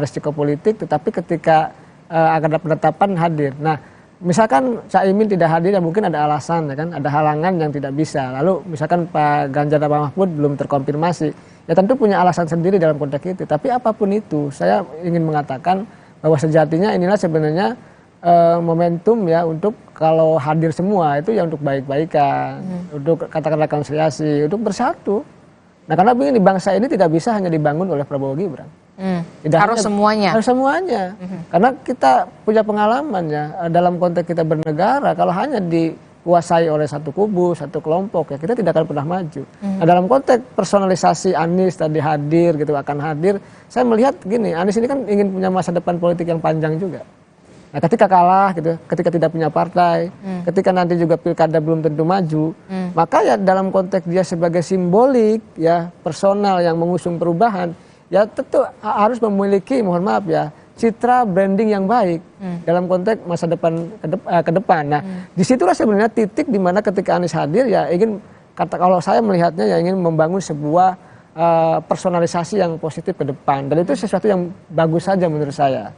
resiko politik, tetapi ketika akan ada penetapan hadir. Nah, misalkan Caimin tidak hadir ya mungkin ada alasan ya kan, ada halangan yang tidak bisa. Lalu misalkan Pak Ganjar dan Pak Mahfud belum terkonfirmasi. Ya tentu punya alasan sendiri dalam konteks itu. Tapi apapun itu, saya ingin mengatakan bahwa sejatinya inilah sebenarnya momentum ya untuk kalau hadir semua itu ya untuk baik-baikan, untuk katakanlah rekonsiliasi, untuk bersatu. Nah karena begini, bangsa ini tidak bisa hanya dibangun oleh Prabowo Gibran. Harus semuanya. Harus semuanya. Karena kita punya pengalaman ya dalam konteks kita bernegara, kalau hanya dikuasai oleh satu kubu, satu kelompok ya kita tidak akan pernah maju. Nah dalam konteks personalisasi Anies tadi hadir gitu, akan hadir, saya melihat gini, Anies ini kan ingin punya masa depan politik yang panjang juga. Nah, ketika kalah gitu, ketika tidak punya partai, ketika nanti juga pilkada belum tentu maju, maka ya dalam konteks dia sebagai simbolik ya personal yang mengusung perubahan, ya tentu harus memiliki, mohon maaf ya, citra branding yang baik dalam konteks masa depan ke depan. Nah, disitulah sebenarnya titik di mana ketika Anies hadir ya ingin kalau saya melihatnya ya ingin membangun sebuah personalisasi yang positif ke depan, dan itu sesuatu yang bagus saja menurut saya.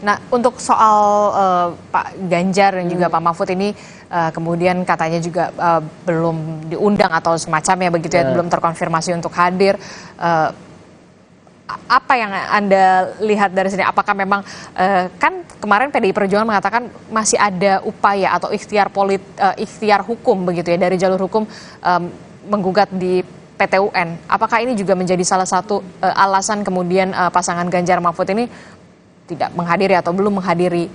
Nah, untuk soal Pak Ganjar dan juga Pak Mahfud ini kemudian katanya juga belum diundang atau semacamnya begitu ya, belum terkonfirmasi untuk hadir. Apa yang Anda lihat dari sini? Apakah memang kan kemarin PDI Perjuangan mengatakan masih ada upaya atau ikhtiar hukum begitu ya dari jalur hukum menggugat di PT UN. Apakah ini juga menjadi salah satu alasan kemudian pasangan Ganjar Mahfud ini tidak menghadiri atau belum menghadiri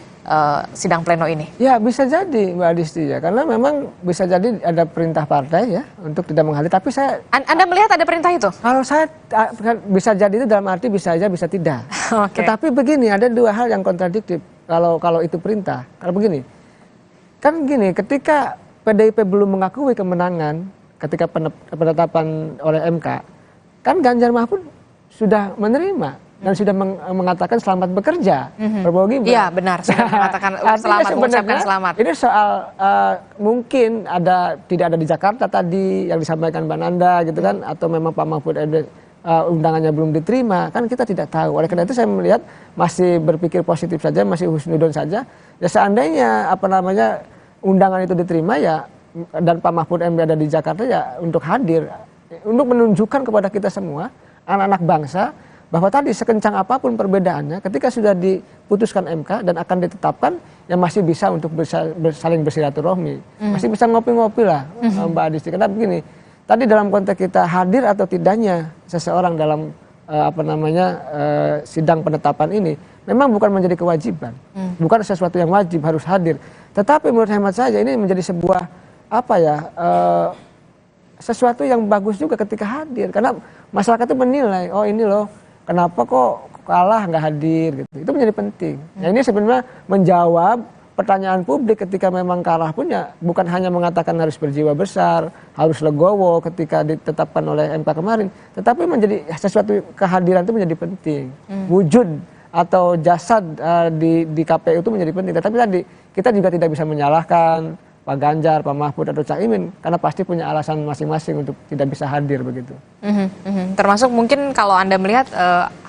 sidang pleno ini? Ya bisa jadi Mbak Adisti ya, karena memang bisa jadi ada perintah partai ya untuk tidak menghadiri. Tapi saya, Anda melihat ada perintah itu? Kalau saya bisa jadi itu dalam arti bisa aja bisa tidak. Tetapi begini, ada dua hal yang kontradiktif kalau itu perintah. Kalau begini, kan gini, ketika PDIP belum mengakui kemenangan ketika penetapan oleh MK, kan Ganjar Mahfud sudah menerima dan sudah mengatakan selamat bekerja Prabowo Gibran. Iya benar, sudah mengatakan selamat, mengucapkan selamat. Ini soal mungkin tidak ada di Jakarta tadi yang disampaikan Mbak Nanda gitu kan, atau memang Pak Mahfud undangannya belum diterima, kan kita tidak tahu. Oleh karena itu saya melihat masih berpikir positif saja, masih husnudon saja. Ya seandainya undangan itu diterima ya, dan Pak Mahfud MD ada di Jakarta ya untuk hadir, untuk menunjukkan kepada kita semua anak-anak bangsa bahwa tadi sekencang apapun perbedaannya, ketika sudah diputuskan MK dan akan ditetapkan, ya masih bisa untuk saling bersilaturahmi, masih bisa ngopi-ngopi lah Mbak Adisti. Karena begini, tadi dalam konteks kita hadir atau tidaknya seseorang dalam sidang penetapan ini memang bukan menjadi kewajiban, bukan sesuatu yang wajib harus hadir. Tetapi menurut hemat saya ini menjadi sebuah sesuatu yang bagus juga ketika hadir, karena masyarakat itu menilai, oh ini loh kenapa kok kalah nggak hadir gitu. Itu menjadi penting. Nah ini sebenarnya menjawab pertanyaan publik ketika memang kalah pun ya bukan hanya mengatakan harus berjiwa besar, harus legowo ketika ditetapkan oleh MK kemarin, tetapi menjadi sesuatu kehadiran itu menjadi penting. Wujud atau jasad di KPU itu menjadi penting. Tetapi tadi kita juga tidak bisa menyalahkan Pak Ganjar, Pak Mahfud atau Caimin karena pasti punya alasan masing-masing untuk tidak bisa hadir begitu. Termasuk mungkin kalau Anda melihat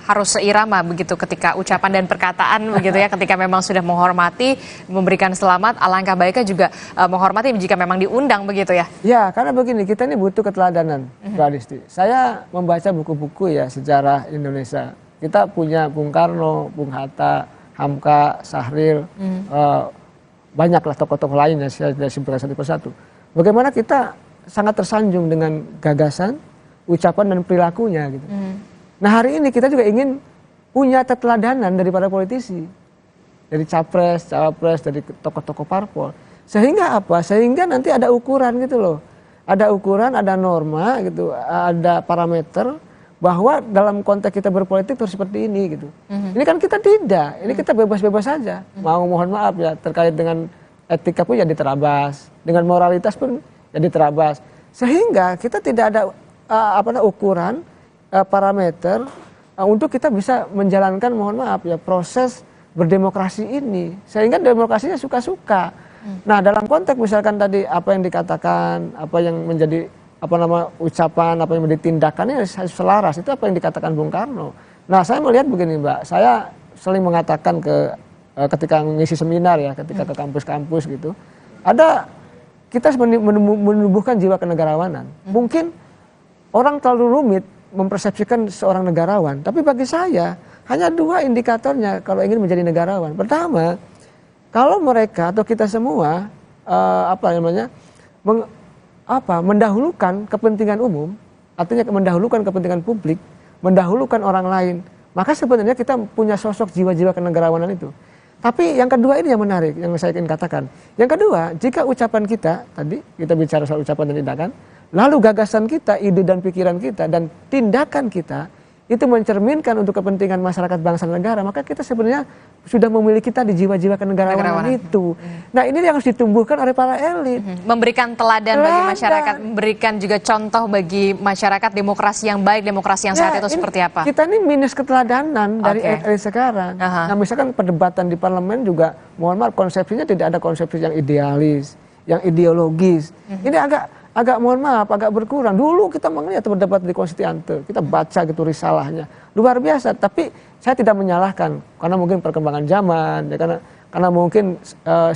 harus seirama begitu ketika ucapan dan perkataan begitu ya, ketika memang sudah menghormati, memberikan selamat, alangkah baiknya juga menghormati jika memang diundang begitu ya. Ya, karena begini, kita ini butuh keteladanan, Mbak Adisti. Saya membaca buku-buku ya sejarah Indonesia. Kita punya Bung Karno, Bung Hatta, Hamka, Sahril, banyaklah tokoh-tokoh lainnya, saya tidak sebutkan satu persatu. Bagaimana kita sangat tersanjung dengan gagasan, ucapan dan perilakunya gitu. Nah hari ini kita juga ingin punya keteladanan dari para politisi, dari capres, cawapres, dari tokoh-tokoh parpol. Sehingga apa? Sehingga nanti ada ukuran gitu loh. Ada ukuran, ada norma gitu, ada parameter bahwa dalam konteks kita berpolitik harus seperti ini gitu. Ini kan kita tidak, ini kita bebas-bebas saja. Mau mohon maaf ya terkait dengan etika pun jadi terabas, dengan moralitas pun jadi terabas. Sehingga kita tidak ada ukuran parameter untuk kita bisa menjalankan mohon maaf ya proses berdemokrasi ini. Sehingga demokrasinya suka-suka. Nah, dalam konteks misalkan tadi apa yang dikatakan, apa yang menjadi ucapan, apa yang menjadi tindakannya harus selaras. Itu apa yang dikatakan Bung Karno. Nah, saya melihat begini Mbak, saya sering mengatakan ketika mengisi seminar ya, ketika ke kampus-kampus gitu, kita menumbuhkan jiwa kenegarawanan. Mungkin orang terlalu rumit mempersepsikan seorang negarawan, tapi bagi saya hanya 2 indikatornya kalau ingin menjadi negarawan. Pertama, kalau mereka atau kita semua mendahulukan kepentingan umum, artinya mendahulukan kepentingan publik, mendahulukan orang lain, maka sebenarnya kita punya sosok jiwa-jiwa kenegarawanan itu. Tapi yang kedua ini yang menarik, yang saya ingin katakan. Yang kedua, jika ucapan kita, tadi kita bicara soal ucapan dan tindakan, lalu gagasan kita, ide dan pikiran kita, dan tindakan kita, itu mencerminkan untuk kepentingan masyarakat bangsa dan negara, maka kita sebenarnya sudah memiliki tadi jiwa-jiwa kenegarawanan itu. Nah, ini yang harus ditumbuhkan oleh para elit. Memberikan teladan bagi masyarakat, memberikan juga contoh bagi masyarakat demokrasi yang baik, demokrasi yang sehat itu seperti apa? Kita ini minus keteladanan dari elit sekarang. Nah, misalkan perdebatan di parlemen juga, mohon maaf, konsepsinya tidak ada konsepsi yang idealis, yang ideologis. Ini agak mohon maaf, agak berkurang. Dulu kita melihat berdebat di Konstituante, kita baca gitu risalahnya, luar biasa. Tapi saya tidak menyalahkan, karena mungkin perkembangan zaman, ya, karena mungkin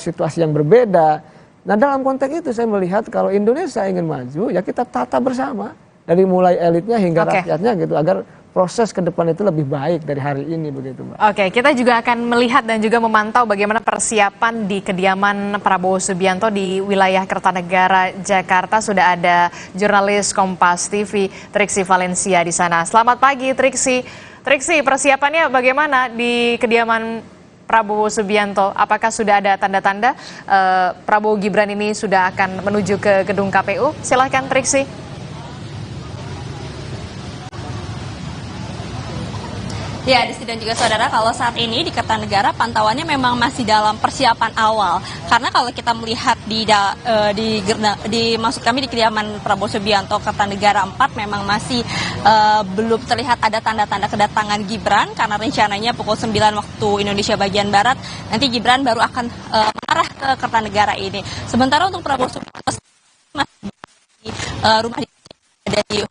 situasi yang berbeda. Nah, dalam konteks itu saya melihat kalau Indonesia ingin maju, ya kita tata bersama dari mulai elitnya hingga rakyatnya gitu, agar proses ke depan itu lebih baik dari hari ini begitu, Mbak. Oke, kita juga akan melihat dan juga memantau bagaimana persiapan di kediaman Prabowo Subianto di wilayah Kertanegara, Jakarta. Sudah ada jurnalis Kompas TV Triksi Valencia di sana. Selamat pagi Triksi. Triksi, persiapannya bagaimana di kediaman Prabowo Subianto? Apakah sudah ada tanda-tanda Prabowo Gibran ini sudah akan menuju ke gedung KPU? Silahkan Triksi. Ya, Disti dan juga saudara, kalau saat ini di Kertanegara pantauannya memang masih dalam persiapan awal. Karena kalau kita melihat maksud kami di kediaman Prabowo Subianto Kertanegara 4 memang masih belum terlihat ada tanda-tanda kedatangan Gibran, karena rencananya pukul 9 waktu Indonesia bagian Barat nanti Gibran baru akan mengarah ke Kertanegara ini. Sementara untuk Prabowo Subianto masih di rumah di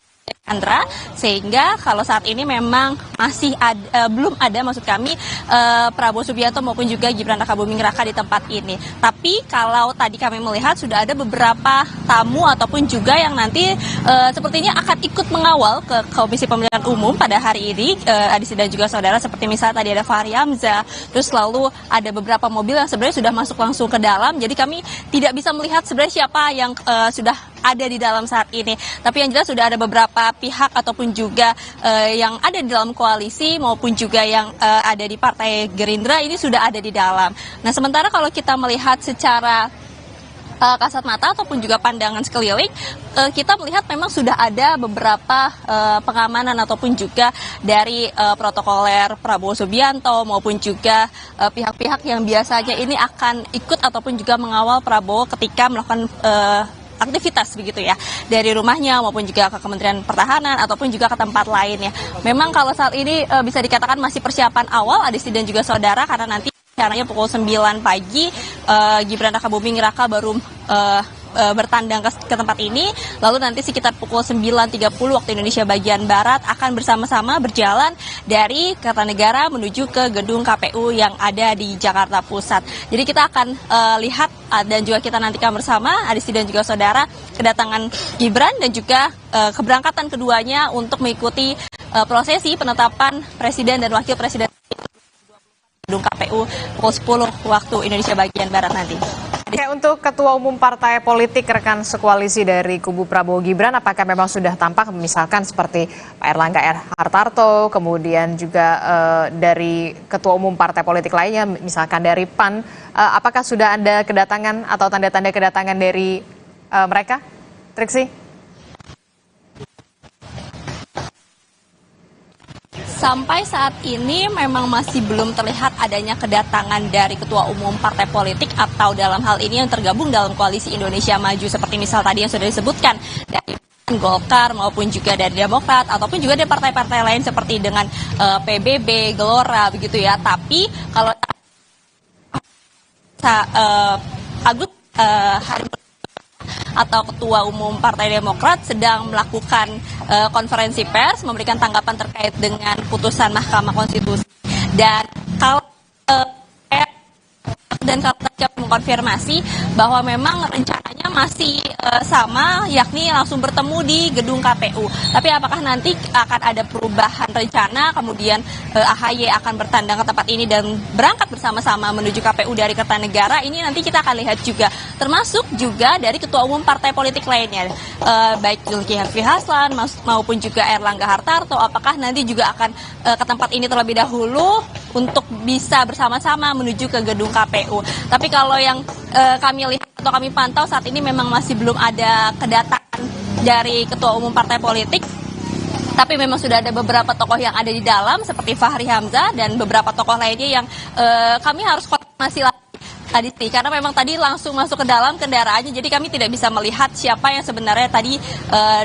Andra, sehingga kalau saat ini memang masih belum ada maksud kami Prabowo Subianto maupun juga Gibran Rakabuming Raka di tempat ini. Tapi kalau tadi kami melihat sudah ada beberapa tamu ataupun juga yang nanti sepertinya akan ikut mengawal ke Komisi Pemilihan Umum pada hari ini, Adisi dan juga saudara, seperti misalnya tadi ada Fahri Hamzah, terus lalu ada beberapa mobil yang sebenarnya sudah masuk langsung ke dalam, jadi kami tidak bisa melihat sebenarnya siapa yang sudah ada di dalam saat ini. Tapi yang jelas sudah ada beberapa pihak ataupun juga yang ada di dalam koalisi maupun juga yang ada di Partai Gerindra ini sudah ada di dalam. Nah, sementara kalau kita melihat secara kasat mata ataupun juga pandangan sekeliling, kita melihat memang sudah ada beberapa pengamanan ataupun juga dari protokoler Prabowo Subianto maupun juga pihak-pihak yang biasanya ini akan ikut ataupun juga mengawal Prabowo ketika melakukan aktivitas begitu ya, dari rumahnya maupun juga ke Kementerian Pertahanan ataupun juga ke tempat lainnya. Memang kalau saat ini bisa dikatakan masih persiapan awal, Adisti dan juga saudara, karena nanti rencananya pukul 9 pagi Gibran Rakabuming Raka baru bertandang ke tempat ini, lalu nanti sekitar pukul 9.30 waktu Indonesia bagian Barat akan bersama-sama berjalan dari Kertanegara menuju ke gedung KPU yang ada di Jakarta Pusat. Jadi kita akan lihat dan juga kita nantikan bersama, Adisti dan juga saudara, kedatangan Gibran dan juga keberangkatan keduanya untuk mengikuti prosesi penetapan Presiden dan Wakil Presiden gedung KPU pukul 10 waktu Indonesia bagian Barat nanti. Oke, untuk Ketua Umum Partai Politik rekan sekoalisi dari kubu Prabowo Gibran, apakah memang sudah tampak misalkan seperti Pak Erlangga Hartarto, kemudian juga dari Ketua Umum Partai Politik lainnya, misalkan dari PAN, apakah sudah ada kedatangan atau tanda-tanda kedatangan dari mereka? Triksi? Sampai saat ini memang masih belum terlihat adanya kedatangan dari ketua umum partai politik atau dalam hal ini yang tergabung dalam koalisi Indonesia Maju seperti misal tadi yang sudah disebutkan dari Golkar maupun juga dari Demokrat ataupun juga dari partai-partai lain seperti dengan PBB, Gelora begitu ya. Tapi kalau Agus Harimurti atau Ketua Umum Partai Demokrat sedang melakukan konferensi pers memberikan tanggapan terkait dengan putusan Mahkamah Konstitusi. Dan kalau kami mengkonfirmasi bahwa memang rencananya masih sama, yakni langsung bertemu di gedung KPU. Tapi apakah nanti akan ada perubahan rencana, kemudian AHY akan bertandang ke tempat ini dan berangkat bersama-sama menuju KPU dari Kertanegara, ini nanti kita akan lihat juga. Termasuk juga dari ketua umum partai politik lainnya, baik Zulkifli Hasan maupun juga Erlangga Hartarto, apakah nanti juga akan ke tempat ini terlebih dahulu untuk bisa bersama-sama menuju ke gedung KPU. Tapi kalau yang kami lihat atau kami pantau saat ini memang masih belum ada kedatangan dari ketua umum partai politik. Tapi memang sudah ada beberapa tokoh yang ada di dalam seperti Fahri Hamzah dan beberapa tokoh lainnya yang kami harus konfirmasi lagi. Karena memang tadi langsung masuk ke dalam kendaraannya, jadi kami tidak bisa melihat siapa yang sebenarnya tadi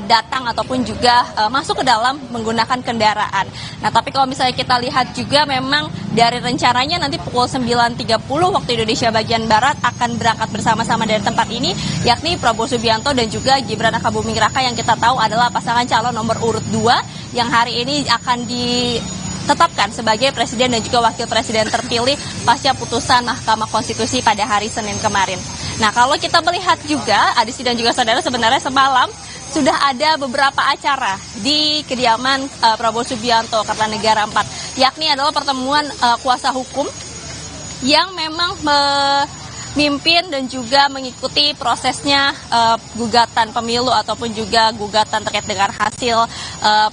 datang ataupun juga masuk ke dalam menggunakan kendaraan. Nah, tapi kalau misalnya kita lihat juga memang dari rencananya nanti pukul 9.30 waktu Indonesia bagian Barat akan berangkat bersama-sama dari tempat ini, yakni Prabowo Subianto dan juga Gibran Rakabuming Raka yang kita tahu adalah pasangan calon nomor urut 2 yang hari ini akan ditetapkan sebagai presiden dan juga wakil presiden terpilih pasca putusan Mahkamah Konstitusi pada hari Senin kemarin. Nah, kalau kita melihat juga, Adisti dan juga saudara, sebenarnya semalam sudah ada beberapa acara di kediaman Prabowo Subianto Kertanegara 4, yakni adalah pertemuan kuasa hukum yang memang memimpin dan juga mengikuti prosesnya gugatan pemilu ataupun juga gugatan terkait dengan hasil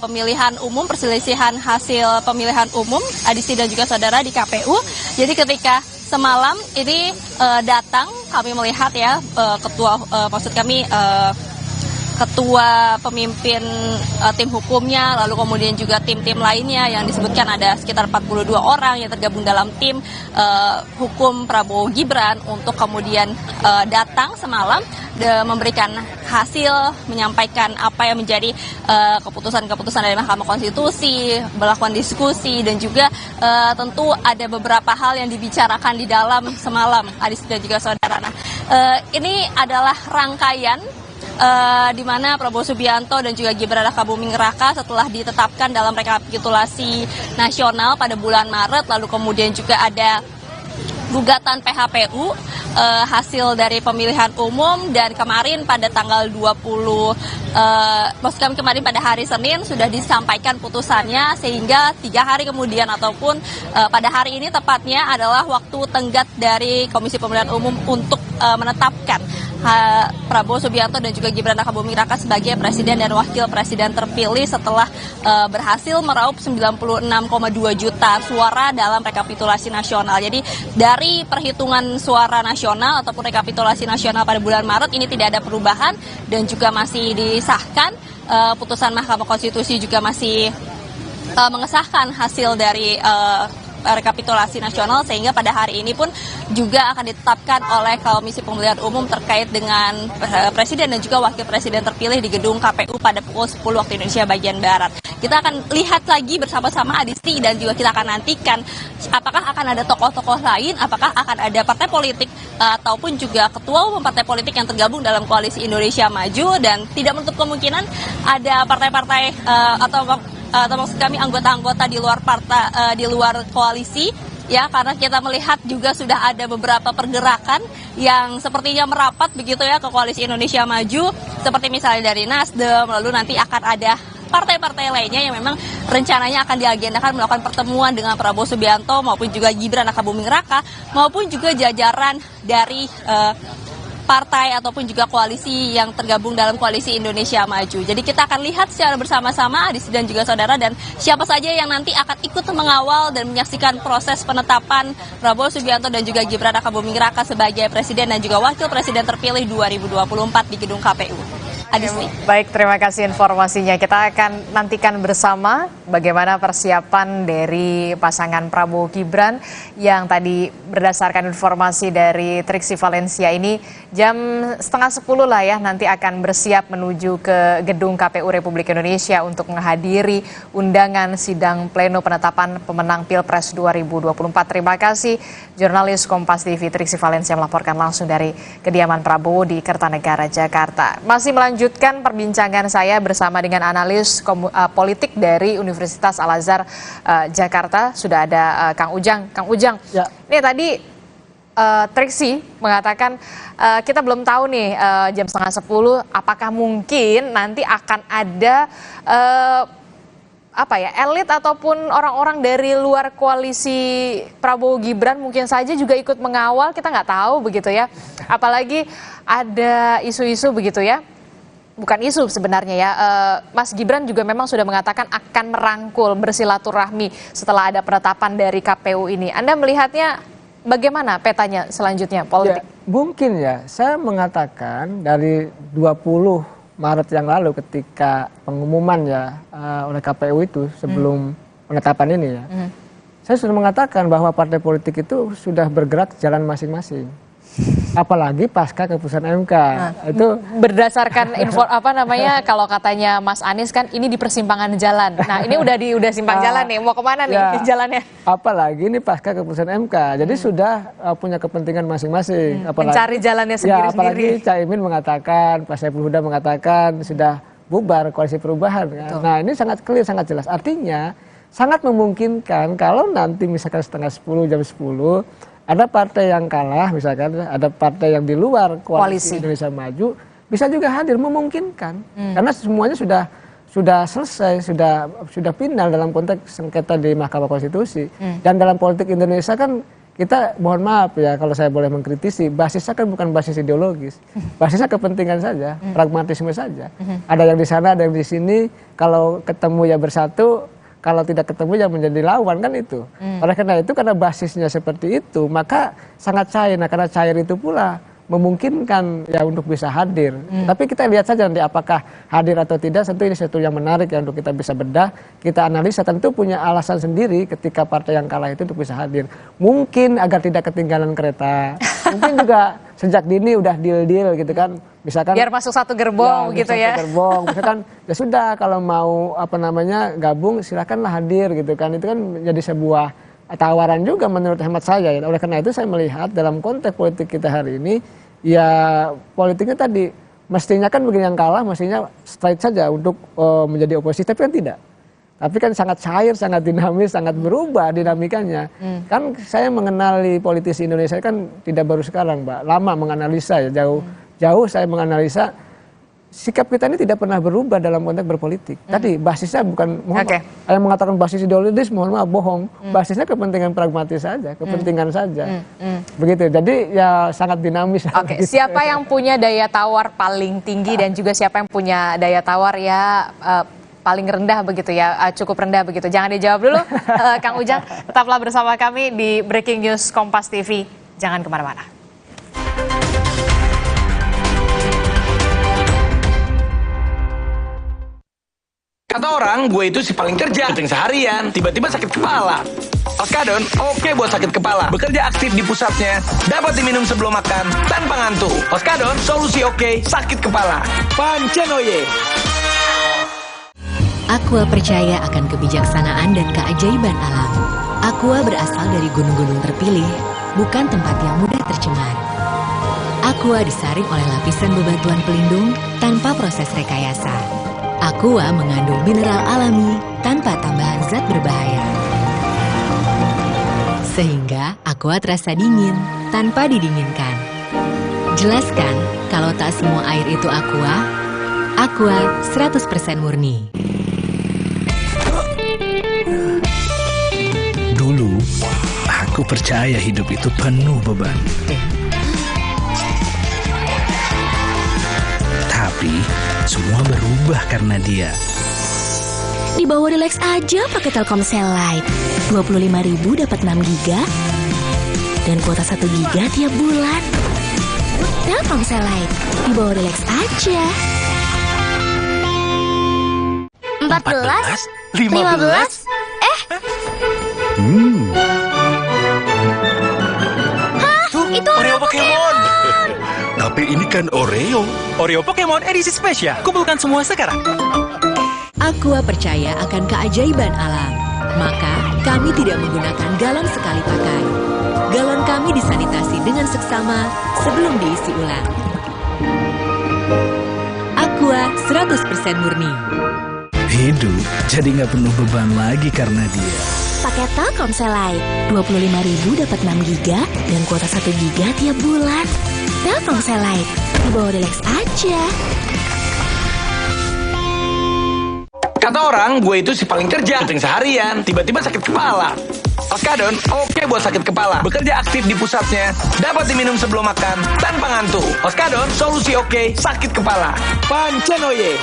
pemilihan umum, perselisihan hasil pemilihan umum, Adisti dan juga saudara, di KPU. Jadi ketika semalam ini datang, kami melihat ya ketua pemimpin tim hukumnya, lalu kemudian juga tim-tim lainnya yang disebutkan ada sekitar 42 orang yang tergabung dalam tim hukum Prabowo Gibran untuk kemudian datang semalam memberikan hasil, menyampaikan apa yang menjadi keputusan-keputusan dari Mahkamah Konstitusi, melakukan diskusi, dan juga tentu ada beberapa hal yang dibicarakan di dalam semalam, Adis dan juga saudara. Nah, ini adalah rangkaian di mana Prabowo Subianto dan juga Gibran Rakabuming Raka setelah ditetapkan dalam rekapitulasi nasional pada bulan Maret, lalu kemudian juga ada gugatan PHPU hasil dari pemilihan umum, dan kemarin pada tanggal 20 kemarin pada hari Senin sudah disampaikan putusannya, sehingga 3 hari kemudian ataupun pada hari ini tepatnya adalah waktu tenggat dari Komisi Pemilihan Umum untuk menetapkan Prabowo Subianto dan juga Gibran Rakabuming Raka sebagai presiden dan wakil presiden terpilih setelah berhasil meraup 96,2 juta suara dalam rekapitulasi nasional. Jadi dari perhitungan suara nasional ataupun rekapitulasi nasional pada bulan Maret ini tidak ada perubahan dan juga masih disahkan. Putusan Mahkamah Konstitusi juga masih mengesahkan hasil dari rekapitulasi nasional, sehingga pada hari ini pun juga akan ditetapkan oleh Komisi Pemilihan Umum terkait dengan presiden dan juga wakil presiden terpilih di gedung KPU pada pukul 10 waktu Indonesia bagian Barat. Kita akan lihat lagi bersama-sama, Adisti, dan juga kita akan nantikan apakah akan ada tokoh-tokoh lain, apakah akan ada partai politik ataupun juga ketua umum partai politik yang tergabung dalam koalisi Indonesia Maju, dan tidak menutup kemungkinan ada partai-partai atau maksud kami anggota-anggota di luar partai, di luar koalisi, ya, karena kita melihat juga sudah ada beberapa pergerakan yang sepertinya merapat begitu ya ke koalisi Indonesia Maju, seperti misalnya dari Nasdem, lalu nanti akan ada partai-partai lainnya yang memang rencananya akan diagendakan melakukan pertemuan dengan Prabowo Subianto maupun juga Gibran Rakabuming Raka maupun juga jajaran dari partai ataupun juga koalisi yang tergabung dalam koalisi Indonesia Maju. Jadi kita akan lihat secara bersama-sama, Adis dan juga saudara, dan siapa saja yang nanti akan ikut mengawal dan menyaksikan proses penetapan Prabowo Subianto dan juga Gibran Rakabuming Raka sebagai presiden dan juga wakil presiden terpilih 2024 di gedung KPU. Adisti. Baik, terima kasih informasinya. Kita akan nantikan bersama bagaimana persiapan dari pasangan Prabowo Gibran yang tadi berdasarkan informasi dari Triksi Valencia ini jam 9:30 lah ya nanti akan bersiap menuju ke gedung KPU Republik Indonesia untuk menghadiri undangan sidang pleno penetapan pemenang Pilpres 2024. Terima kasih jurnalis Kompas TV Triksi Valencia melaporkan langsung dari kediaman Prabowo di Kertanegara, Jakarta. Masih melanjutkan perbincangan saya bersama dengan analis politik dari Universitas Al-Azhar Jakarta. Sudah ada Kang Ujang. Kang Ujang, ya. Ini tadi Triksi mengatakan kita belum tahu nih jam 9:30 apakah mungkin nanti akan ada elit ataupun orang-orang dari luar koalisi Prabowo Gibran mungkin saja juga ikut mengawal, kita nggak tahu begitu ya. Apalagi ada isu-isu begitu ya. Bukan isu sebenarnya ya, Mas Gibran juga memang sudah mengatakan akan merangkul bersilaturahmi setelah ada penetapan dari KPU ini. Anda melihatnya bagaimana petanya selanjutnya politik? Ya, mungkin ya, saya mengatakan dari 20 Maret yang lalu ketika pengumuman ya oleh KPU itu sebelum penetapan ini ya, saya sudah mengatakan bahwa partai politik itu sudah bergerak jalan masing-masing. Apalagi pasca keputusan MK. Itu berdasarkan kalau katanya Mas Anies kan ini di persimpangan jalan. Nah, ini udah simpang jalan nih. Mau kemana nih jalannya? Apalagi ini pasca keputusan MK. Jadi sudah punya kepentingan masing-masing. Mencari jalannya sendiri-sendiri. Apalagi Caimin mengatakan, Pak Saiful Huda mengatakan sudah bubar koalisi perubahan. Nah, ini sangat clear, sangat jelas. Artinya sangat memungkinkan kalau nanti misalkan 9:30 jam 10 ada partai yang kalah, misalkan ada partai yang di luar koalisi Indonesia Maju bisa juga hadir, memungkinkan karena semuanya sudah selesai, sudah final dalam konteks sengketa di Mahkamah Konstitusi. Dan dalam politik Indonesia kan kita mohon maaf ya kalau saya boleh mengkritisi, basisnya kan bukan basis ideologis, basisnya kepentingan saja, pragmatisme saja. Ada yang di sana, ada yang di sini, kalau ketemu ya bersatu. Kalau tidak ketemu ya menjadi lawan kan itu. Oleh karena itu, karena basisnya seperti itu, maka sangat cair. Nah, karena cair itu pula memungkinkan ya untuk bisa hadir. Tapi kita lihat saja nanti apakah hadir atau tidak. Tentu ini sesuatu yang menarik ya untuk kita bisa bedah, kita analisa. Tentu punya alasan sendiri ketika partai yang kalah itu untuk bisa hadir. Mungkin agar tidak ketinggalan kereta. Mungkin juga sejak dini udah deal-deal gitu kan. Misalkan biar masuk satu gerbong gitu ya. Satu gerbong. Misalkan ya sudah kalau mau gabung silakanlah hadir gitu kan. Itu kan menjadi sebuah tawaran juga menurut hemat saya. Oleh karena itu saya melihat dalam konteks politik kita hari ini ya politiknya tadi mestinya kan begini, yang kalah mestinya straight saja untuk menjadi oposisi, tapi kan tidak. Tapi kan sangat cair, sangat dinamis, sangat berubah dinamikanya. Kan saya mengenali politisi Indonesia kan tidak baru sekarang, Mbak. Lama menganalisa ya, jauh saya menganalisa sikap kita ini tidak pernah berubah dalam konteks berpolitik. Tadi basisnya bukan, yang mengatakan basis ideologis, mohon maaf, bohong. Basisnya kepentingan pragmatis saja, kepentingan saja. Begitu, jadi ya sangat dinamis. Siapa yang punya daya tawar paling tinggi dan juga siapa yang punya daya tawar ya paling rendah begitu ya, cukup rendah begitu. Jangan dijawab dulu, Kang Ujang. Tetaplah bersama kami di Breaking News Kompas TV. Jangan kemana-mana. Kata orang, gue itu si paling kerja, penting seharian, tiba-tiba sakit kepala. Oskadon, oke buat sakit kepala. Bekerja aktif di pusatnya, dapat diminum sebelum makan, tanpa ngantuk. Oskadon, solusi oke, sakit kepala. Pancenoye. Aqua percaya akan kebijaksanaan dan keajaiban alam. Aqua berasal dari gunung-gunung terpilih, bukan tempat yang mudah tercemar. Aqua disaring oleh lapisan bebatuan pelindung tanpa proses rekayasa. Aqua mengandung mineral alami tanpa tambahan zat berbahaya. Sehingga Aqua terasa dingin tanpa didinginkan. Jelaskan kalau tak semua air itu Aqua. Aqua 100% murni. Dulu, aku percaya hidup itu penuh beban. Tapi semua berubah karena dia. Di bawah relax aja pakai Telkomsel Lite. 25.000 dapat 6 GB dan kuota 1 GB tiap bulan. Telkomsel Lite, di bawah relax aja. 14? 15? Itu Oreo Pokemon. Tapi ini kan Oreo. Oreo Pokemon edisi spesial. Kumpulkan semua sekarang. Aqua percaya akan keajaiban alam. Maka kami tidak menggunakan galon sekali pakai. Galon kami disanitasi dengan seksama sebelum diisi ulang. Aqua 100% murni. Hidup jadi nggak penuh beban lagi karena dia. pakai Telkomsel Lite. 25.000 dapat 6 GB dan kuota 1 GB tiap bulan. Telkomsel Lite, di bawah relax aja. Kata orang, gue itu si paling kerja, penting seharian, tiba-tiba sakit kepala. Oskadon, oke buat sakit kepala. Bekerja aktif di pusatnya, dapat diminum sebelum makan, tanpa ngantuk. Oskadon, solusi oke, sakit kepala. Pancenoye.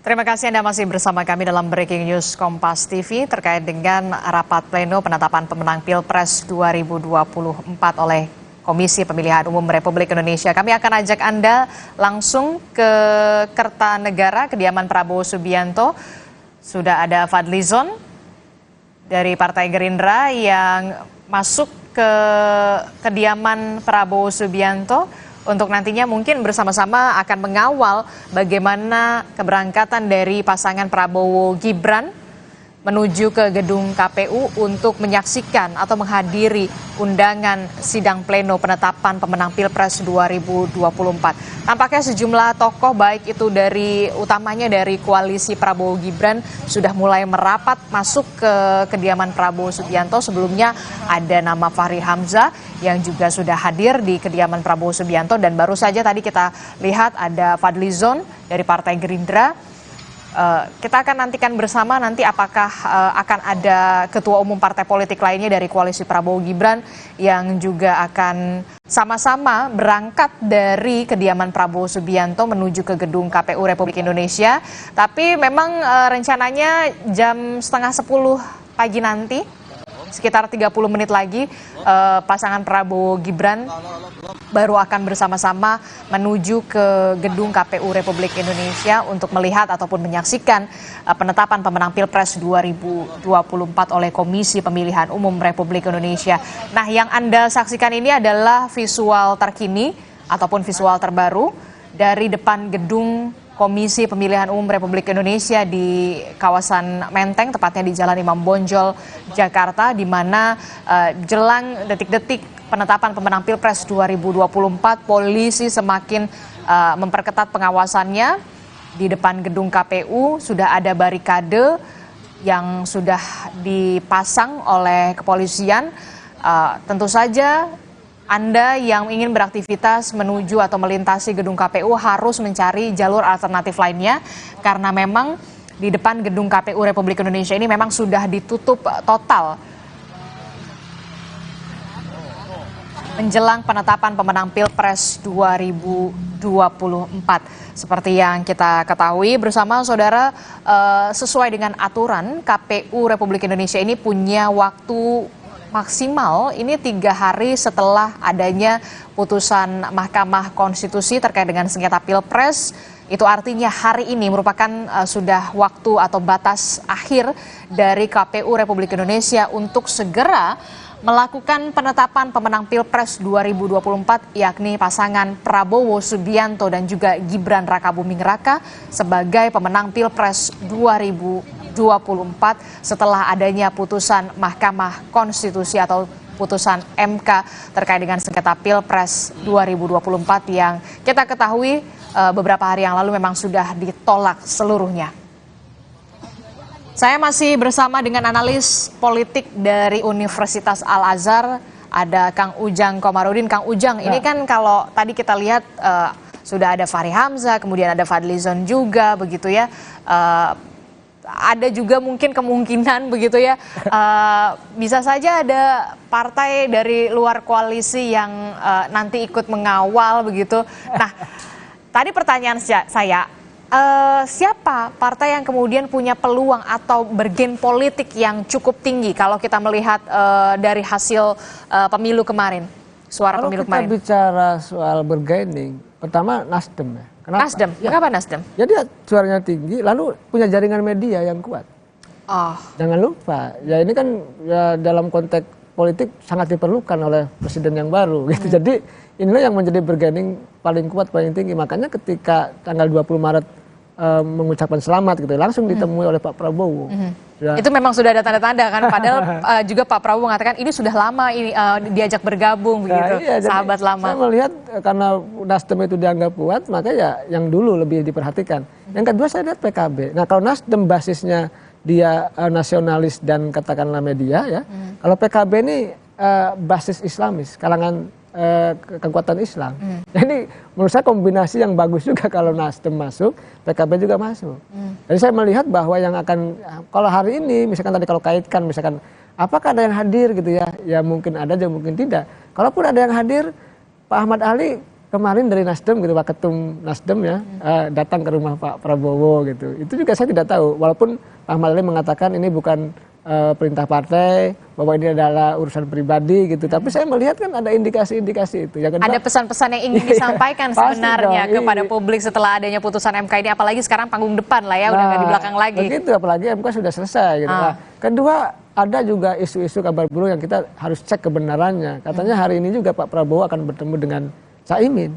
Terima kasih Anda masih bersama kami dalam Breaking News Kompas TV terkait dengan rapat pleno penetapan pemenang Pilpres 2024 oleh Komisi Pemilihan Umum Republik Indonesia. Kami akan ajak Anda langsung ke Kertanegara, kediaman Prabowo Subianto. Sudah ada Fadlizon dari Partai Gerindra yang masuk ke kediaman Prabowo Subianto untuk nantinya mungkin bersama-sama akan mengawal bagaimana keberangkatan dari pasangan Prabowo Gibran menuju ke gedung KPU untuk menyaksikan atau menghadiri undangan sidang pleno penetapan pemenang Pilpres 2024. Tampaknya sejumlah tokoh baik itu dari utamanya dari koalisi Prabowo Gibran sudah mulai merapat masuk ke kediaman Prabowo Subianto. Sebelumnya ada nama Fahri Hamzah yang juga sudah hadir di kediaman Prabowo Subianto, dan baru saja tadi kita lihat ada Fadlizon dari Partai Gerindra. Kita akan nantikan bersama nanti apakah akan ada ketua umum partai politik lainnya dari koalisi Prabowo Gibran yang juga akan sama-sama berangkat dari kediaman Prabowo Subianto menuju ke gedung KPU Republik Indonesia. Tapi memang rencananya jam 9:30 pagi nanti, sekitar 30 menit lagi, pasangan Prabowo Gibran baru akan bersama-sama menuju ke gedung KPU Republik Indonesia untuk melihat ataupun menyaksikan penetapan pemenang Pilpres 2024 oleh Komisi Pemilihan Umum Republik Indonesia. Nah, yang Anda saksikan ini adalah visual terkini ataupun visual terbaru dari depan gedung Komisi Pemilihan Umum Republik Indonesia di kawasan Menteng, tepatnya di Jalan Imam Bonjol, Jakarta, di mana jelang detik-detik penetapan pemenang Pilpres 2024, polisi semakin memperketat pengawasannya. Di depan gedung KPU sudah ada barikade yang sudah dipasang oleh kepolisian. Tentu saja Anda yang ingin beraktivitas menuju atau melintasi gedung KPU harus mencari jalur alternatif lainnya, karena memang di depan gedung KPU Republik Indonesia ini memang sudah ditutup total menjelang penetapan pemenang Pilpres 2024. Seperti yang kita ketahui bersama saudara, sesuai dengan aturan, KPU Republik Indonesia ini punya waktu maksimal ini 3 hari setelah adanya putusan Mahkamah Konstitusi terkait dengan sengketa Pilpres. Itu artinya hari ini merupakan sudah waktu atau batas akhir dari KPU Republik Indonesia untuk segera melakukan penetapan pemenang Pilpres 2024, yakni pasangan Prabowo Subianto dan juga Gibran Rakabuming Raka sebagai pemenang Pilpres 2024 setelah adanya putusan Mahkamah Konstitusi atau putusan MK terkait dengan sengketa Pilpres 2024 yang kita ketahui beberapa hari yang lalu memang sudah ditolak seluruhnya. Saya masih bersama dengan analis politik dari Universitas Al-Azhar, ada Kang Ujang Komarudin. Kang Ujang, ini kan kalau tadi kita lihat sudah ada Fahri Hamzah, kemudian ada Fadlizon juga begitu ya. Ada juga mungkin kemungkinan begitu ya, bisa saja ada partai dari luar koalisi yang nanti ikut mengawal begitu. Nah, tadi pertanyaan saya, siapa partai yang kemudian punya peluang atau bergen politik yang cukup tinggi kalau kita melihat dari hasil pemilu kemarin, suara pemilu kemarin? Kalau kita bicara soal bergaining, pertama Nasdem ya. Kenapa? Nasdem, kenapa Nasdem? Jadi suaranya tinggi, lalu punya jaringan media yang kuat. Jangan lupa, ya ini kan ya, dalam konteks politik sangat diperlukan oleh presiden yang baru gitu. Jadi inilah yang menjadi bergaining paling kuat, paling tinggi. Makanya ketika tanggal 20 Maret mengucapkan selamat gitu, langsung ditemui oleh Pak Prabowo. Ya. Itu memang sudah ada tanda-tanda kan, padahal juga Pak Prabowo mengatakan ini sudah lama ini diajak bergabung begitu, iya, sahabat lama. Saya melihat karena Nasdem itu dianggap kuat, maka ya yang dulu lebih diperhatikan. Yang kedua saya lihat PKB. Nah kalau Nasdem basisnya dia nasionalis dan katakanlah media ya, kalau PKB ini basis Islamis, kalangan kekuatan Islam. Jadi menurut saya kombinasi yang bagus juga kalau Nasdem masuk, PKB juga masuk. Jadi saya melihat bahwa yang akan, kalau hari ini misalkan tadi kalau kaitkan misalkan apakah ada yang hadir gitu ya, ya mungkin ada juga mungkin tidak. Kalaupun ada yang hadir, Pak Ahmad Ali kemarin dari Nasdem gitu, Pak Ketum Nasdem ya, datang ke rumah Pak Prabowo gitu. Itu juga saya tidak tahu, walaupun Pak Ahmad Ali mengatakan ini bukan perintah partai, bahwa ini adalah urusan pribadi gitu. Tapi saya melihat kan ada indikasi-indikasi itu. Yang kedua, ada pesan-pesan yang ingin disampaikan sebenarnya kepada publik setelah adanya putusan MK ini, apalagi sekarang panggung depan lah ya, udah nggak di belakang lagi. Begitu, apalagi MK sudah selesai gitu. Nah, kedua, ada juga isu-isu kabar burung yang kita harus cek kebenarannya. Katanya hari ini juga Pak Prabowo akan bertemu dengan Caimin.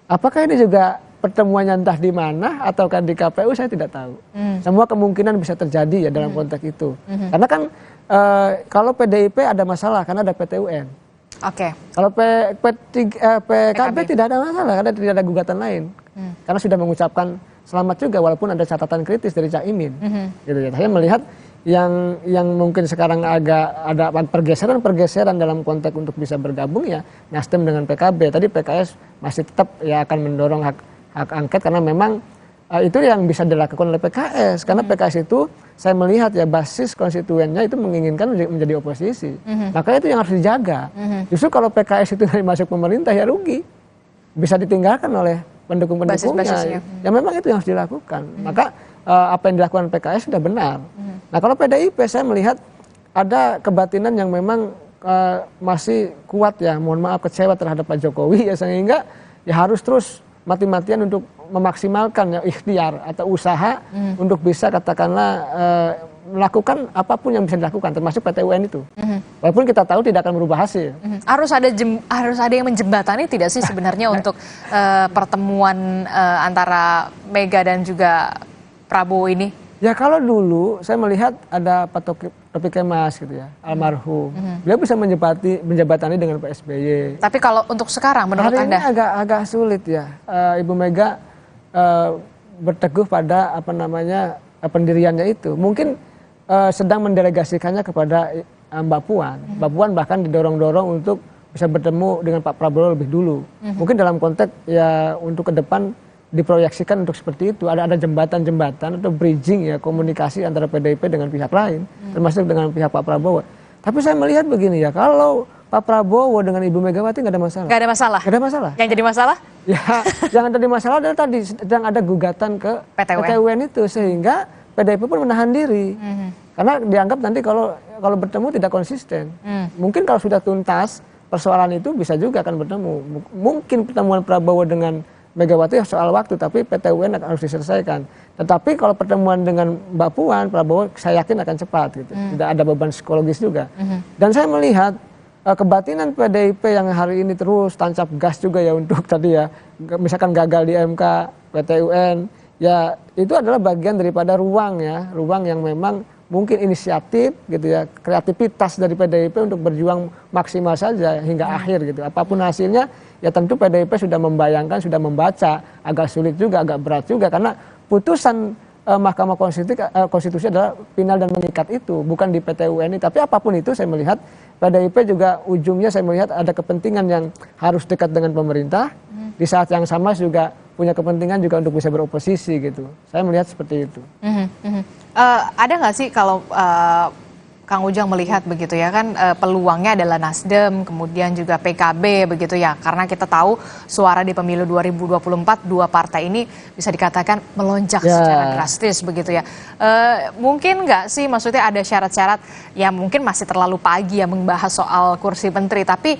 Apakah ini juga pertemuannya entah di mana ataukah di KPU, saya tidak tahu. Semua kemungkinan bisa terjadi ya dalam konteks itu. Karena kan kalau PDIP ada masalah karena ada PT UN. Kalau PKB tidak ada masalah karena tidak ada gugatan lain. Karena sudah mengucapkan selamat juga walaupun ada catatan kritis dari Caimin. Gitu ya. Saya melihat yang mungkin sekarang agak ada pergeseran dalam konteks untuk bisa bergabung ya Nasdem dengan PKB. Tadi PKS masih tetap ya akan mendorong hak angket karena memang itu yang bisa dilakukan oleh PKS karena PKS itu saya melihat ya basis konstituennya itu menginginkan menjadi oposisi. Makanya itu yang harus dijaga. Justru kalau PKS itu masuk pemerintah ya rugi, bisa ditinggalkan oleh pendukung-pendukungnya. Ya memang itu yang harus dilakukan. Maka apa yang dilakukan PKS sudah benar. Nah kalau PDIP saya melihat ada kebatinan yang memang masih kuat ya, mohon maaf kecewa terhadap Pak Jokowi ya, sehingga ya harus terus mati-matian untuk memaksimalkan ya ikhtiar atau usaha untuk bisa katakanlah melakukan apapun yang bisa dilakukan termasuk PT UN itu. Walaupun kita tahu tidak akan merubah hasil. Harus ada yang menjembatani tidak sih sebenarnya untuk pertemuan antara Mega dan juga Prabowo ini? Ya kalau dulu saya melihat ada Pak Taufik Kemas gitu ya, almarhum. Beliau bisa menjembatani dengan Pak SBY. Tapi kalau untuk sekarang menurut Anda? Anda? Ini agak sulit ya. Ibu Mega berteguh pada pendiriannya itu. Mungkin sedang mendelegasikannya kepada Mbak Puan. Mbak Puan bahkan didorong-dorong untuk bisa bertemu dengan Pak Prabowo lebih dulu. Mungkin dalam konteks ya untuk ke depan diproyeksikan untuk seperti itu, ada jembatan-jembatan atau bridging ya komunikasi antara PDIP dengan pihak lain, termasuk dengan pihak Pak Prabowo. Tapi saya melihat begini ya, kalau Pak Prabowo dengan Ibu Megawati nggak ada masalah. Nggak ada masalah. Nggak ada masalah. Yang jadi masalah? Ya, yang jadi masalah adalah tadi sedang ada gugatan ke PT UN itu sehingga PDIP pun menahan diri. Karena dianggap nanti kalau bertemu tidak konsisten. Mungkin kalau sudah tuntas persoalan itu bisa juga akan bertemu. Mungkin pertemuan Prabowo dengan Megawati soal waktu, tapi PT UN harus diselesaikan. Tetapi kalau pertemuan dengan Mbak Puan, Prabowo saya yakin akan cepat gitu. Tidak ada beban psikologis juga. Dan saya melihat kebatinan PDIP yang hari ini terus tancap gas juga ya untuk tadi ya, misalkan gagal di MK, PT UN, ya itu adalah bagian daripada ruang yang memang mungkin inisiatif gitu ya, kreativitas dari PDIP untuk berjuang maksimal saja hingga akhir gitu. Apapun hasilnya, ya tentu PDIP sudah membayangkan, sudah membaca, agak sulit juga, agak berat juga karena putusan Mahkamah Konstitusi adalah final dan mengikat itu, bukan di PT UN ini. Tapi apapun itu saya melihat PDIP juga ujungnya saya melihat ada kepentingan yang harus dekat dengan pemerintah, di saat yang sama juga punya kepentingan juga untuk bisa beroposisi gitu. Saya melihat seperti itu. Ada nggak sih kalau Kang Ujang melihat begitu ya kan peluangnya adalah Nasdem, kemudian juga PKB begitu ya. Karena kita tahu suara di pemilu 2024 dua partai ini bisa dikatakan melonjak secara drastis begitu ya. Mungkin nggak sih maksudnya ada syarat-syarat yang mungkin masih terlalu pagi ya membahas soal kursi menteri, tapi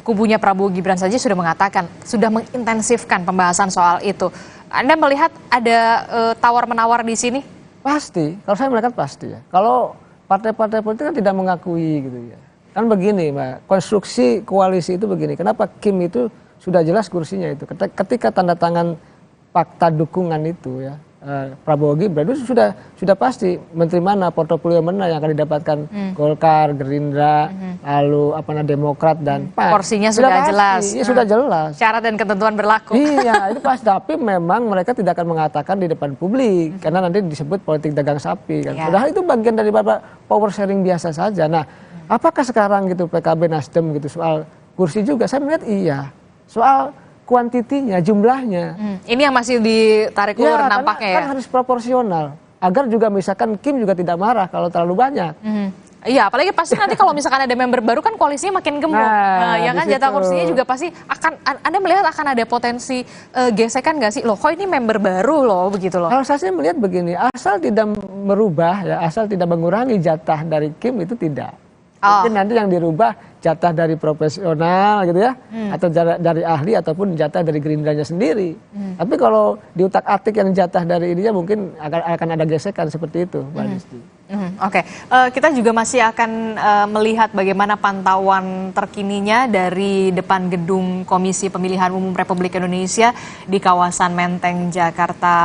kubunya Prabowo Gibran saja sudah mengatakan sudah mengintensifkan pembahasan soal itu. Anda melihat ada tawar-menawar di sini? Pasti, kalau saya melihat pasti ya. Kalau partai-partai politik kan tidak mengakui gitu ya. Kan begini Mbak, konstruksi koalisi itu begini. Kenapa Kim itu sudah jelas kursinya itu. Ketika tanda tangan fakta dukungan itu ya, Prabowo Gibran itu sudah pasti menteri mana, portofolio mana yang akan didapatkan Golkar, Gerindra, lalu Demokrat dan PAN. Porsinya sudah jelas. Iya, sudah jelas. Syarat dan ketentuan berlaku. Iya, itu pasti. Tapi memang mereka tidak akan mengatakan di depan publik karena nanti disebut politik dagang sapi kan. Padahal itu bagian dari power sharing biasa saja. Nah, apakah sekarang gitu PKB Nasdem gitu soal kursi juga? Saya melihat iya. Soal kuantitinya, jumlahnya. Ini yang masih ditarik ulur nampaknya ya. Kan harus proporsional. Agar juga misalkan Kim juga tidak marah kalau terlalu banyak. Iya, apalagi pasti nanti kalau misalkan ada member baru kan koalisinya makin gemuk. Ya kan jatah kursinya juga pasti akan, Anda melihat akan ada potensi gesekan nggak sih? Loh kok ini member baru loh begitu loh. Kalau saya melihat begini, asal tidak merubah ya, asal tidak mengurangi jatah dari Kim itu tidak. Mungkin nanti yang dirubah jatah dari profesional gitu ya, atau dari ahli ataupun jatah dari Gerindranya sendiri. Tapi kalau diutak-atik yang jatah dari ininya mungkin akan ada gesekan seperti itu, Mbak Disti. Oke, kita juga masih akan melihat bagaimana pantauan terkininya dari depan gedung Komisi Pemilihan Umum Republik Indonesia di kawasan Menteng, Jakarta.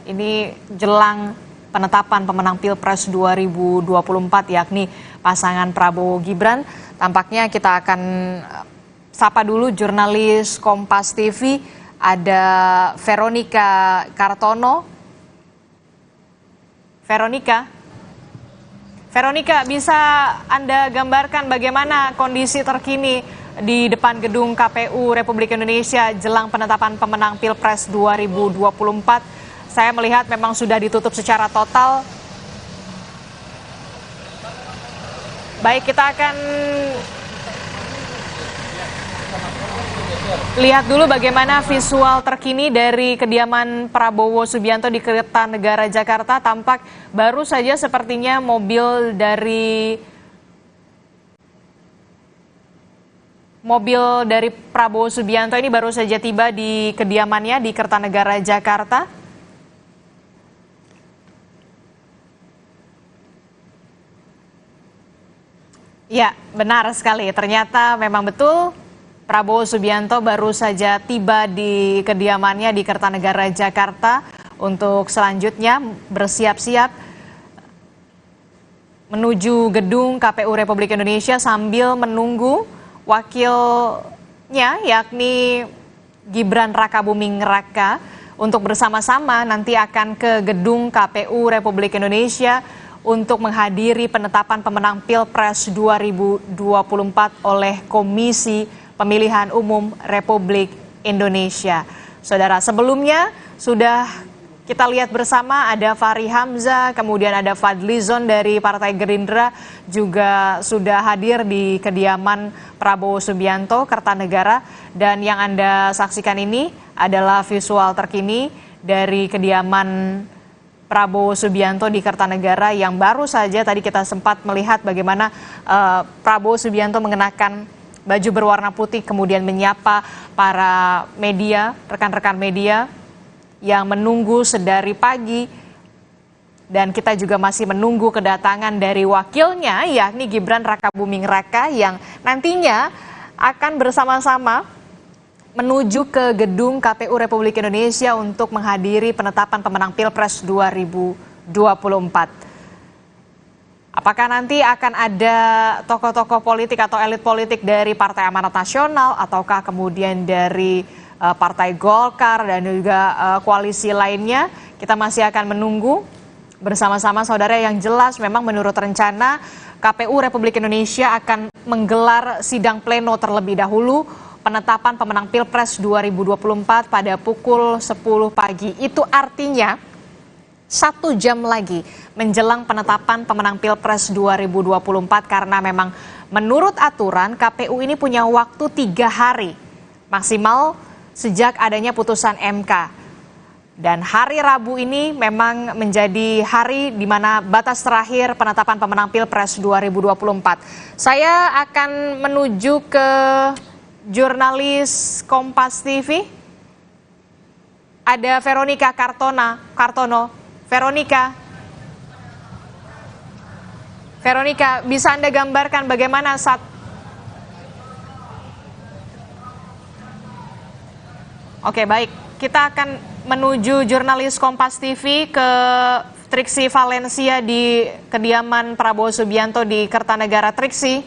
Ini jelang penetapan pemenang Pilpres 2024 yakni pasangan Prabowo Gibran. Tampaknya kita akan sapa dulu jurnalis Kompas TV, ada Veronica Kartono. Veronica, bisa Anda gambarkan bagaimana kondisi terkini di depan gedung KPU Republik Indonesia jelang penetapan pemenang Pilpres 2024? Saya melihat memang sudah ditutup secara total. Baik, kita akan lihat dulu bagaimana visual terkini dari kediaman Prabowo Subianto di Kertanegara, Jakarta. Tampak baru saja sepertinya mobil dari Prabowo Subianto ini baru saja tiba di kediamannya di Kertanegara, Jakarta. Ya, benar sekali. Ternyata memang betul Prabowo Subianto baru saja tiba di kediamannya di Kertanegara, Jakarta untuk selanjutnya bersiap-siap menuju gedung KPU Republik Indonesia sambil menunggu wakilnya yakni Gibran Rakabuming Raka untuk bersama-sama nanti akan ke gedung KPU Republik Indonesia untuk menghadiri penetapan pemenang Pilpres 2024 oleh Komisi Pemilihan Umum Republik Indonesia. Saudara, sebelumnya sudah kita lihat bersama ada Fahri Hamzah, kemudian ada Fadlizon dari Partai Gerindra juga sudah hadir di kediaman Prabowo Subianto, Kertanegara. Dan yang Anda saksikan ini adalah visual terkini dari kediaman Prabowo Subianto di Kertanegara yang baru saja tadi kita sempat melihat bagaimana Prabowo Subianto mengenakan baju berwarna putih kemudian menyapa para media, rekan-rekan media yang menunggu sedari pagi. Dan kita juga masih menunggu kedatangan dari wakilnya yakni Gibran Rakabuming Raka yang nantinya akan bersama-sama menuju ke gedung KPU Republik Indonesia untuk menghadiri penetapan pemenang Pilpres 2024. Apakah nanti akan ada tokoh-tokoh politik atau elit politik dari Partai Amanat Nasional ataukah kemudian dari Partai Golkar dan juga koalisi lainnya? Kita masih akan menunggu bersama-sama saudara. Yang jelas memang menurut rencana KPU Republik Indonesia akan menggelar sidang pleno terlebih dahulu penetapan pemenang Pilpres 2024 pada pukul 10 pagi. Itu artinya 1 jam lagi menjelang penetapan pemenang Pilpres 2024 karena memang menurut aturan KPU ini punya waktu 3 hari maksimal sejak adanya putusan MK. Dan hari Rabu ini memang menjadi hari di mana batas terakhir penetapan pemenang Pilpres 2024. Saya akan menuju ke jurnalis Kompas TV. Ada Veronica Kartono. Veronica, bisa Anda gambarkan bagaimana saat Oke, baik. Kita akan menuju jurnalis Kompas TV ke Triksi Valencia di kediaman Prabowo Subianto di Kertanegara. Triksi.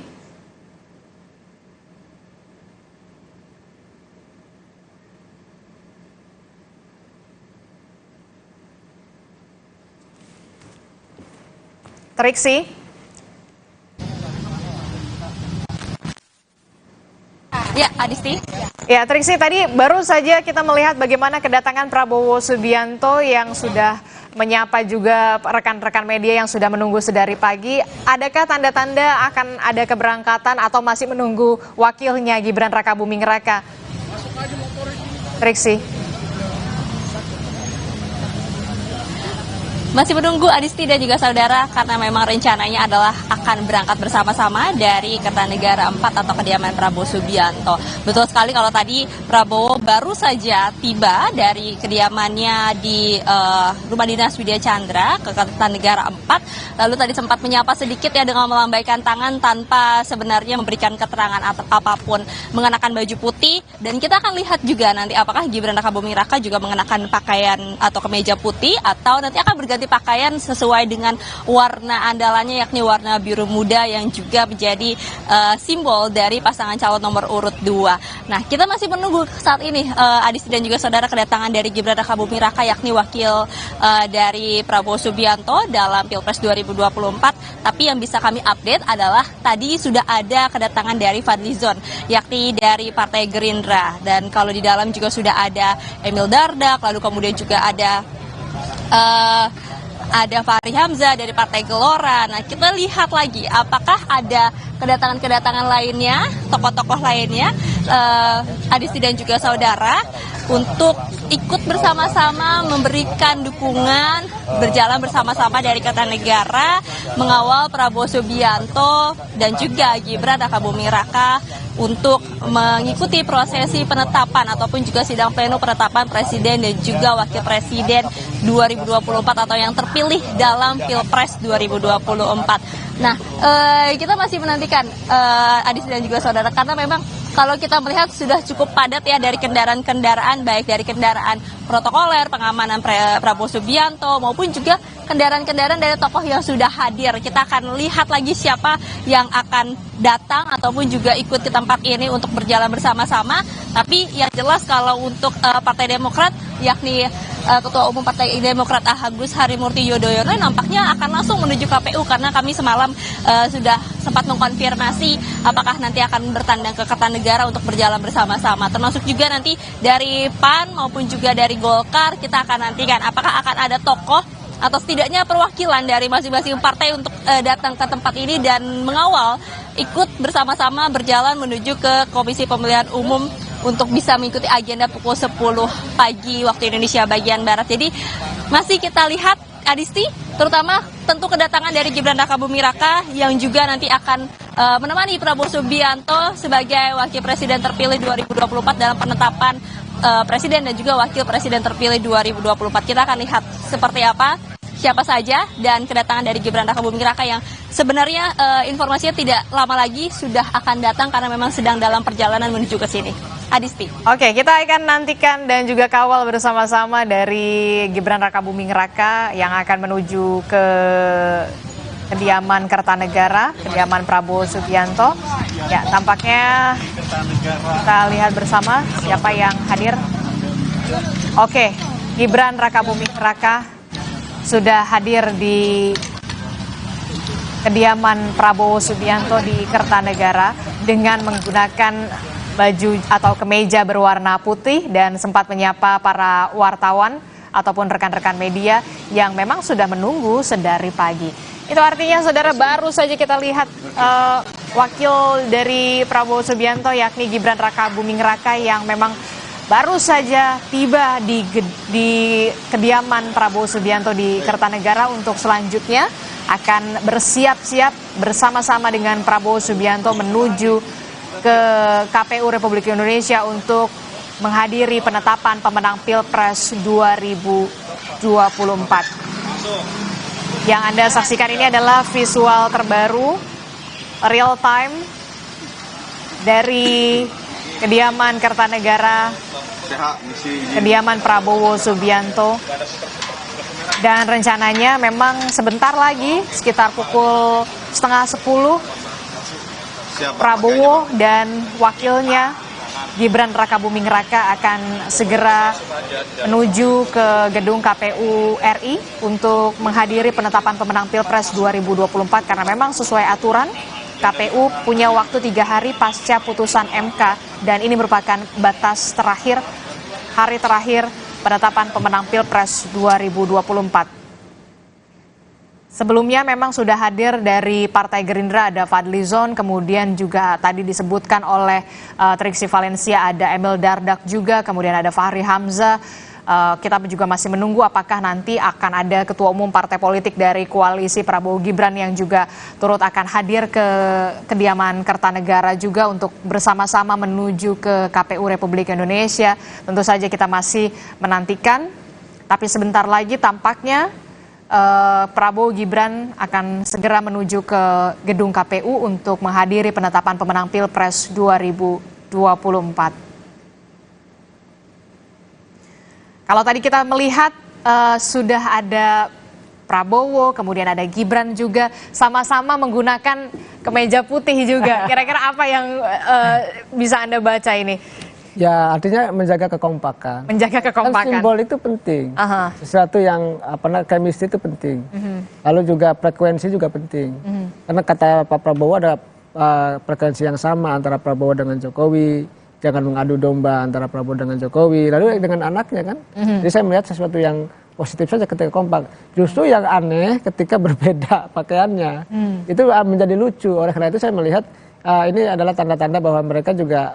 Ya, Adisti. Ya, Triksi, tadi baru saja kita melihat bagaimana kedatangan Prabowo Subianto yang sudah menyapa juga rekan-rekan media yang sudah menunggu sedari pagi. Adakah tanda-tanda akan ada keberangkatan atau masih menunggu wakilnya Gibran Rakabuming Raka? Triksi. Masih menunggu Adisti dan juga saudara karena memang rencananya adalah akan berangkat bersama-sama dari Kertanegara 4 atau kediaman Prabowo Subianto. Betul sekali kalau tadi Prabowo baru saja tiba dari kediamannya di Rumah Dinas Widya Chandra ke Kertanegara 4. Lalu tadi sempat menyapa sedikit ya dengan melambaikan tangan tanpa sebenarnya memberikan keterangan atau apapun, mengenakan baju putih. Dan kita akan lihat juga nanti apakah Gibran Rakabuming Raka juga mengenakan pakaian atau kemeja putih atau nanti akan berganti pakaian sesuai dengan warna andalannya yakni warna biru muda yang juga menjadi simbol dari pasangan calon nomor urut 2. Nah, kita masih menunggu saat ini Adisti dan juga saudara kedatangan dari Gibran Rakabuming Raka yakni wakil dari Prabowo Subianto dalam Pilpres 2024. Tapi yang bisa kami update adalah tadi sudah ada kedatangan dari Fadlizon yakni dari Partai Gerindra, dan kalau di dalam juga sudah ada Emil Dardak, lalu kemudian juga ada Fahri Hamzah dari Partai Gelora. Nah, kita lihat lagi apakah ada kedatangan-kedatangan lainnya, tokoh-tokoh lainnya, Adisti dan juga saudara, untuk ikut bersama-sama memberikan dukungan, berjalan bersama-sama dari Kertanegara, mengawal Prabowo Subianto dan juga Gibran Rakabuming Raka untuk mengikuti prosesi penetapan ataupun juga sidang pleno penetapan presiden dan juga wakil presiden 2024 atau yang terpilih dalam Pilpres 2024. Nah, kita masih menantikan Adisti dan juga saudara karena memang kalau kita melihat sudah cukup padat ya dari kendaraan-kendaraan, baik dari kendaraan protokoler, pengamanan Prabowo Subianto maupun juga kendaraan-kendaraan dari tokoh yang sudah hadir. Kita akan lihat lagi siapa yang akan datang ataupun juga ikut ke tempat ini untuk berjalan bersama-sama. Tapi yang jelas kalau untuk Partai Demokrat yakni Ketua Umum Partai Demokrat Agus Harimurti Yudhoyono nampaknya akan langsung menuju KPU karena kami semalam sudah sempat mengkonfirmasi apakah nanti akan bertandang ke Kertanegara untuk berjalan bersama-sama. Termasuk juga nanti dari PAN maupun juga dari Golkar kita akan nantikan apakah akan ada tokoh atau setidaknya perwakilan dari masing-masing partai untuk datang ke tempat ini dan mengawal ikut bersama-sama berjalan menuju ke Komisi Pemilihan Umum untuk bisa mengikuti agenda pukul 10 pagi waktu Indonesia bagian Barat. Jadi masih kita lihat Adisti, terutama tentu kedatangan dari Gibran Rakabuming Raka yang juga nanti akan menemani Prabowo Subianto sebagai wakil presiden terpilih 2024 dalam penetapan presiden dan juga wakil presiden terpilih 2024. Kita akan lihat seperti apa, siapa saja, dan kedatangan dari Gibran Rakabuming Raka yang sebenarnya informasinya tidak lama lagi sudah akan datang karena memang sedang dalam perjalanan menuju ke sini. Adisti. Oke, kita akan nantikan dan juga kawal bersama-sama dari Gibran Rakabuming Raka yang akan menuju ke kediaman Kertanegara, kediaman Prabowo Subianto. Ya, tampaknya kita lihat bersama siapa yang hadir. Oke, Gibran Rakabuming Raka sudah hadir di kediaman Prabowo Subianto di Kertanegara dengan menggunakan baju atau kemeja berwarna putih dan sempat menyapa para wartawan ataupun rekan-rekan media yang memang sudah menunggu sedari pagi. Itu artinya saudara, baru saja kita lihat wakil dari Prabowo Subianto yakni Gibran Rakabuming Raka yang memang baru saja tiba di kediaman Prabowo Subianto di Kertanegara untuk selanjutnya akan bersiap-siap bersama-sama dengan Prabowo Subianto menuju ke KPU Republik Indonesia untuk menghadiri penetapan pemenang Pilpres 2024. Yang Anda saksikan ini adalah visual terbaru real time dari kediaman Kertanegara, kediaman Prabowo Subianto. Dan rencananya memang sebentar lagi sekitar pukul 9:30 Prabowo dan wakilnya Gibran Rakabuming Raka akan segera menuju ke gedung KPU RI untuk menghadiri penetapan pemenang Pilpres 2024 karena memang sesuai aturan KPU punya waktu 3 hari pasca putusan MK dan ini merupakan batas terakhir, hari terakhir penetapan pemenang Pilpres 2024. Sebelumnya memang sudah hadir dari Partai Gerindra ada Fadlizon, kemudian juga tadi disebutkan oleh Triksi Valencia ada Emil Dardak juga, kemudian ada Fahri Hamzah. Kita juga masih menunggu apakah nanti akan ada ketua umum partai politik dari koalisi Prabowo Gibran yang juga turut akan hadir ke kediaman Kertanegara juga untuk bersama-sama menuju ke KPU Republik Indonesia. Tentu saja kita masih menantikan, tapi sebentar lagi tampaknya Prabowo Gibran akan segera menuju ke gedung KPU untuk menghadiri penetapan pemenang Pilpres 2024. Kalau tadi kita melihat sudah ada Prabowo, kemudian ada Gibran juga sama-sama menggunakan kemeja putih juga. Kira-kira apa yang bisa Anda baca ini? Ya, artinya menjaga kekompakan. Menjaga kekompakan. Kan simbol itu penting. Sesuatu yang chemistry itu penting. Lalu juga frekuensi juga penting. Karena kata Pak Prabowo ada frekuensi yang sama antara Prabowo dengan Jokowi. Jangan mengadu domba antara Prabowo dengan Jokowi. Lalu dengan anaknya kan. Jadi saya melihat sesuatu yang positif saja ketika kompak. Justru yang aneh ketika berbeda pakaiannya. Itu menjadi lucu. Oleh karena itu saya melihat ini adalah tanda-tanda bahwa mereka juga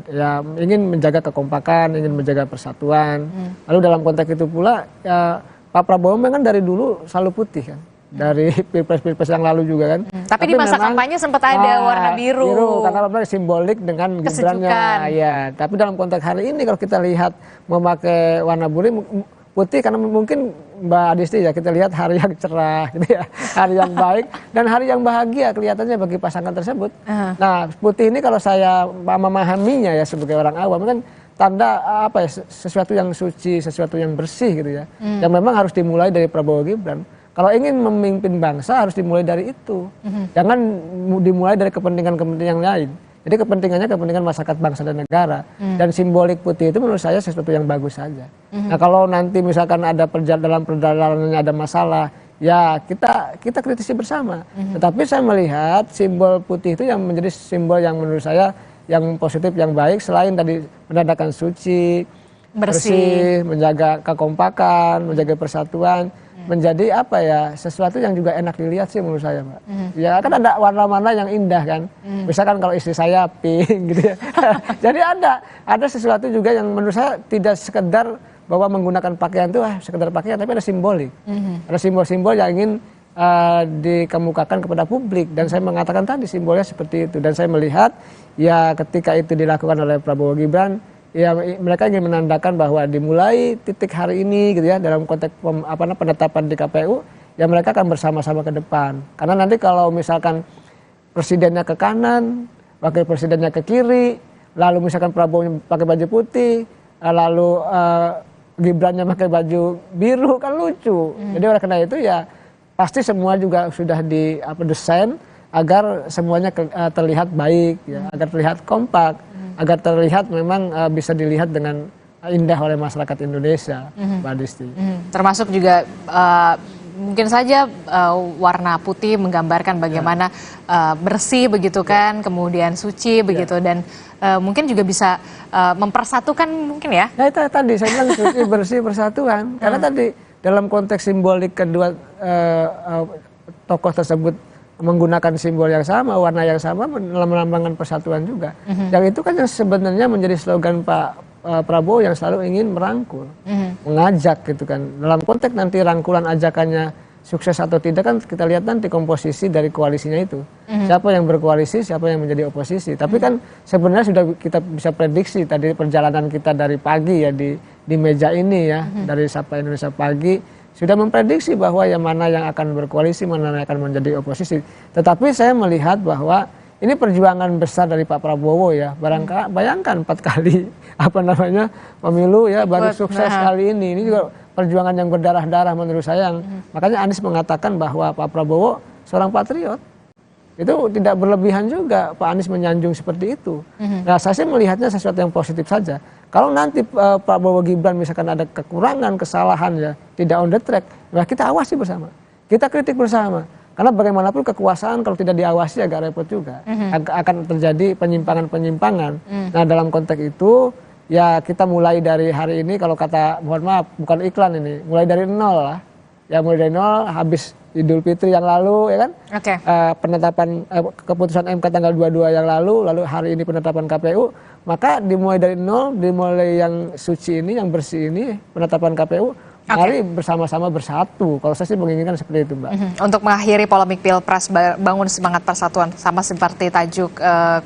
ya ingin menjaga kekompakan, ingin menjaga persatuan. Lalu dalam konteks itu pula Pak Prabowo memang dari dulu selalu putih kan. Dari pilpres yang lalu juga kan. Tapi di masa kampanye sempat ada warna biru. Karena apa, simbolik dengan Gibrannya. Ya, tapi dalam konteks hari ini kalau kita lihat memakai warna putih karena mungkin Mbak Adisti ya kita lihat hari yang cerah gitu ya, hari yang baik dan hari yang bahagia kelihatannya bagi pasangan tersebut. Nah, putih ini kalau saya memahaminya ya sebagai orang awam kan tanda apa ya, sesuatu yang suci, sesuatu yang bersih gitu ya. Yang memang harus dimulai dari Prabowo Gibran. Kalau ingin memimpin bangsa harus dimulai dari itu. Jangan dimulai dari kepentingan-kepentingan lain. Jadi kepentingannya kepentingan masyarakat bangsa dan negara. Dan simbolik putih itu menurut saya sesuatu yang bagus saja. Nah kalau nanti misalkan ada dalam perjalanannya ada masalah, ya kita kritisi bersama. Tetapi saya melihat simbol putih itu yang menjadi simbol yang menurut saya yang positif, yang baik. Selain tadi menandakan suci, bersih, menjaga kekompakan, menjaga persatuan. Menjadi apa ya, sesuatu yang juga enak dilihat sih menurut saya Mbak. Ya kan ada warna-warna yang indah kan. Misalkan kalau istri saya pink gitu ya. Jadi ada sesuatu juga yang menurut saya tidak sekedar bahwa menggunakan pakaian itu sekedar pakaian, tapi ada simbolik. Ada simbol-simbol yang ingin dikemukakan kepada publik. Dan saya mengatakan tadi simbolnya seperti itu. Dan saya melihat ya ketika itu dilakukan oleh Prabowo Gibran, ya mereka ingin menandakan bahwa dimulai titik hari ini gitu ya dalam konteks penetapan di KPU ya mereka akan bersama-sama ke depan. Karena nanti kalau misalkan presidennya ke kanan, wakil presidennya ke kiri, lalu misalkan Prabowo pakai baju putih, lalu Gibrannya pakai baju biru kan lucu. Jadi oleh karena itu ya pasti semua juga sudah desain agar semuanya terlihat baik ya, agar terlihat kompak. Agar terlihat memang bisa dilihat dengan indah oleh masyarakat Indonesia, Mbak Adisti. Termasuk juga mungkin saja warna putih menggambarkan bagaimana bersih begitu kan, kemudian suci begitu, dan mungkin juga bisa mempersatukan mungkin ya. Ya itu tadi saya bilang suci, bersih, persatuan. Karena tadi dalam konteks simbolik kedua tokoh tersebut menggunakan simbol yang sama, warna yang sama, melambangkan persatuan juga. Yang itu kan yang sebenarnya menjadi slogan Pak Prabowo yang selalu ingin merangkul, mengajak gitu kan. Dalam konteks nanti rangkulan ajakannya sukses atau tidak kan kita lihat nanti komposisi dari koalisinya itu. Siapa yang berkoalisi, siapa yang menjadi oposisi. Tapi kan sebenarnya sudah kita bisa prediksi tadi perjalanan kita dari pagi ya di meja ini ya, dari Sapa Indonesia Pagi sudah memprediksi bahwa yang mana yang akan berkoalisi, mana yang akan menjadi oposisi. Tetapi saya melihat bahwa ini perjuangan besar dari Pak Prabowo ya. Bayangkan 4 kali pemilu ya baru sukses kali ini. Ini juga perjuangan yang berdarah-darah menurut saya. Makanya Anies mengatakan bahwa Pak Prabowo seorang patriot. Itu tidak berlebihan juga Pak Anies menyanjung seperti itu. Nah, saya sih melihatnya sesuatu yang positif saja. Kalau nanti Pak Prabowo Gibran misalkan ada kekurangan, kesalahan ya, tidak on the track, nah kita awasi bersama. Kita kritik bersama. Karena bagaimanapun kekuasaan kalau tidak diawasi agak repot juga. Akan terjadi penyimpangan-penyimpangan. Nah, dalam konteks itu ya kita mulai dari hari ini, kalau kata, mohon maaf bukan iklan ini, mulai dari nol lah. Ya mulai dari nol, habis Idul Fitri yang lalu ya kan. Penetapan keputusan MK tanggal 22 yang lalu hari ini penetapan KPU, maka dimulai dari nol, dimulai yang suci ini, yang bersih ini, penetapan KPU. Mari bersama-sama bersatu. Kalau saya sih menginginkan seperti itu, Mbak. Untuk mengakhiri polemik Pilpres, bangun semangat persatuan, sama seperti tajuk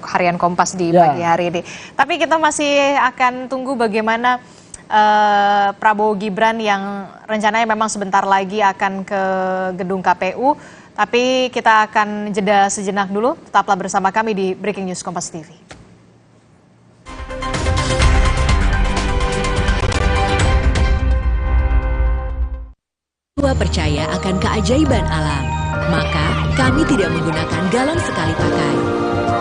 harian Kompas di pagi hari ini. Tapi kita masih akan tunggu bagaimana Prabowo Gibran yang rencananya memang sebentar lagi akan ke gedung KPU. Tapi kita akan jeda sejenak dulu. Tetaplah bersama kami di Breaking News Kompas TV. Aqua percaya akan keajaiban alam, maka kami tidak menggunakan galon sekali pakai.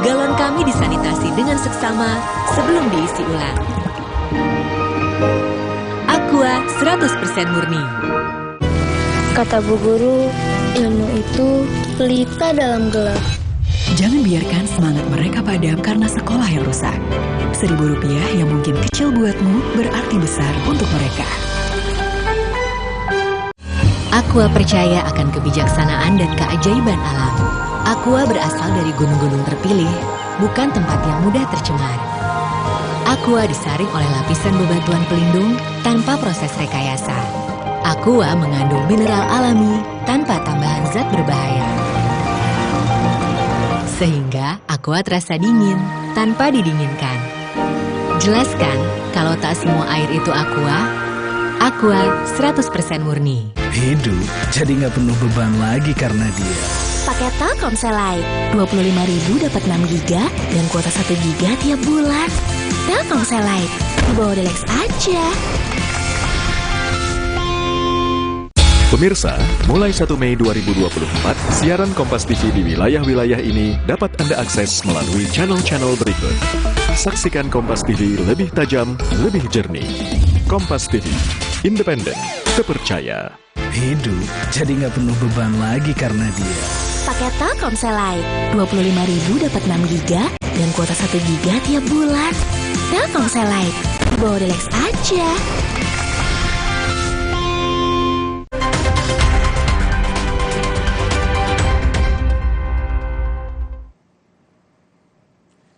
Galon kami disanitasi dengan seksama sebelum diisi ulang. Aqua 100% murni. Kata Bu Guru, ilmu itu pelita dalam gelap. Jangan biarkan semangat mereka padam karena sekolah yang rusak. Rp1.000 yang mungkin kecil buatmu berarti besar untuk mereka. Aqua percaya akan kebijaksanaan dan keajaiban alam. Aqua berasal dari gunung-gunung terpilih, bukan tempat yang mudah tercemar. Aqua disaring oleh lapisan bebatuan pelindung tanpa proses rekayasa. Aqua mengandung mineral alami tanpa tambahan zat berbahaya. Sehingga Aqua terasa dingin tanpa didinginkan. Jelaskan kalau tak semua air itu Aqua. Aqua 100% murni. Hidup jadi nggak penuh beban lagi karena dia. Pakai Telkomsel Lite, 25.000 dapat 6 GB dan kuota 1 GB tiap bulan. Telkomsel Lite, di bawah Lex aja. Pemirsa, mulai 1 Mei 2024, siaran Kompas TV di wilayah-wilayah ini dapat Anda akses melalui channel-channel berikut. Saksikan Kompas TV lebih tajam, lebih jernih. Kompas TV, independen, terpercaya. Hidup jadi nggak penuh beban lagi karena dia. Pakai Telkomsel Lite, 25.000 dapat 6 GB dan kuota 1 GB tiap bulan. Telkomsel Lite, di bawah Lex aja.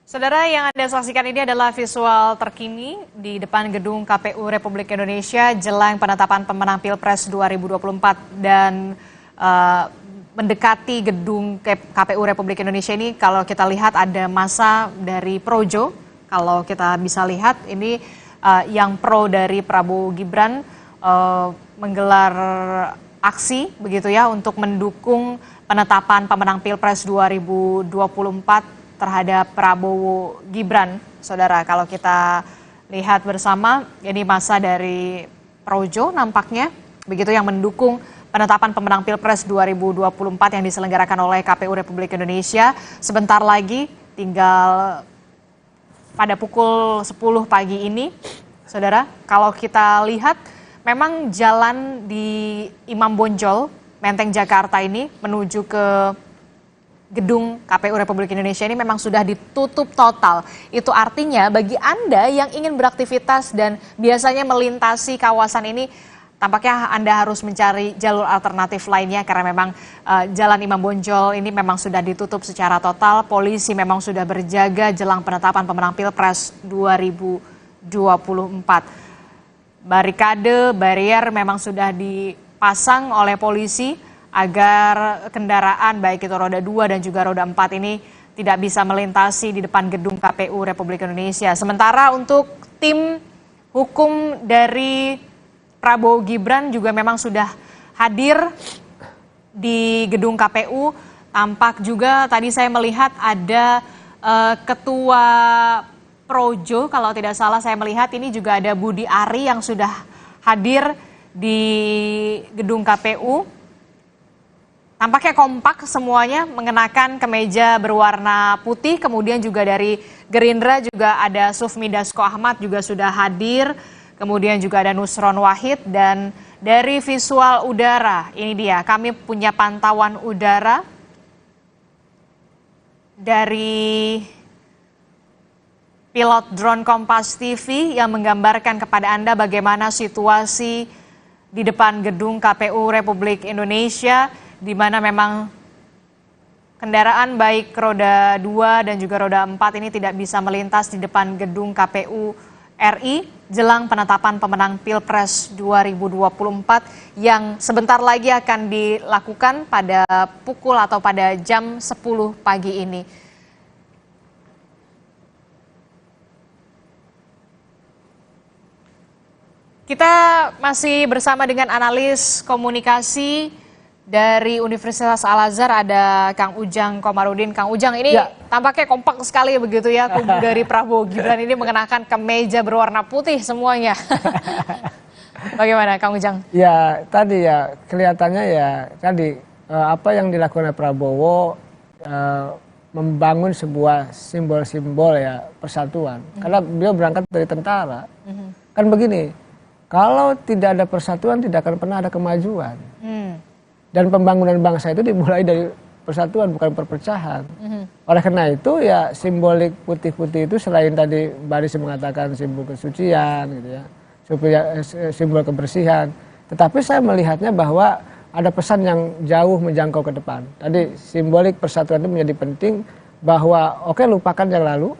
Saudara, yang Anda saksikan ini adalah visual terkini di depan gedung KPU Republik Indonesia jelang penetapan pemenang Pilpres 2024 dan mendekati gedung KPU Republik Indonesia ini. Kalau kita lihat ada massa dari Projo, kalau kita bisa lihat ini yang pro dari Prabowo Gibran menggelar aksi begitu ya untuk mendukung penetapan pemenang Pilpres 2024 terhadap Prabowo Gibran. Saudara, kalau kita lihat bersama, ini massa dari Projo nampaknya, begitu yang mendukung penetapan pemenang Pilpres 2024 yang diselenggarakan oleh KPU Republik Indonesia. Sebentar lagi, tinggal pada pukul 10 pagi ini, saudara, kalau kita lihat, memang jalan di Imam Bonjol Menteng Jakarta ini menuju ke gedung KPU Republik Indonesia ini memang sudah ditutup total. Itu artinya bagi Anda yang ingin beraktivitas dan biasanya melintasi kawasan ini, tampaknya Anda harus mencari jalur alternatif lainnya karena memang Jalan Imam Bonjol ini memang sudah ditutup secara total. Polisi memang sudah berjaga jelang penetapan pemenang Pilpres 2024. Barikade, barier memang sudah dipasang oleh polisi agar kendaraan baik itu roda 2 dan juga roda 4 ini tidak bisa melintasi di depan gedung KPU Republik Indonesia. Sementara untuk tim hukum dari Prabowo Gibran juga memang sudah hadir di gedung KPU. Tampak juga tadi saya melihat ada Ketua Projo, kalau tidak salah saya melihat ini juga ada Budi Ari yang sudah hadir di gedung KPU. Tampaknya kompak semuanya mengenakan kemeja berwarna putih, kemudian juga dari Gerindra juga ada Sufmi Dasko Ahmad juga sudah hadir, kemudian juga ada Nusron Wahid, dan dari visual udara, ini dia, kami punya pantauan udara dari pilot drone Kompas TV yang menggambarkan kepada Anda bagaimana situasi di depan gedung KPU Republik Indonesia, di mana memang kendaraan baik roda 2 dan juga roda 4 ini tidak bisa melintas di depan gedung KPU RI jelang penetapan pemenang Pilpres 2024 yang sebentar lagi akan dilakukan pada pukul atau pada jam 10 pagi ini. Kita masih bersama dengan analis komunikasi dari Universitas Al-Azhar, ada Kang Ujang Komarudin. Kang Ujang, ini tampaknya kompak sekali begitu ya, kubu dari Prabowo Gibran ini mengenakan kemeja berwarna putih semuanya. Bagaimana Kang Ujang? Ya tadi ya kelihatannya ya tadi apa yang dilakukan oleh Prabowo membangun sebuah simbol-simbol ya persatuan. Karena beliau berangkat dari tentara. Kan begini, kalau tidak ada persatuan tidak akan pernah ada kemajuan. Dan pembangunan bangsa itu dimulai dari persatuan, bukan perpecahan. Oleh karena itu ya simbolik putih-putih itu selain tadi Baris mengatakan simbol kesucian gitu ya, simbol kebersihan, tetapi saya melihatnya bahwa ada pesan yang jauh menjangkau ke depan. Tadi simbolik persatuan itu menjadi penting, bahwa oke, lupakan yang lalu,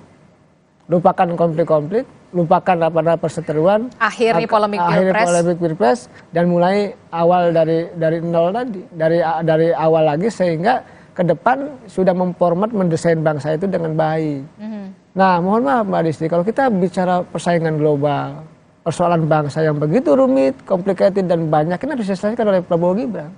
lupakan konflik-konflik, lupakan apa perseteruan, akhiri polemik Pilpres, dan mulai awal dari nol tadi, dari awal lagi, sehingga ke depan sudah memformat mendesain bangsa itu dengan baik. Nah, mohon maaf Mbak Disti, kalau kita bicara persaingan global, persoalan bangsa yang begitu rumit, complicated dan banyak, ini harus diselesaikan oleh Prabowo Gibran.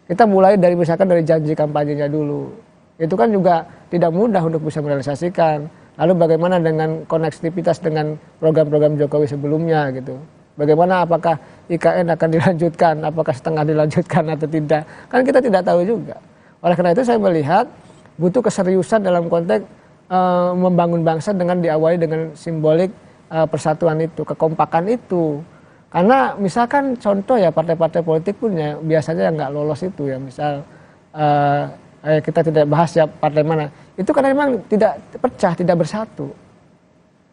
Kita mulai dari misalkan dari janji kampanyenya dulu, itu kan juga tidak mudah untuk bisa merealisasikan. Lalu bagaimana dengan konektivitas dengan program-program Jokowi sebelumnya gitu. Bagaimana, apakah IKN akan dilanjutkan, apakah setengah dilanjutkan atau tidak. Kan kita tidak tahu juga. Oleh karena itu saya melihat butuh keseriusan dalam konteks membangun bangsa dengan diawali dengan simbolik persatuan itu, kekompakan itu. Karena misalkan contoh ya partai-partai politik pun ya biasanya yang nggak lolos itu ya, misal kita tidak bahas ya partai mana, itu karena memang tidak pecah, tidak bersatu.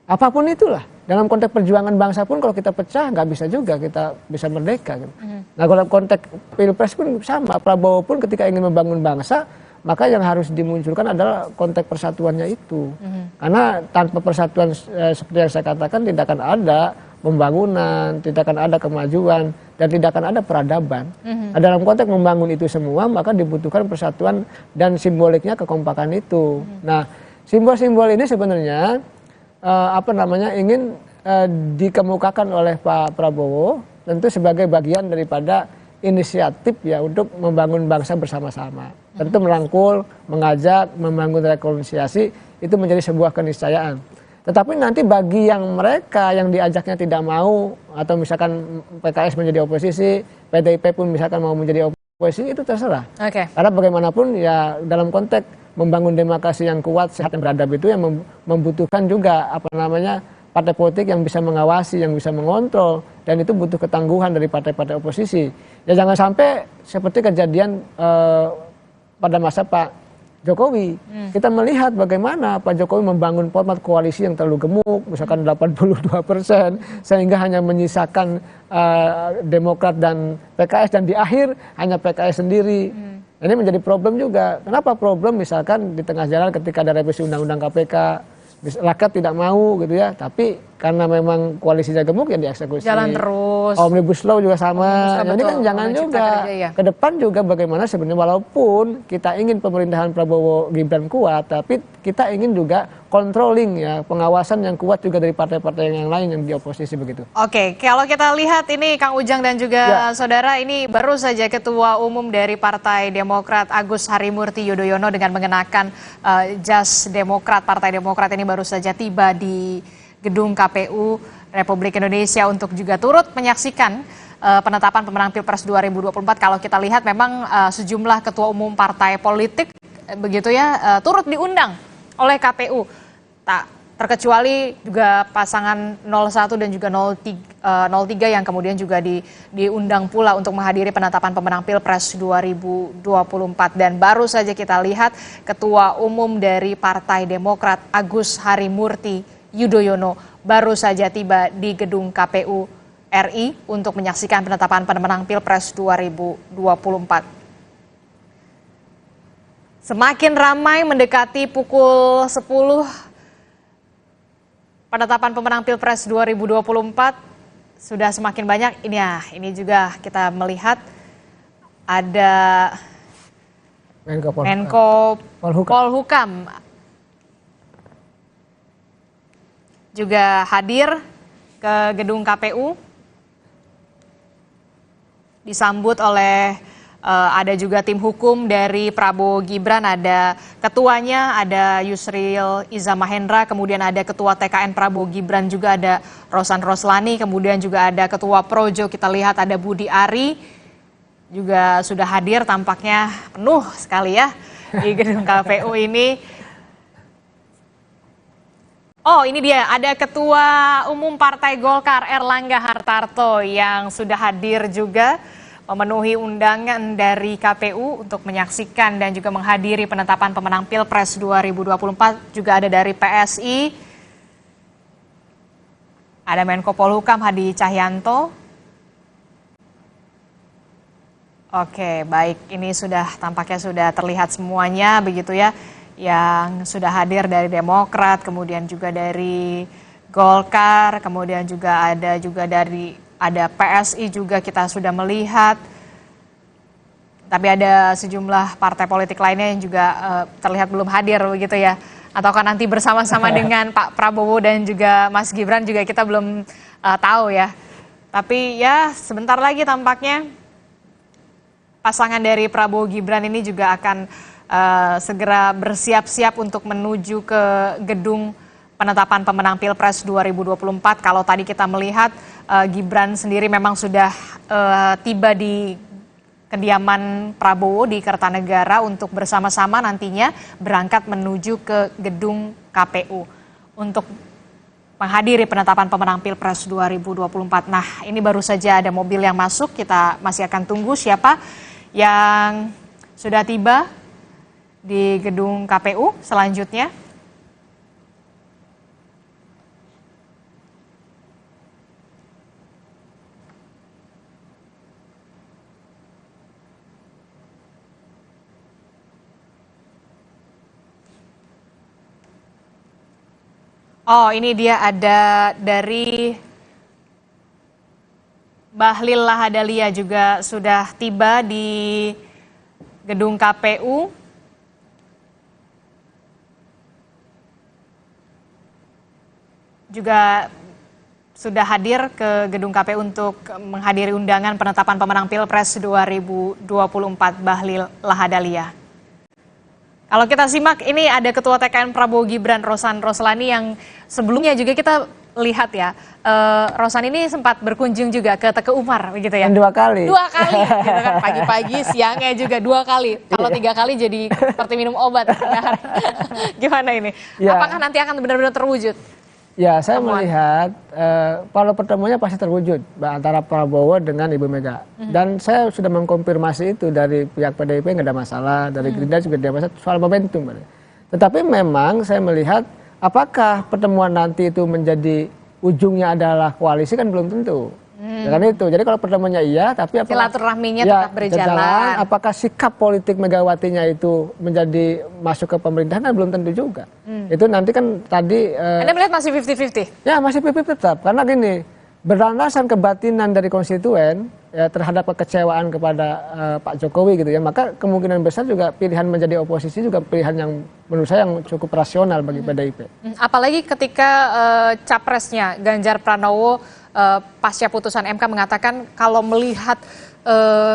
Apapun itulah, dalam konteks perjuangan bangsa pun kalau kita pecah nggak bisa juga kita bisa merdeka. Gitu. Nah kalau konteks Pilpres pun sama, Prabowo pun ketika ingin membangun bangsa, maka yang harus dimunculkan adalah konteks persatuannya itu. Karena tanpa persatuan seperti yang saya katakan tidak akan ada pembangunan, tidak akan ada kemajuan, dan tidak akan ada peradaban. Nah, dalam konteks membangun itu semua, maka dibutuhkan persatuan dan simboliknya kekompakan itu. Nah, simbol-simbol ini sebenarnya ingin dikemukakan oleh Pak Prabowo, tentu sebagai bagian daripada inisiatif ya untuk membangun bangsa bersama-sama. Tentu merangkul, mengajak, membangun rekonsiliasi, itu menjadi sebuah keniscayaan. Tetapi nanti bagi yang mereka yang diajaknya tidak mau, atau misalkan PKS menjadi oposisi, PDIP pun misalkan mau menjadi oposisi, itu terserah. Karena bagaimanapun ya dalam konteks membangun demokrasi yang kuat, sehat dan beradab itu yang membutuhkan juga partai politik yang bisa mengawasi, yang bisa mengontrol, dan itu butuh ketangguhan dari partai-partai oposisi. Ya jangan sampai seperti kejadian pada masa Pak Jokowi. Kita melihat bagaimana Pak Jokowi membangun format koalisi yang terlalu gemuk, misalkan 82%, sehingga hanya menyisakan Demokrat dan PKS, dan di akhir hanya PKS sendiri. Ini menjadi problem juga. Kenapa problem? Misalkan di tengah jalan ketika ada revisi Undang-Undang KPK, rakyat tidak mau gitu ya, tapi karena memang koalisinya gemuk ya dieksekusi. Jalan terus. Omnibus Law juga sama. Omnibus Law, Jadi kan betul, jangan juga kerja, ya. ke depan juga bagaimana sebenarnya, walaupun kita ingin pemerintahan Prabowo Gibran kuat, tapi kita ingin juga controlling ya, pengawasan yang kuat juga dari partai-partai yang lain yang di oposisi begitu. Oke, kalau kita lihat ini Kang Ujang dan juga saudara, ini baru saja Ketua Umum dari Partai Demokrat Agus Harimurti Yudhoyono dengan mengenakan jas Demokrat, Partai Demokrat ini baru saja tiba di Gedung KPU Republik Indonesia untuk juga turut menyaksikan penetapan pemenang Pilpres 2024. Kalau kita lihat memang sejumlah ketua umum partai politik begitu ya turut diundang oleh KPU. Tak terkecuali juga pasangan 01 dan juga 03 yang kemudian juga diundang pula untuk menghadiri penetapan pemenang Pilpres 2024. Dan baru saja kita lihat Ketua Umum dari Partai Demokrat Agus Harimurti Yudhoyono baru saja tiba di gedung KPU RI untuk menyaksikan penetapan pemenang Pilpres 2024. Semakin ramai mendekati pukul 10 penetapan pemenang Pilpres 2024 sudah semakin banyak. Ini juga kita melihat ada Menko Polhukam juga hadir ke gedung KPU, disambut oleh ada juga tim hukum dari Prabowo Gibran, ada ketuanya, ada Yusril Iza Mahendra, kemudian ada ketua TKN Prabowo Gibran juga ada Rosan Roslani, kemudian juga ada ketua Projo, kita lihat ada Budi Ari, juga sudah hadir, tampaknya penuh sekali ya di gedung KPU ini. Oh, ini dia, ada Ketua Umum Partai Golkar Erlangga Hartarto yang sudah hadir juga memenuhi undangan dari KPU untuk menyaksikan dan juga menghadiri penetapan pemenang Pilpres 2024. Juga ada dari PSI, ada Menko Polhukam Hadi Cahyanto. Oke, baik, ini tampaknya sudah terlihat semuanya begitu ya, yang sudah hadir dari Demokrat, kemudian juga dari Golkar, kemudian juga ada PSI juga kita sudah melihat. Tapi ada sejumlah partai politik lainnya yang juga terlihat belum hadir begitu ya. Ataukah nanti bersama-sama dengan Pak Prabowo dan juga Mas Gibran juga kita belum tahu ya. Tapi ya sebentar lagi tampaknya pasangan dari Prabowo Gibran ini juga akan segera bersiap-siap untuk menuju ke gedung penetapan pemenang Pilpres 2024. Kalau tadi kita melihat Gibran sendiri memang sudah tiba di kediaman Prabowo di Kertanegara untuk bersama-sama nantinya berangkat menuju ke gedung KPU untuk menghadiri penetapan pemenang Pilpres 2024. Nah, ini baru saja ada mobil yang masuk, kita masih akan tunggu siapa yang sudah tiba di gedung KPU selanjutnya. Oh, ini dia ada dari Bahlil Lahadalia juga sudah tiba di gedung KPU. Juga sudah hadir ke gedung KPU untuk menghadiri undangan penetapan pemenang Pilpres 2024 Bahlil Lahadalia. Kalau kita simak, ini ada Ketua TKN Prabowo Gibran Rosan Roslani yang sebelumnya juga kita lihat ya, Rosan ini sempat berkunjung juga ke Teguh Umar begitu ya. 2 kali. 2 kali, gitu kan, pagi-pagi, siangnya juga 2 kali. Kalau 3 kali jadi seperti minum obat. Gimana ini? Ya. Apakah nanti akan benar-benar terwujud? Ya, saya melihat kalau pertemuannya pasti terwujud antara Prabowo dengan Ibu Mega. Dan saya sudah mengkonfirmasi itu dari pihak PDIP nggak ada masalah, dari Gerindra juga tidak ada masalah, soal momentum. Tetapi memang saya melihat apakah pertemuan nanti itu menjadi ujungnya adalah koalisi kan belum tentu. Ya kan itu. Jadi kalau pertemuannya iya, tapi silaturahminya tetap berjalan. Apakah sikap politik Megawatinya itu menjadi masuk ke pemerintahan kan belum tentu juga. Itu nanti kan tadi. Anda melihat masih 50-50? Ya masih 50 tetap. Karena gini, berdasarkan kebatinan dari konstituen ya, terhadap kekecewaan kepada Pak Jokowi gitu ya, maka kemungkinan besar juga pilihan menjadi oposisi juga pilihan yang menurut saya yang cukup rasional bagi PDIP. Apalagi ketika capresnya Ganjar Pranowo pasca putusan MK mengatakan kalau melihat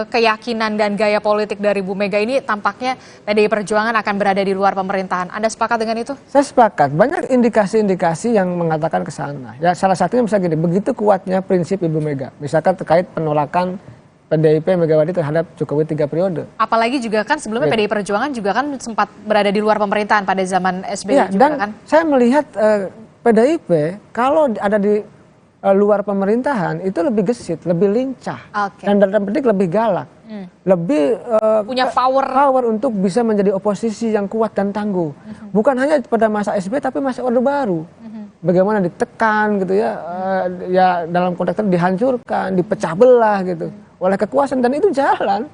keyakinan dan gaya politik dari Bu Mega ini tampaknya PDI Perjuangan akan berada di luar pemerintahan. Anda sepakat dengan itu? Saya sepakat. Banyak indikasi-indikasi yang mengatakan ke sana. Ya salah satunya misalnya gini, begitu kuatnya prinsip Ibu Mega. Misalkan terkait penolakan PDIP Megawati terhadap Jokowi 3 periode. Apalagi juga kan sebelumnya PDI Perjuangan juga kan sempat berada di luar pemerintahan pada zaman SBY ya, juga dan kan. Saya melihat PDIP kalau ada di luar pemerintahan itu lebih gesit, lebih lincah, dan dalam petik lebih galak, lebih punya power untuk bisa menjadi oposisi yang kuat dan tangguh. Bukan hanya pada masa SBY tapi masa Orde Baru. Bagaimana ditekan gitu ya, ya dalam konteks dihancurkan, dipecah belah gitu oleh kekuasaan dan itu jalan.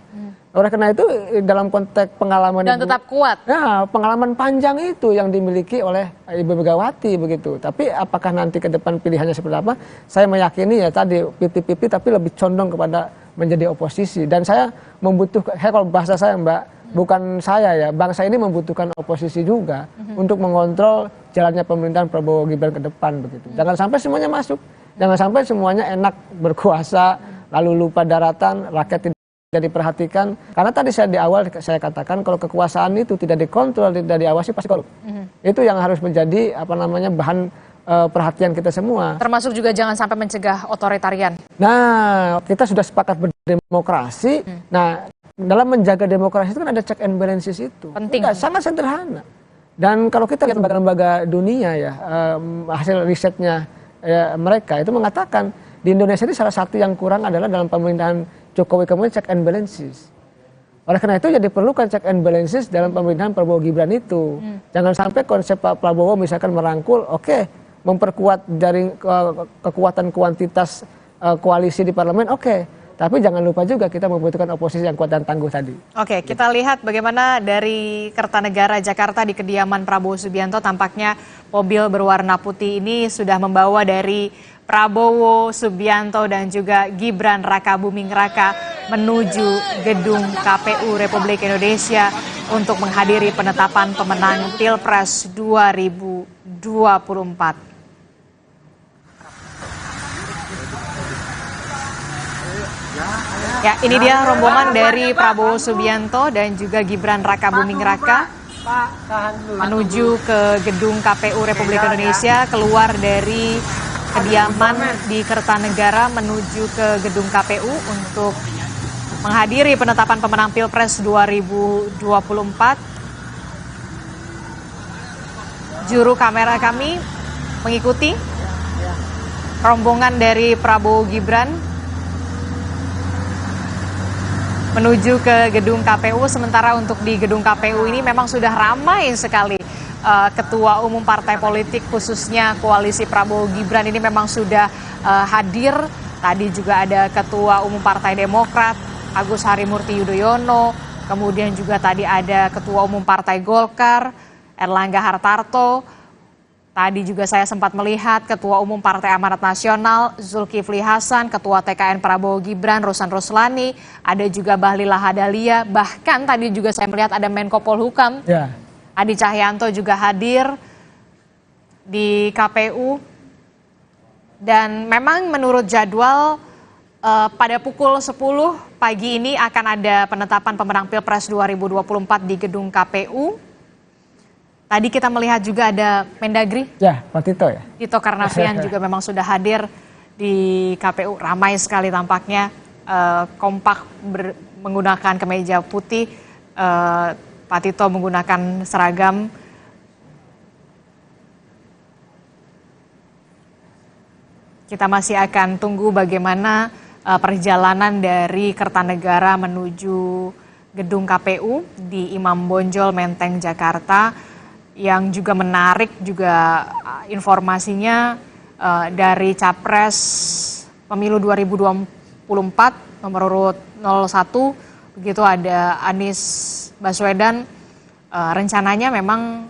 Oleh karena itu dalam konteks pengalaman dan tetap kuat. Ya, pengalaman panjang itu yang dimiliki oleh Ibu Megawati begitu. Tapi apakah nanti ke depan pilihannya seperti apa? Saya meyakini ya tadi 50-50 tapi lebih condong kepada menjadi oposisi. Dan saya membutuhkan, kalau bahasa saya Mbak, bukan saya ya, bangsa ini membutuhkan oposisi juga untuk mengontrol jalannya pemerintahan Prabowo Gibran ke depan begitu. Jangan sampai semuanya masuk. Jangan sampai semuanya enak berkuasa lalu lupa daratan, rakyat tidak diperhatikan, karena tadi saya di awal saya katakan kalau kekuasaan itu tidak dikontrol, tidak diawasi pasti korup. Itu yang harus menjadi bahan perhatian kita semua. Termasuk juga jangan sampai mencegah otoritarian. Nah, kita sudah sepakat berdemokrasi. Nah, dalam menjaga demokrasi itu kan ada check and balances itu. Penting. Sangat sederhana. Dan kalau kita lihat lembaga-lembaga dunia ya, hasil risetnya mereka itu mengatakan di Indonesia ini salah satu yang kurang adalah dalam pemerintahan Jokowi kemudian check and balances. Oleh karena itu jadi diperlukan check and balances dalam pemerintahan Prabowo Gibran itu. Jangan sampai konsep Pak Prabowo misalkan merangkul, memperkuat dari kekuatan kuantitas koalisi di parlemen, tapi jangan lupa juga kita membutuhkan oposisi yang kuat dan tangguh tadi. Oke, kita lihat bagaimana dari Kertanegara Jakarta di kediaman Prabowo Subianto tampaknya mobil berwarna putih ini sudah membawa dari Prabowo Subianto dan juga Gibran Rakabuming Raka menuju gedung KPU Republik Indonesia untuk menghadiri penetapan pemenang Pilpres 2024. Ya, ini dia rombongan dari Prabowo Subianto dan juga Gibran Rakabuming Raka menuju ke gedung KPU Republik Indonesia, keluar dari kediaman di Kertanegara menuju ke gedung KPU untuk menghadiri penetapan pemenang Pilpres 2024. Juru kamera kami mengikuti rombongan dari Prabowo Gibran menuju ke gedung KPU. Sementara untuk di gedung KPU ini memang sudah ramai sekali. Ketua Umum Partai Politik khususnya Koalisi Prabowo Gibran ini memang sudah hadir. Tadi juga ada Ketua Umum Partai Demokrat Agus Harimurti Yudhoyono, kemudian juga tadi ada Ketua Umum Partai Golkar Erlangga Hartarto. Tadi juga saya sempat melihat Ketua Umum Partai Amanat Nasional Zulkifli Hasan, Ketua TKN Prabowo Gibran Rosan Roslani, ada juga Bahlil Lahadalia, bahkan tadi juga saya melihat ada Menko Polhukam Adi Cahyanto juga hadir di KPU. Dan memang menurut jadwal pada pukul 10 pagi ini akan ada penetapan pemenang Pilpres 2024 di gedung KPU. Tadi kita melihat juga ada Mendagri. Ya, Pak Tito ya. Tito Karnavian juga memang sudah hadir di KPU. Ramai sekali tampaknya, kompak menggunakan kemeja putih. Pak Tito menggunakan seragam. Kita masih akan tunggu bagaimana perjalanan dari Kertanegara menuju gedung KPU di Imam Bonjol, Menteng, Jakarta. Yang juga menarik juga informasinya dari Capres Pemilu 2024 nomor urut 01, begitu ada Anies Baswedan. Rencananya memang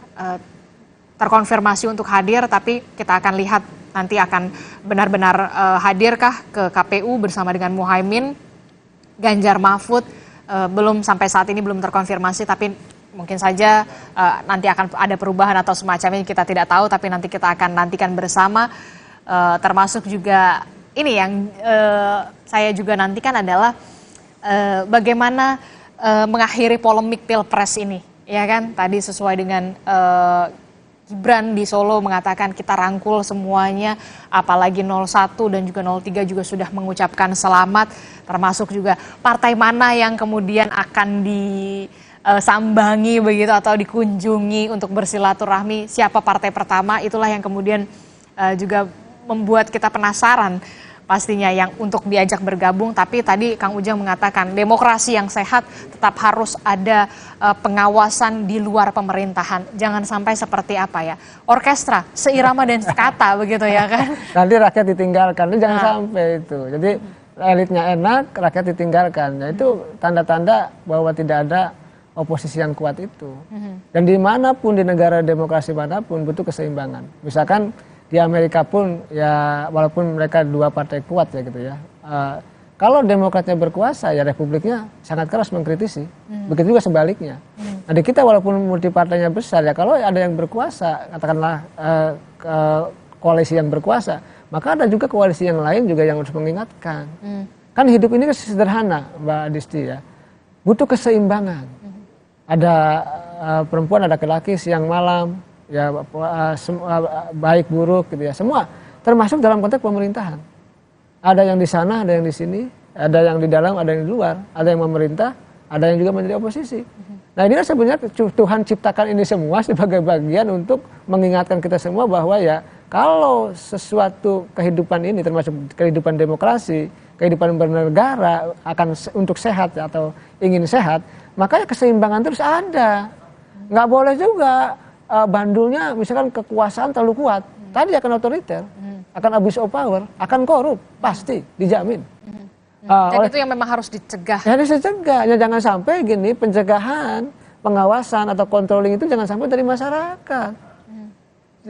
terkonfirmasi untuk hadir, tapi kita akan lihat nanti akan benar-benar hadirkah ke KPU bersama dengan Muhaimin. Ganjar Mahfud belum sampai saat ini belum terkonfirmasi, tapi mungkin saja nanti akan ada perubahan atau semacamnya, kita tidak tahu, tapi nanti kita akan nantikan bersama. Termasuk juga ini yang saya juga nantikan adalah bagaimana mengakhiri polemik Pilpres ini, ya kan? Tadi sesuai dengan Gibran di Solo mengatakan kita rangkul semuanya, apalagi 01 dan juga 03 juga sudah mengucapkan selamat, termasuk juga partai mana yang kemudian akan disambangi begitu atau dikunjungi untuk bersilaturahmi, siapa partai pertama, itulah yang kemudian juga membuat kita penasaran pastinya yang untuk diajak bergabung. Tapi tadi Kang Ujang mengatakan demokrasi yang sehat tetap harus ada pengawasan di luar pemerintahan. Jangan sampai seperti apa ya, orkestra seirama dan sekata begitu ya kan. Nanti rakyat ditinggalkan, jangan sampai itu. Jadi elitnya enak, rakyat ditinggalkan. Nah, itu tanda-tanda bahwa tidak ada oposisi yang kuat itu. Dan dimanapun di negara demokrasi manapun butuh keseimbangan. Misalkan di Amerika pun ya walaupun mereka dua partai kuat ya gitu ya. Kalau Demokratnya berkuasa ya Republiknya sangat keras mengkritisi. Begitu juga sebaliknya. Nah di kita walaupun multi partainya besar ya, kalau ada yang berkuasa katakanlah koalisi yang berkuasa, maka ada juga koalisi yang lain juga yang harus mengingatkan. Kan hidup ini sederhana Mbak Disti ya. Butuh keseimbangan. Ada perempuan, ada laki-laki, siang malam, ya baik buruk gitu ya, semua termasuk dalam konteks pemerintahan. Ada yang di sana, ada yang di sini, ada yang di dalam, ada yang di luar, ada yang memerintah, ada yang juga menjadi oposisi. Nah inilah sebenarnya Tuhan ciptakan ini semua sebagai bagian untuk mengingatkan kita semua bahwa ya kalau sesuatu kehidupan ini termasuk kehidupan demokrasi, kehidupan bernegara akan untuk sehat atau ingin sehat, makanya keseimbangan terus ada. Nggak boleh juga bandulnya misalkan kekuasaan terlalu kuat, tadi akan otoriter, akan abuse of power, akan korup, pasti dijamin. Dan itu yang memang harus dicegah. Harus dicegah, ya jangan sampai gini pencegahan, pengawasan atau controlling itu jangan sampai dari masyarakat,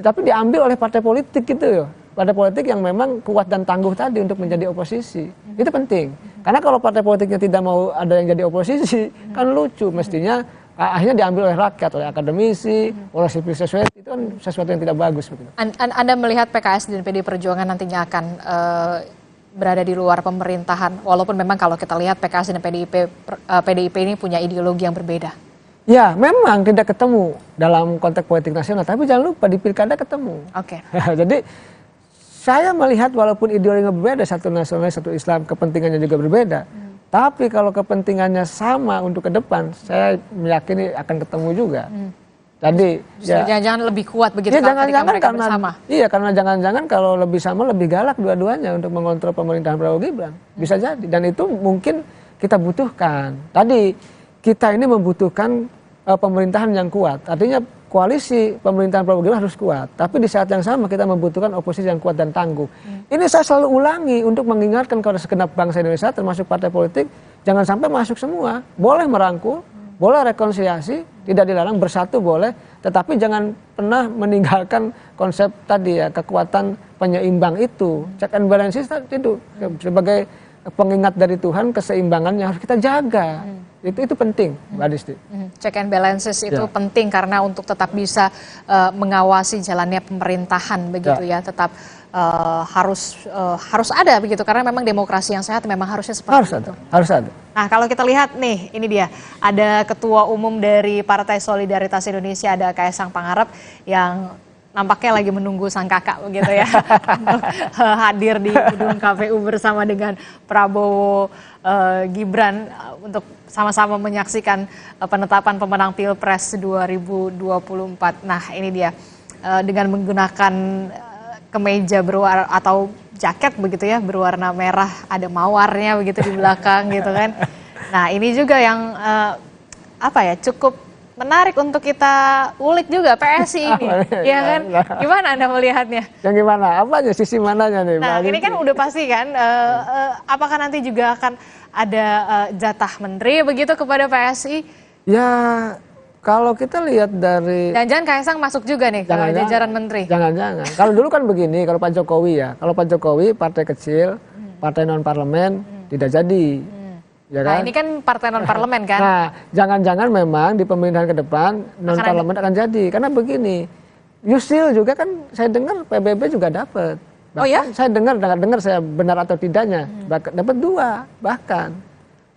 tapi diambil oleh partai politik gitu ya, partai politik yang memang kuat dan tangguh tadi untuk menjadi oposisi, itu penting. Karena kalau partai politiknya tidak mau ada yang jadi oposisi, kan lucu mestinya. Akhirnya diambil oleh rakyat, oleh akademisi, oleh civil society, itu kan sesuatu yang tidak bagus. Begitu. Anda melihat PKS dan PDI Perjuangan nantinya akan berada di luar pemerintahan, walaupun memang kalau kita lihat PKS dan PDIP ini punya ideologi yang berbeda. Ya, memang tidak ketemu dalam konteks politik nasional, tapi jangan lupa di pilkada ketemu. Oke. Jadi saya melihat walaupun ideologinya berbeda, satu nasionalis, satu Islam, kepentingannya juga berbeda. Tapi kalau kepentingannya sama untuk ke depan, saya meyakini akan ketemu juga. Jadi ya, jangan-jangan lebih kuat begitu ya, ketika mereka bersama. Iya, karena jangan-jangan kalau lebih sama lebih galak dua-duanya untuk mengontrol pemerintahan Prabowo Gibran. Bisa jadi, dan itu mungkin kita butuhkan. Tadi kita ini membutuhkan pemerintahan yang kuat. Artinya koalisi pemerintahan Prabowo Gibran harus kuat. Tapi di saat yang sama kita membutuhkan oposisi yang kuat dan tangguh. Ini saya selalu ulangi untuk mengingatkan kepada segenap bangsa Indonesia, termasuk partai politik, jangan sampai masuk semua. Boleh merangkul, boleh rekonsiliasi, tidak dilarang, bersatu boleh, tetapi jangan pernah meninggalkan konsep tadi ya, kekuatan penyeimbang itu. Check and balances itu sebagai pengingat dari Tuhan, keseimbangannya harus kita jaga. Itu penting, Mbak Disti. Check and balances itu penting karena untuk tetap bisa mengawasi jalannya pemerintahan begitu ya, tetap harus ada begitu, karena memang demokrasi yang sehat memang harusnya seperti itu. Harus ada. Nah kalau kita lihat nih, ini dia ada Ketua Umum dari Partai Solidaritas Indonesia, ada Kaisang Pangarep yang nampaknya lagi menunggu sang kakak begitu ya untuk hadir di gedung KPU bersama dengan Prabowo Gibran untuk sama-sama menyaksikan penetapan pemenang Pilpres 2024. Nah ini dia dengan menggunakan kemeja berwarna atau jaket begitu ya berwarna merah, ada mawarnya begitu di belakang gitu kan. Nah ini juga yang cukup menarik untuk kita ulik juga PSI ini, ya kan? Gimana Anda melihatnya? Yang gimana? Apa aja sisi mananya nih? Nah ini kan udah pasti kan, apakah nanti juga akan ada jatah menteri begitu kepada PSI? Ya kalau kita lihat dari... Jangan-jangan Kaisang masuk juga nih ke jajaran menteri? Jangan-jangan. Kalau dulu kan begini, kalau Pak Jokowi kalau Pak Jokowi partai kecil, partai non-parlemen tidak jadi. Ya kan? Nah ini kan partai non-parlemen kan? Nah jangan-jangan memang di pemerintahan ke depan non-parlemen akan jadi. Karena begini, Yusril juga kan saya dengar PBB juga dapat. Oh ya? Saya dengar saya benar atau tidaknya, dapat 2 bahkan.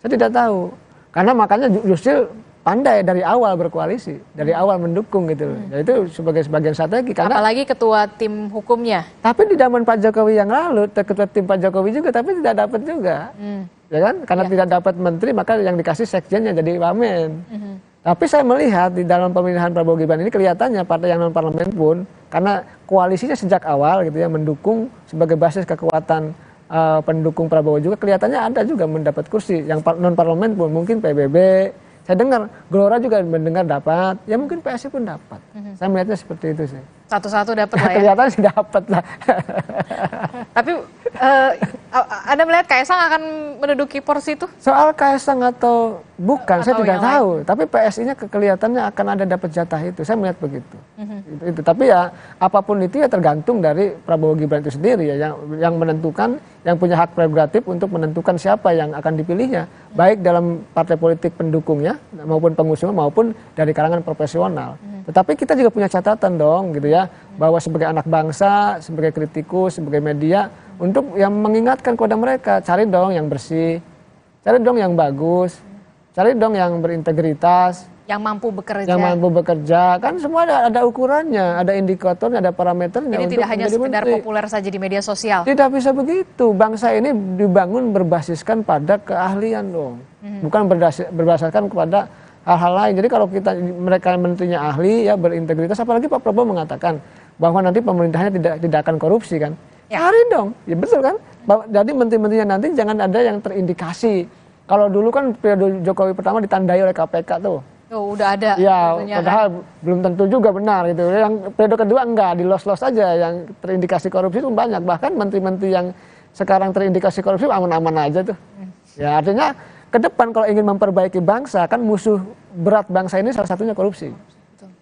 Saya tidak tahu. Karena makanya Yusril pandai dari awal berkoalisi, dari awal mendukung gitu. Ya, itu sebagai sebagian strategi. Karena, apalagi ketua tim hukumnya. Tapi di zaman Pak Jokowi yang lalu, ketua tim Pak Jokowi juga, tapi tidak dapat juga. Ya kan? Karena tidak dapat menteri, maka yang dikasih sekjennya jadi wamen. Tapi saya melihat di dalam pemilihan Prabowo Gibran ini kelihatannya partai yang non parlemen pun karena koalisinya sejak awal gitu ya mendukung sebagai basis kekuatan pendukung Prabowo juga kelihatannya ada juga mendapat kursi yang non parlemen pun mungkin PBB. Saya dengar Gelora juga mendengar dapat, ya mungkin PSI pun dapat. Saya melihatnya seperti itu sih. Satu-satu dapat lah ya. Kelihatan sih dapat lah. Tapi Anda melihat Kaisang akan menduduki porsi itu? Soal Kaisang atau bukan, saya tidak tahu. Tapi PSI-nya kelihatannya akan ada dapat jatah itu. Saya melihat begitu. Itu. Tapi ya apapun itu ya tergantung dari Prabowo Gibran itu sendiri ya, yang menentukan, yang punya hak prerogatif untuk menentukan siapa yang akan dipilihnya, baik dalam partai politik pendukungnya maupun pengusungnya maupun dari kalangan profesional. Tetapi kita juga punya catatan dong gitu ya, bahwa sebagai anak bangsa, sebagai kritikus, sebagai media, untuk yang mengingatkan kepada mereka, cari dong yang bersih, cari dong yang bagus, cari dong yang berintegritas, yang mampu bekerja. Yang mampu bekerja, kan semua ada ukurannya, ada indikatornya, ada parameternya. Jadi tidak hanya sekedar populer saja di media sosial. Tidak bisa begitu. Bangsa ini dibangun berbasiskan pada keahlian dong, bukan berdasarkan kepada hal-hal lain. Jadi kalau mereka menterinya ahli ya berintegritas, apalagi Pak Prabowo mengatakan bahwa nanti pemerintahnya tidak akan korupsi kan. Ya. Cari dong, ya betul kan. Jadi menteri-menterinya nanti jangan ada yang terindikasi. Kalau dulu kan periode Jokowi pertama ditandai oleh KPK tuh. Oh, udah ada. Ya, padahal belum tentu juga benar gitu. Yang periode kedua enggak, di-los-los aja yang terindikasi korupsi itu banyak. Bahkan menteri-menteri yang sekarang terindikasi korupsi aman-aman aja tuh. Ya, artinya ke depan kalau ingin memperbaiki bangsa, kan musuh berat bangsa ini salah satunya korupsi.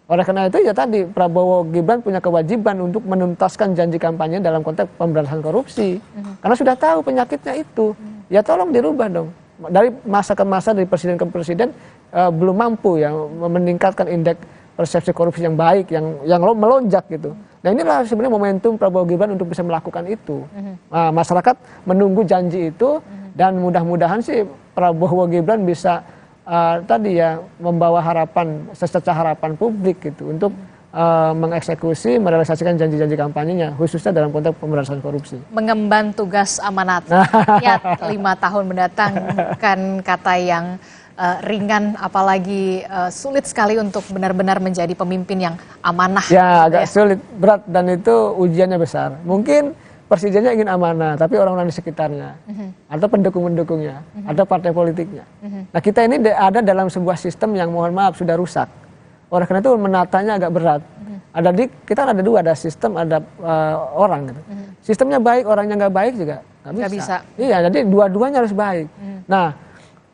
Oleh karena itu ya tadi Prabowo Gibran punya kewajiban untuk menuntaskan janji kampanye dalam konteks pemberantasan korupsi. Karena sudah tahu penyakitnya itu. Ya tolong dirubah dong. Dari masa ke masa, dari presiden ke presiden belum mampu ya meningkatkan indeks persepsi korupsi yang baik, yang melonjak gitu. Nah inilah sebenarnya momentum Prabowo Gibran untuk bisa melakukan itu. Nah, masyarakat menunggu janji itu dan mudah-mudahan sih Prabowo Gibran bisa tadi ya membawa harapan, secerca harapan publik gitu untuk mengeksekusi, merealisasikan janji-janji kampanyenya khususnya dalam konteks pemberantasan korupsi. Mengemban tugas amanat rakyat 5 tahun mendatang kan kata yang ringan, apalagi sulit sekali untuk benar-benar menjadi pemimpin yang amanah. Ya agak sulit, berat dan itu ujiannya besar. Mungkin presidennya ingin amanah, tapi orang-orang di sekitarnya, atau pendukung-pendukungnya, atau partai politiknya. Nah kita ini ada dalam sebuah sistem yang mohon maaf sudah rusak. Oleh karena itu menatanya agak berat. Kita ada 2, ada sistem, ada orang. Gitu. Sistemnya baik, orangnya nggak baik juga nggak bisa. Iya, jadi dua-duanya harus baik. Nah,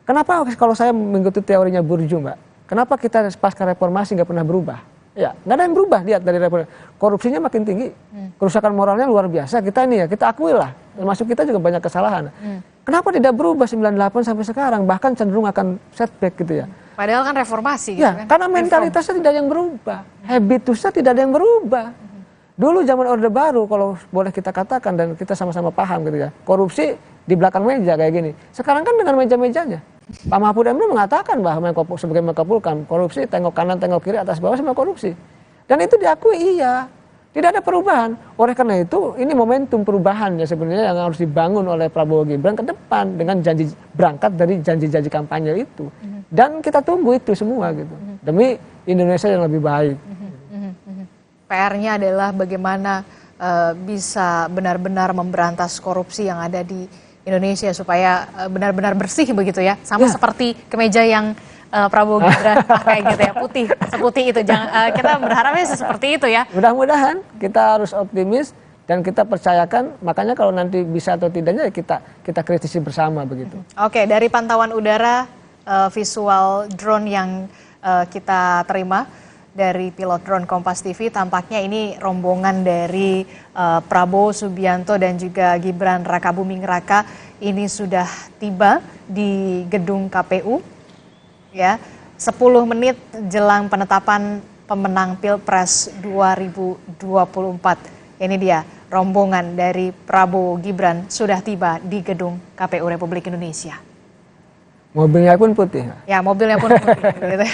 kenapa kalau saya mengikuti teorinya Bourdieu, Mbak? Kenapa kita pasca reformasi nggak pernah berubah? Ya, nggak ada yang berubah, lihat dari reformasi. Korupsinya makin tinggi, kerusakan moralnya luar biasa. Kita akui lah, termasuk kita juga banyak kesalahan. Kenapa tidak berubah 98 sampai sekarang, bahkan cenderung akan setback gitu ya? Padahal kan reformasi ya, gitu kan? Karena mentalitasnya tidak ada yang berubah, habitusnya tidak ada yang berubah. Dulu zaman Orde Baru, kalau boleh kita katakan dan kita sama-sama paham gitu ya, korupsi di belakang meja kayak gini. Sekarang kan dengan meja-mejanya. Pak Mahfud MD mengatakan bahwa sebagai Menko Polhukam, korupsi tengok kanan, tengok kiri, atas bawah semua korupsi. Dan itu diakui iya. Tidak ada perubahan. Oleh karena itu, ini momentum perubahan ya sebenarnya yang harus dibangun oleh Prabowo Gibran ke depan dengan janji berangkat dari janji-janji kampanye itu. Dan kita tunggu itu semua gitu. Demi Indonesia yang lebih baik. PR-nya adalah bagaimana bisa benar-benar memberantas korupsi yang ada di Indonesia supaya benar-benar bersih begitu ya, sama seperti kemeja yang Prabowo Gibran pakai gitu ya, putih, seputih itu. Jangan, kita berharapnya seperti itu ya. Mudah-mudahan kita harus optimis dan kita percayakan, makanya kalau nanti bisa atau tidaknya ya kita kritisi bersama begitu. Oke, dari pantauan udara visual drone yang kita terima dari pilot drone Kompas TV, tampaknya ini rombongan dari Prabowo Subianto dan juga Gibran Rakabuming Raka ini sudah tiba di gedung KPU ya 10 menit jelang penetapan pemenang Pilpres 2024. Ini dia rombongan dari Prabowo Gibran sudah tiba di gedung KPU Republik Indonesia. Mobilnya pun putih. Ya, mobilnya pun putih. Gitu.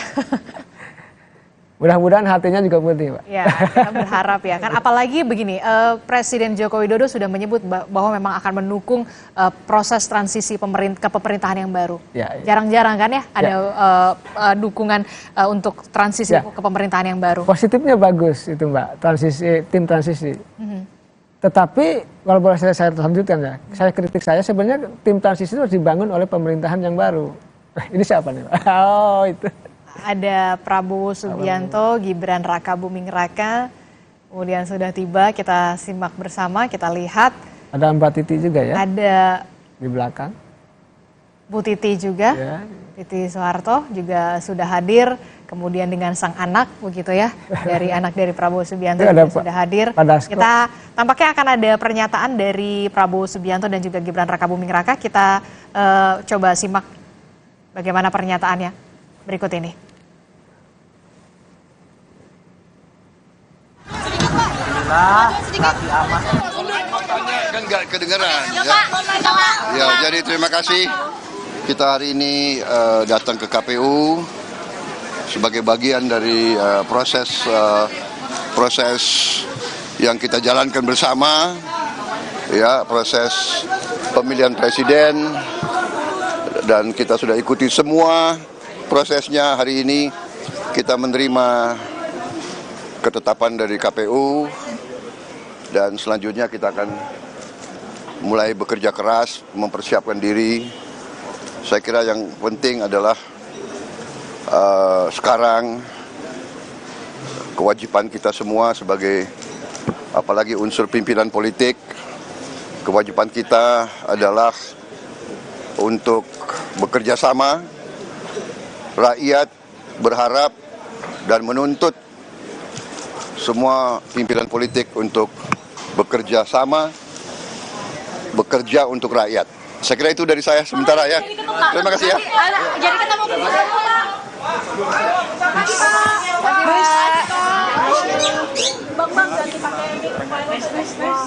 Mudah-mudahan hatinya juga putih, Pak. Ya, kita berharap ya. Kan apalagi begini, Presiden Joko Widodo sudah menyebut bahwa memang akan mendukung proses transisi kepemerintahan yang baru. Jarang-jarang kan ya ada dukungan untuk transisi kepemerintahan yang baru. Positifnya bagus itu, Mbak, tim transisi. Tetapi kalau boleh saya lanjutkan ya, kritik saya sebenarnya tim transisi itu harus dibangun oleh pemerintahan yang baru. Ini siapa nih, Pak? Oh, itu. Ada Prabowo Subianto, Gibran Rakabuming Raka, kemudian sudah tiba, kita simak bersama, kita lihat. Ada Mbak Titi juga ya? Ada di belakang. Bu Titi juga, Titi Soeharto juga sudah hadir, kemudian dengan sang anak begitu ya, anak dari Prabowo Subianto juga sudah hadir. Kita tampaknya akan ada pernyataan dari Prabowo Subianto dan juga Gibran Rakabuming Raka. Kita coba simak bagaimana pernyataannya berikut ini. Kan nggak kedengeran ya. Ya, jadi terima kasih. Kita hari ini datang ke KPU sebagai bagian dari proses yang kita jalankan bersama, ya, proses pemilihan presiden, dan kita sudah ikuti semua prosesnya. Hari ini kita menerima ketetapan dari KPU dan selanjutnya kita akan mulai bekerja keras mempersiapkan diri. Saya kira yang penting adalah sekarang kewajiban kita semua sebagai apalagi unsur pimpinan politik, kewajiban kita adalah untuk bekerja sama. Rakyat berharap dan menuntut semua pimpinan politik untuk bekerja sama, bekerja untuk rakyat. Saya kira itu dari saya sementara ya. Terima kasih ya. Jadi kita mau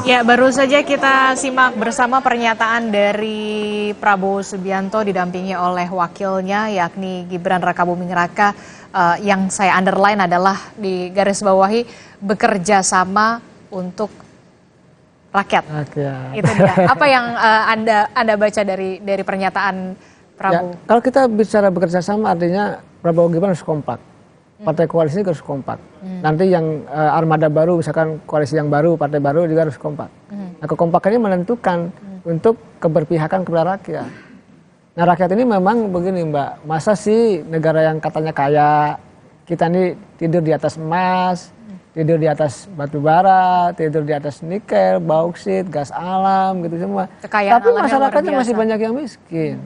Ya, baru saja kita simak bersama pernyataan dari Prabowo Subianto didampingi oleh wakilnya yakni Gibran Rakabuming Raka. Yang saya underline adalah di garis bawahi bekerja sama untuk rakyat. Itu dia. Apa yang Anda baca dari pernyataan Prabowo? Ya, kalau kita bicara bekerja sama artinya Prabowo Gibran harus kompak. Partai koalisi harus kompak. Nanti yang armada baru, misalkan koalisi yang baru, partai baru juga harus kompak. Nah, kekompakannya menentukan untuk keberpihakan kepada rakyat. Nah, rakyat ini memang begini, Mbak. Masa sih negara yang katanya kaya, kita ini tidur di atas emas, tidur di atas batu bara, tidur di atas nikel, bauksit, gas alam, gitu semua. Kekayaan tapi masyarakatnya masih banyak yang miskin.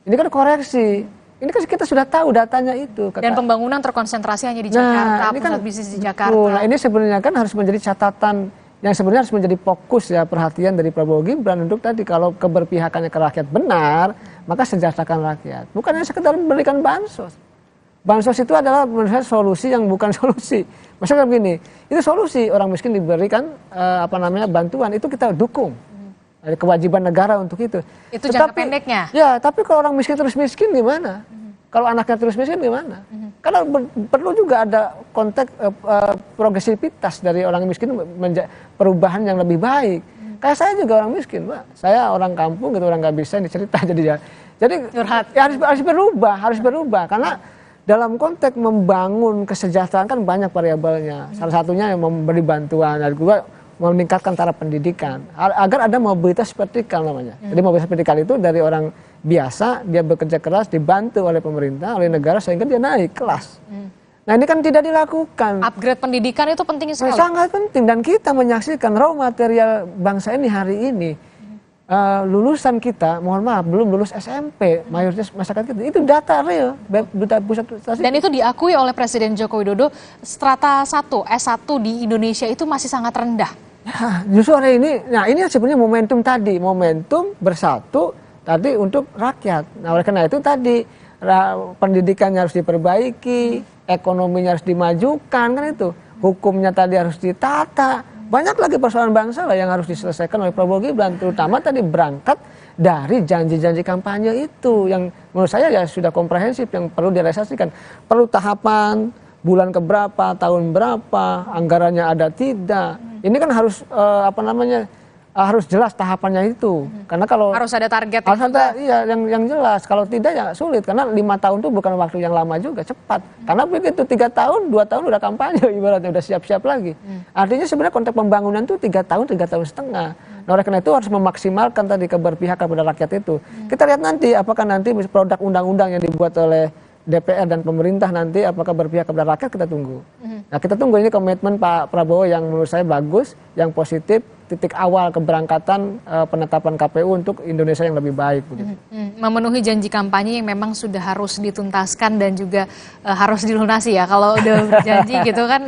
Ini kan koreksi. Ini kan kita sudah tahu datanya itu. Dan pembangunan terkonsentrasi hanya di Jakarta, pusat bisnis di Jakarta. Nah, ini sebenarnya kan harus menjadi catatan yang sebenarnya harus menjadi fokus ya perhatian dari Prabowo Gibran untuk tadi kalau keberpihakannya ke rakyat benar, maka sejahterakan rakyat. Bukan hanya sekedar memberikan bansos. Bansos itu adalah menurut saya solusi yang bukan solusi. Maksudnya begini, itu solusi orang miskin diberikan bantuan, itu kita dukung. Ada kewajiban negara untuk itu. Itu jangka pendeknya. Ya, tapi kalau orang miskin terus miskin gimana? Kalau anaknya terus miskin gimana? Karena perlu juga ada konteks progresivitas dari orang miskin perubahan yang lebih baik. Kayak saya juga orang miskin, Mbak. Saya orang kampung gitu, orang nggak bisa dicerita jadi ya harus berubah karena dalam konteks membangun kesejahteraan kan banyak variabelnya. Salah satunya yang memberi bantuan. Dan juga meningkatkan taraf pendidikan agar ada mobilitas vertikal namanya. Jadi mobilitas vertikal itu dari orang biasa dia bekerja keras dibantu oleh pemerintah, oleh negara sehingga dia naik kelas. Nah ini kan tidak dilakukan. Upgrade pendidikan itu penting sekali. Sangat penting dan kita menyaksikan raw material bangsa ini hari ini. Lulusan kita, mohon maaf, belum lulus SMP, mayoritas masyarakat kita, itu data real, data pusat statistik. Dan itu diakui oleh Presiden Joko Widodo, strata 1, S1 di Indonesia itu masih sangat rendah. Ya, justru hari ini, nah ini sebenarnya momentum tadi, momentum bersatu tadi untuk rakyat. Nah oleh karena itu tadi, pendidikannya harus diperbaiki, ekonominya harus dimajukan, kan itu. Hukumnya tadi harus ditata. Banyak lagi persoalan bangsa lah yang harus diselesaikan oleh Prabowo Gibran, terutama tadi berangkat dari janji-janji kampanye itu yang menurut saya ya sudah komprehensif yang perlu direalisasikan. Perlu tahapan, bulan keberapa, tahun berapa, anggarannya ada tidak. Ini kan harus harus jelas tahapannya itu. Karena kalau harus ada target harus ada, iya, yang jelas. Kalau tidak ya sulit karena 5 tahun itu bukan waktu yang lama juga, cepat. Karena begitu 3 tahun, 2 tahun udah kampanye ibaratnya udah siap-siap lagi. Artinya sebenarnya konteks pembangunan itu 3 tahun, 3 tahun setengah. Nah oleh karena itu harus memaksimalkan tadi keberpihakan pada rakyat itu. Kita lihat nanti apakah nanti produk undang-undang yang dibuat oleh DPR dan pemerintah nanti apakah berpihak kepada rakyat, kita tunggu. Nah kita tunggu ini komitmen Pak Prabowo yang menurut saya bagus, yang positif, titik awal keberangkatan penetapan KPU untuk Indonesia yang lebih baik. Memenuhi janji kampanye yang memang sudah harus dituntaskan dan juga harus dilunasi ya. Kalau udah berjanji gitu kan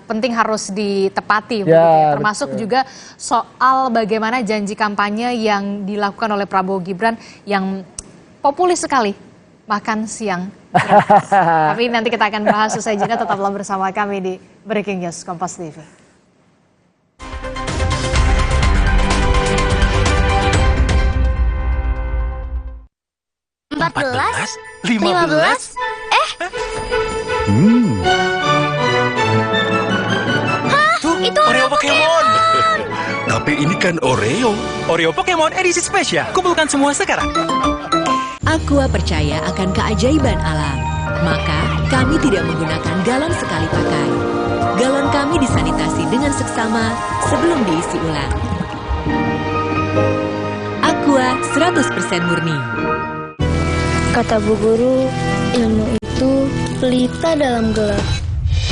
penting harus ditepati. Ya, termasuk betul. Juga soal bagaimana janji kampanye yang dilakukan oleh Prabowo Gibran yang populis sekali. Makan siang. Tapi nanti kita akan bahas usai jeda, tetaplah bersama kami di Breaking News Kompas TV. 14, 15, Tuh, itu Oreo Pokemon. Tapi ini kan Oreo. Oreo Pokemon edisi spesial. Kumpulkan semua sekarang. Aqua percaya akan keajaiban alam. Maka kami tidak menggunakan galon sekali pakai. Galon kami disanitasi dengan seksama sebelum diisi ulang. Aqua 100% murni. Kata Bu Guru, ilmu itu pelita dalam gelap.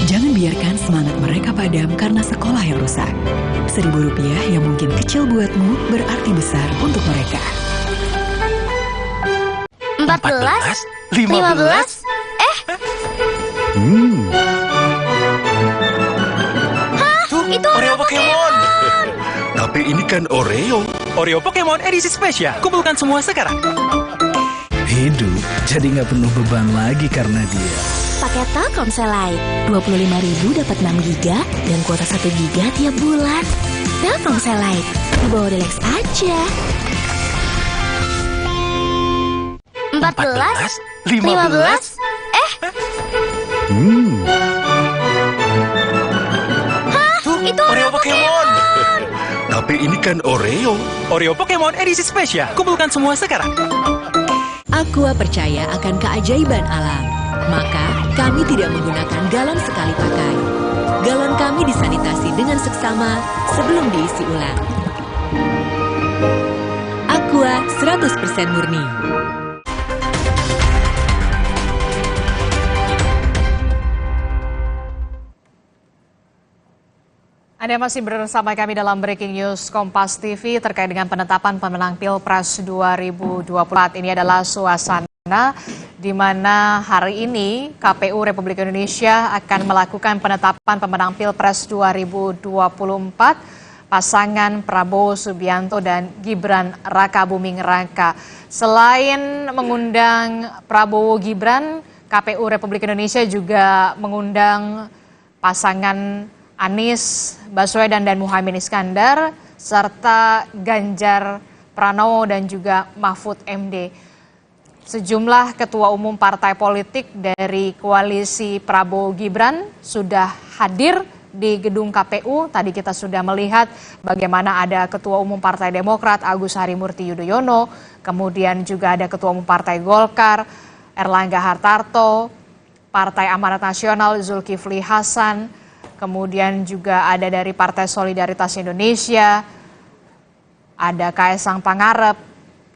Jangan biarkan semangat mereka padam karena sekolah yang rusak. Rp1.000 yang mungkin kecil buatmu berarti besar untuk mereka. 14, 15, Tuh, itu Oreo Pokemon. Tapi ini kan Oreo. Oreo Pokemon edisi spesial. Kumpulkan semua sekarang. Hidup jadi nggak penuh beban lagi karena dia. pakai Telkomsel Lite. 25.000 dapat 6 GB dan kuota 1 GB tiap bulan. Telkomsel Lite, dibawa relax aja. 14, 15, Tuh, itu Oreo Pokemon. Tapi ini kan Oreo. Oreo Pokemon edisi spesial. Kumpulkan semua sekarang. Aqua percaya akan keajaiban alam. Maka kami tidak menggunakan galon sekali pakai. Galon kami disanitasi dengan seksama sebelum diisi ulang. Aqua 100% murni. Anda masih bersama kami dalam Breaking News Kompas TV terkait dengan penetapan pemenang Pilpres 2024. Ini adalah suasana di mana hari ini KPU Republik Indonesia akan melakukan penetapan pemenang Pilpres 2024 pasangan Prabowo Subianto dan Gibran Rakabuming Raka. Selain mengundang Prabowo Gibran, KPU Republik Indonesia juga mengundang pasangan Anies Baswedan dan Muhaimin Iskandar, serta Ganjar Pranowo dan juga Mahfud MD. Sejumlah ketua umum partai politik dari koalisi Prabowo Gibran sudah hadir di gedung KPU. Tadi kita sudah melihat bagaimana ada ketua umum Partai Demokrat Agus Harimurti Yudhoyono, kemudian juga ada ketua umum Partai Golkar Erlangga Hartarto, Partai Amanat Nasional Zulkifli Hasan, kemudian juga ada dari Partai Solidaritas Indonesia, ada Kaesang Pangarep,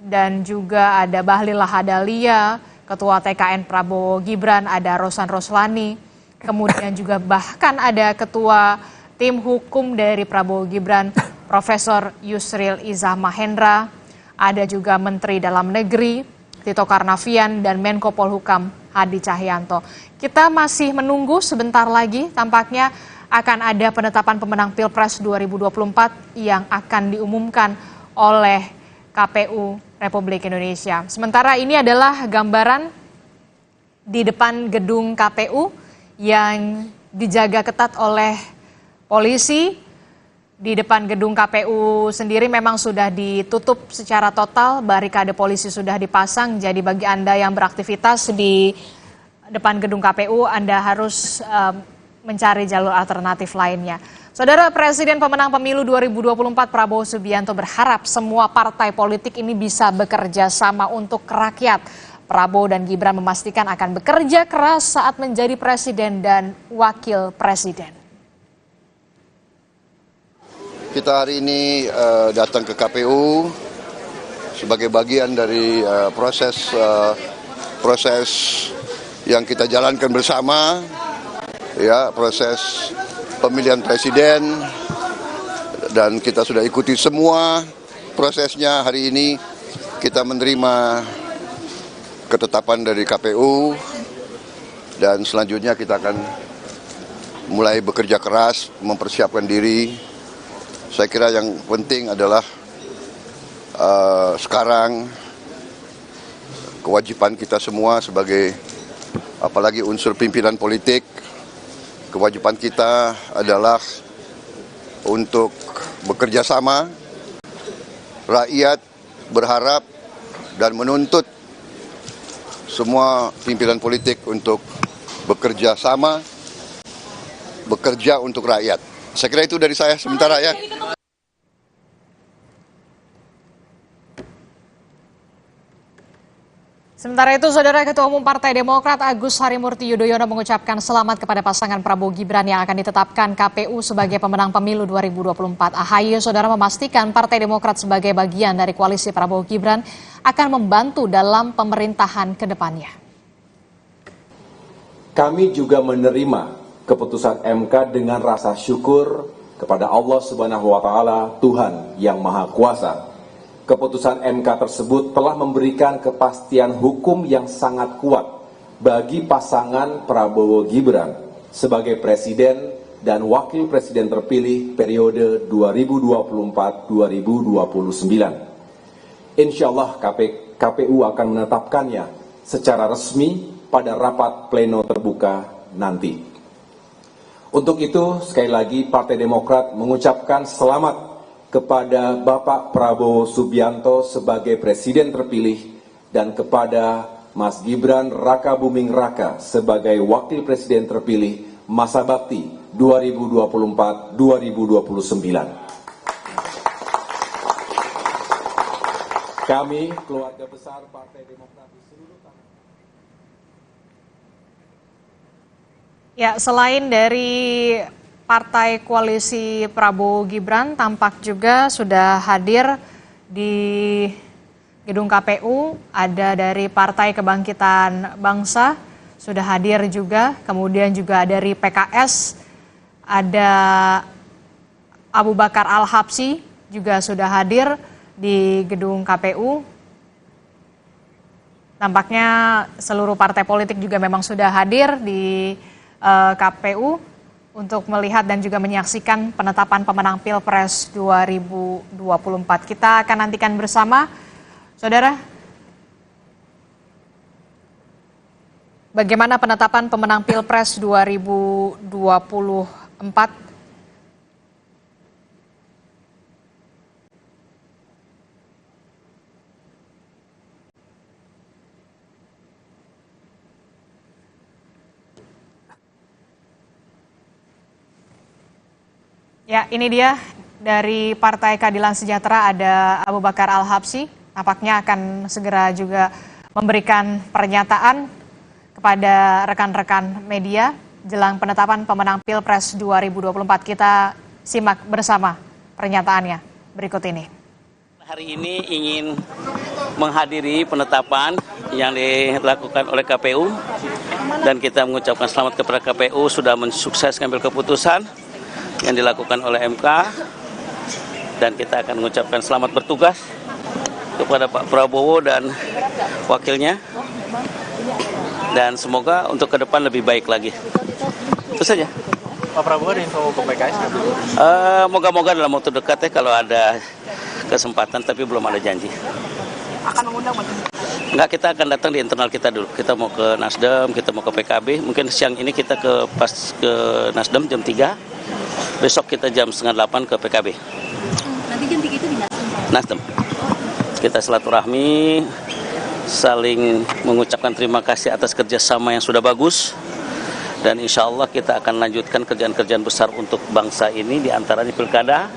dan juga ada Bahlil Lahadalia, Ketua TKN Prabowo Gibran, ada Rosan Roslani, kemudian juga bahkan ada Ketua Tim Hukum dari Prabowo Gibran, Profesor Yusril Izzah Mahendra, ada juga Menteri Dalam Negeri, Tito Karnavian, dan Menko Polhukam, Hadi Cahyanto. Kita masih menunggu sebentar lagi, tampaknya akan ada penetapan pemenang Pilpres 2024 yang akan diumumkan oleh KPU Republik Indonesia. Sementara ini adalah gambaran di depan gedung KPU yang dijaga ketat oleh polisi. Di depan gedung KPU sendiri memang sudah ditutup secara total, barikade polisi sudah dipasang, jadi bagi Anda yang beraktivitas di depan gedung KPU, Anda harus mencari jalur alternatif lainnya. Saudara, Presiden pemenang pemilu 2024 Prabowo Subianto berharap semua partai politik ini bisa bekerja sama untuk rakyat. Prabowo dan Gibran memastikan akan bekerja keras saat menjadi presiden dan wakil presiden. Kita hari ini datang ke KPU sebagai bagian dari proses yang kita jalankan bersama, ya, proses pemilihan presiden, dan kita sudah ikuti semua prosesnya. Hari ini kita menerima ketetapan dari KPU dan selanjutnya kita akan mulai bekerja keras mempersiapkan diri. Saya kira yang penting adalah sekarang kewajiban kita semua sebagai apalagi unsur pimpinan politik, kewajiban kita adalah untuk bekerja sama. Rakyat berharap dan menuntut semua pimpinan politik untuk bekerja sama, bekerja untuk rakyat. Saya kira itu dari saya sementara ya. Sementara itu, Saudara, Ketua Umum Partai Demokrat Agus Harimurti Yudhoyono mengucapkan selamat kepada pasangan Prabowo Gibran yang akan ditetapkan KPU sebagai pemenang pemilu 2024. AHY, Saudara, memastikan Partai Demokrat sebagai bagian dari koalisi Prabowo Gibran akan membantu dalam pemerintahan ke depannya. Kami juga menerima keputusan MK dengan rasa syukur kepada Allah Subhanahu wa Ta'ala, Tuhan yang Maha Kuasa. Keputusan MK tersebut telah memberikan kepastian hukum yang sangat kuat bagi pasangan Prabowo Gibran sebagai presiden dan wakil presiden terpilih periode 2024-2029. Insya Allah KPU akan menetapkannya secara resmi pada rapat pleno terbuka nanti. Untuk itu, sekali lagi Partai Demokrat mengucapkan selamat kepada Bapak Prabowo Subianto sebagai presiden terpilih dan kepada Mas Gibran Rakabuming Raka sebagai wakil presiden terpilih masa bakti 2024-2029. Kami, keluarga besar Partai Demokrat di seluruh tanah. Ya, selain dari Partai Koalisi Prabowo Gibran, tampak juga sudah hadir di gedung KPU, ada dari Partai Kebangkitan Bangsa, sudah hadir juga, kemudian juga dari PKS, ada Abu Bakar Al-Habsyi juga sudah hadir di gedung KPU. Tampaknya seluruh partai politik juga memang sudah hadir di KPU untuk melihat dan juga menyaksikan penetapan pemenang Pilpres 2024. Kita akan nantikan bersama, Saudara, bagaimana penetapan pemenang Pilpres 2024. Ya, ini dia dari Partai Keadilan Sejahtera ada Abu Bakar Al-Habsyi. Nampaknya akan segera juga memberikan pernyataan kepada rekan-rekan media. jelang penetapan pemenang Pilpres 2024. Kita simak bersama pernyataannya berikut ini. Hari ini ingin menghadiri penetapan yang dilakukan oleh KPU dan kita mengucapkan selamat kepada KPU sudah sukses mengambil keputusan yang dilakukan oleh MK, dan kita akan mengucapkan selamat bertugas kepada Pak Prabowo dan wakilnya, dan semoga untuk ke depan lebih baik lagi. Itu saja. Pak Prabowo ada info ke PKS? Moga-moga dalam waktu dekat ya kalau ada kesempatan, tapi belum ada janji. Akan mengundang Enggak, kita akan datang di internal kita dulu. Kita mau ke Nasdem, kita mau ke PKB. Mungkin siang ini kita ke Nasdem jam 3. Besok kita jam 7:30 ke PKB. Nanti jam 3 itu di Nasdem. Kita silaturahmi, saling mengucapkan terima kasih atas kerjasama yang sudah bagus. Dan insya Allah kita akan lanjutkan kerjaan-kerjaan besar untuk bangsa ini, di antaranya pilkada.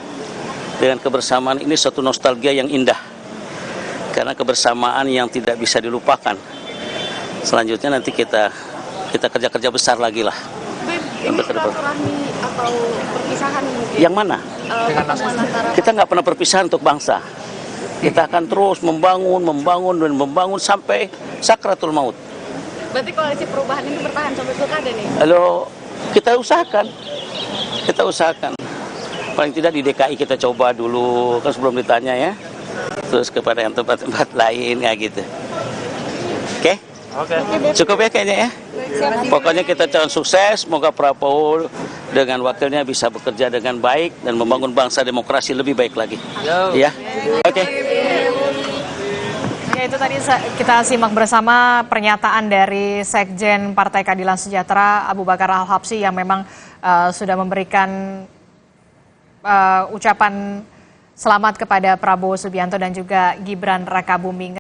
Dengan kebersamaan ini suatu nostalgia yang indah. Karena kebersamaan yang tidak bisa dilupakan. Selanjutnya nanti kita kerja-kerja besar lagi lah. Ini silaturahmi atau perpisahan mungkin? Yang mana? Kita nggak pernah perpisahan untuk bangsa. Kita akan terus membangun sampai sakratul maut. Berarti koalisi perubahan ini bertahan sampai pilkada nih? Lalu kita usahakan. Paling tidak di DKI kita coba dulu, kan sebelum ditanya ya. Terus kepada yang tempat-tempat lain ya gitu. Oke? Cukup ya kayaknya ya. Pokoknya kita calon sukses, semoga Prabowo dengan wakilnya bisa bekerja dengan baik dan membangun bangsa demokrasi lebih baik lagi. Ya. Oke. Ya, itu tadi kita simak bersama pernyataan dari Sekjen Partai Keadilan Sejahtera Abu Bakar Al-Habsyi yang memang sudah memberikan ucapan selamat kepada Prabowo Subianto dan juga Gibran Rakabuming.